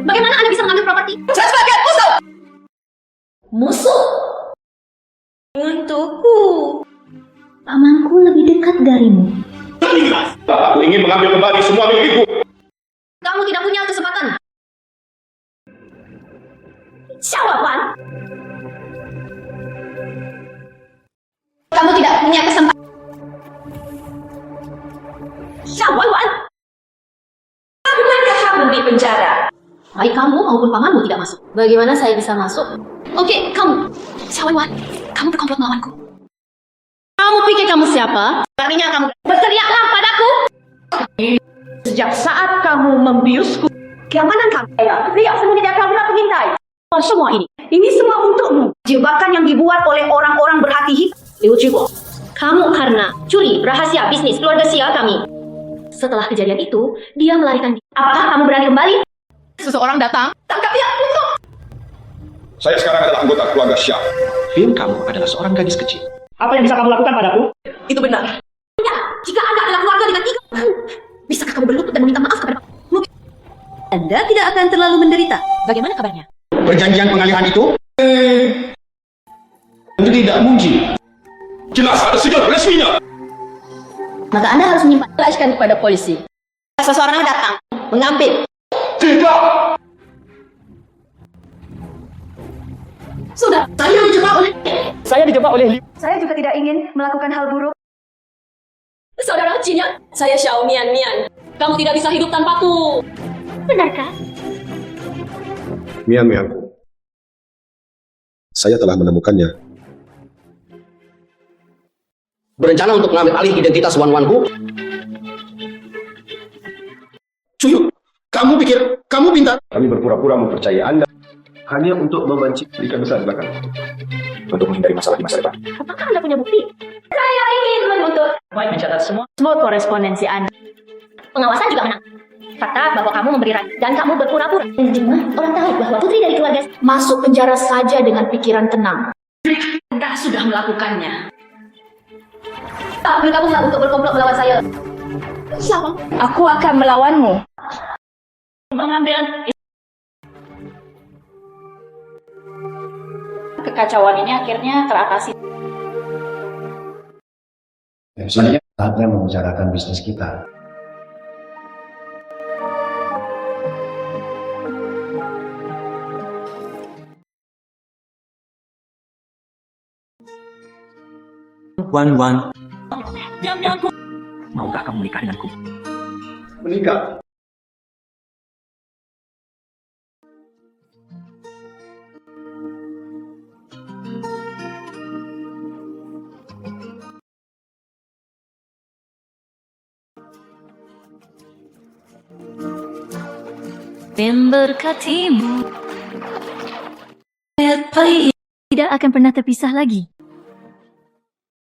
Bagaimana Anda bisa mengambil properti? Saya sebagai musuh! Musuh? Untukku. Pamanku lebih dekat darimu. Aku ingin mengambil kembali semua milikku. Kamu tidak punya kesempatan. Jawaban. Kamu tidak punya kesempatan. Jawaban. Bukankah kamu di penjara? Baik kamu maupun pamanmu tidak masuk. Bagaimana saya bisa masuk? Oke, kamu. Jawaban. Kamu berkomplot melawanku. Kamu pikir kamu siapa? Beraninya kamu Berteriaklah padaku. sejak saat kamu membiusku. Keamanan kamu. Lihat sembunyi di belakang pengintai. Semua ini semua untukmu. Jebakan yang dibuat oleh orang-orang berhati hitam. Liu Jibo, kamu karena curi rahasia bisnis keluarga Xia kami. Setelah kejadian itu, dia melarikan diri. Apakah kamu berani kembali? Seseorang datang. Tangkap dia, tutup. Saya sekarang adalah anggota keluarga Xia. Film kamu adalah seorang gadis kecil. Apa yang bisa kamu lakukan padaku? Itu benar. Ya, jika Anda adalah keluarga dengan 3, bisakah kamu berlutut dan meminta maaf kepada Anda tidak akan terlalu menderita. Bagaimana kabarnya? Perjanjian pengalihan itu? Tidak mungkin. Jelas ada sejak resminya. Maka Anda harus menyimpan kepada polisi. Seseorang datang mengambil. Tidak. Sudah, Saya dijebak oleh Liu. Saya juga tidak ingin melakukan hal buruk. Saudara Jinyan, saya Xiao Mian. Kamu tidak bisa hidup tanpaku. Benarkah? Mianku. Saya telah menemukannya. Berencana untuk mengambil alih identitas Wanwanku? Cuyu, kamu pikir kamu pintar? Kami berpura-pura mempercayai Anda hanya untuk membanci pendidikan besar di belakang. Untuk menghindari masalah di masa depan. Apakah Anda punya bukti? Saya ingin menuntut. Baik mencatat semua. Semua korespondensi Anda. Pengawasan juga menang. Fakta bahwa kamu memberi ragu dan kamu berpura-pura. Orang tahu bahwa putri dari keluarga masuk penjara saja dengan pikiran tenang. Anda sudah melakukannya. Bergabunglah untuk berkomplot melawan saya. Siapa? Aku akan melawanmu. Mengambil kekacauan ini akhirnya teratasi. Dan selanjutnya saatnya membicarakan bisnis kita. Wan. Maukah kamu menikah denganku? Menikah? Memberkatimu. Tidak akan pernah terpisah lagi.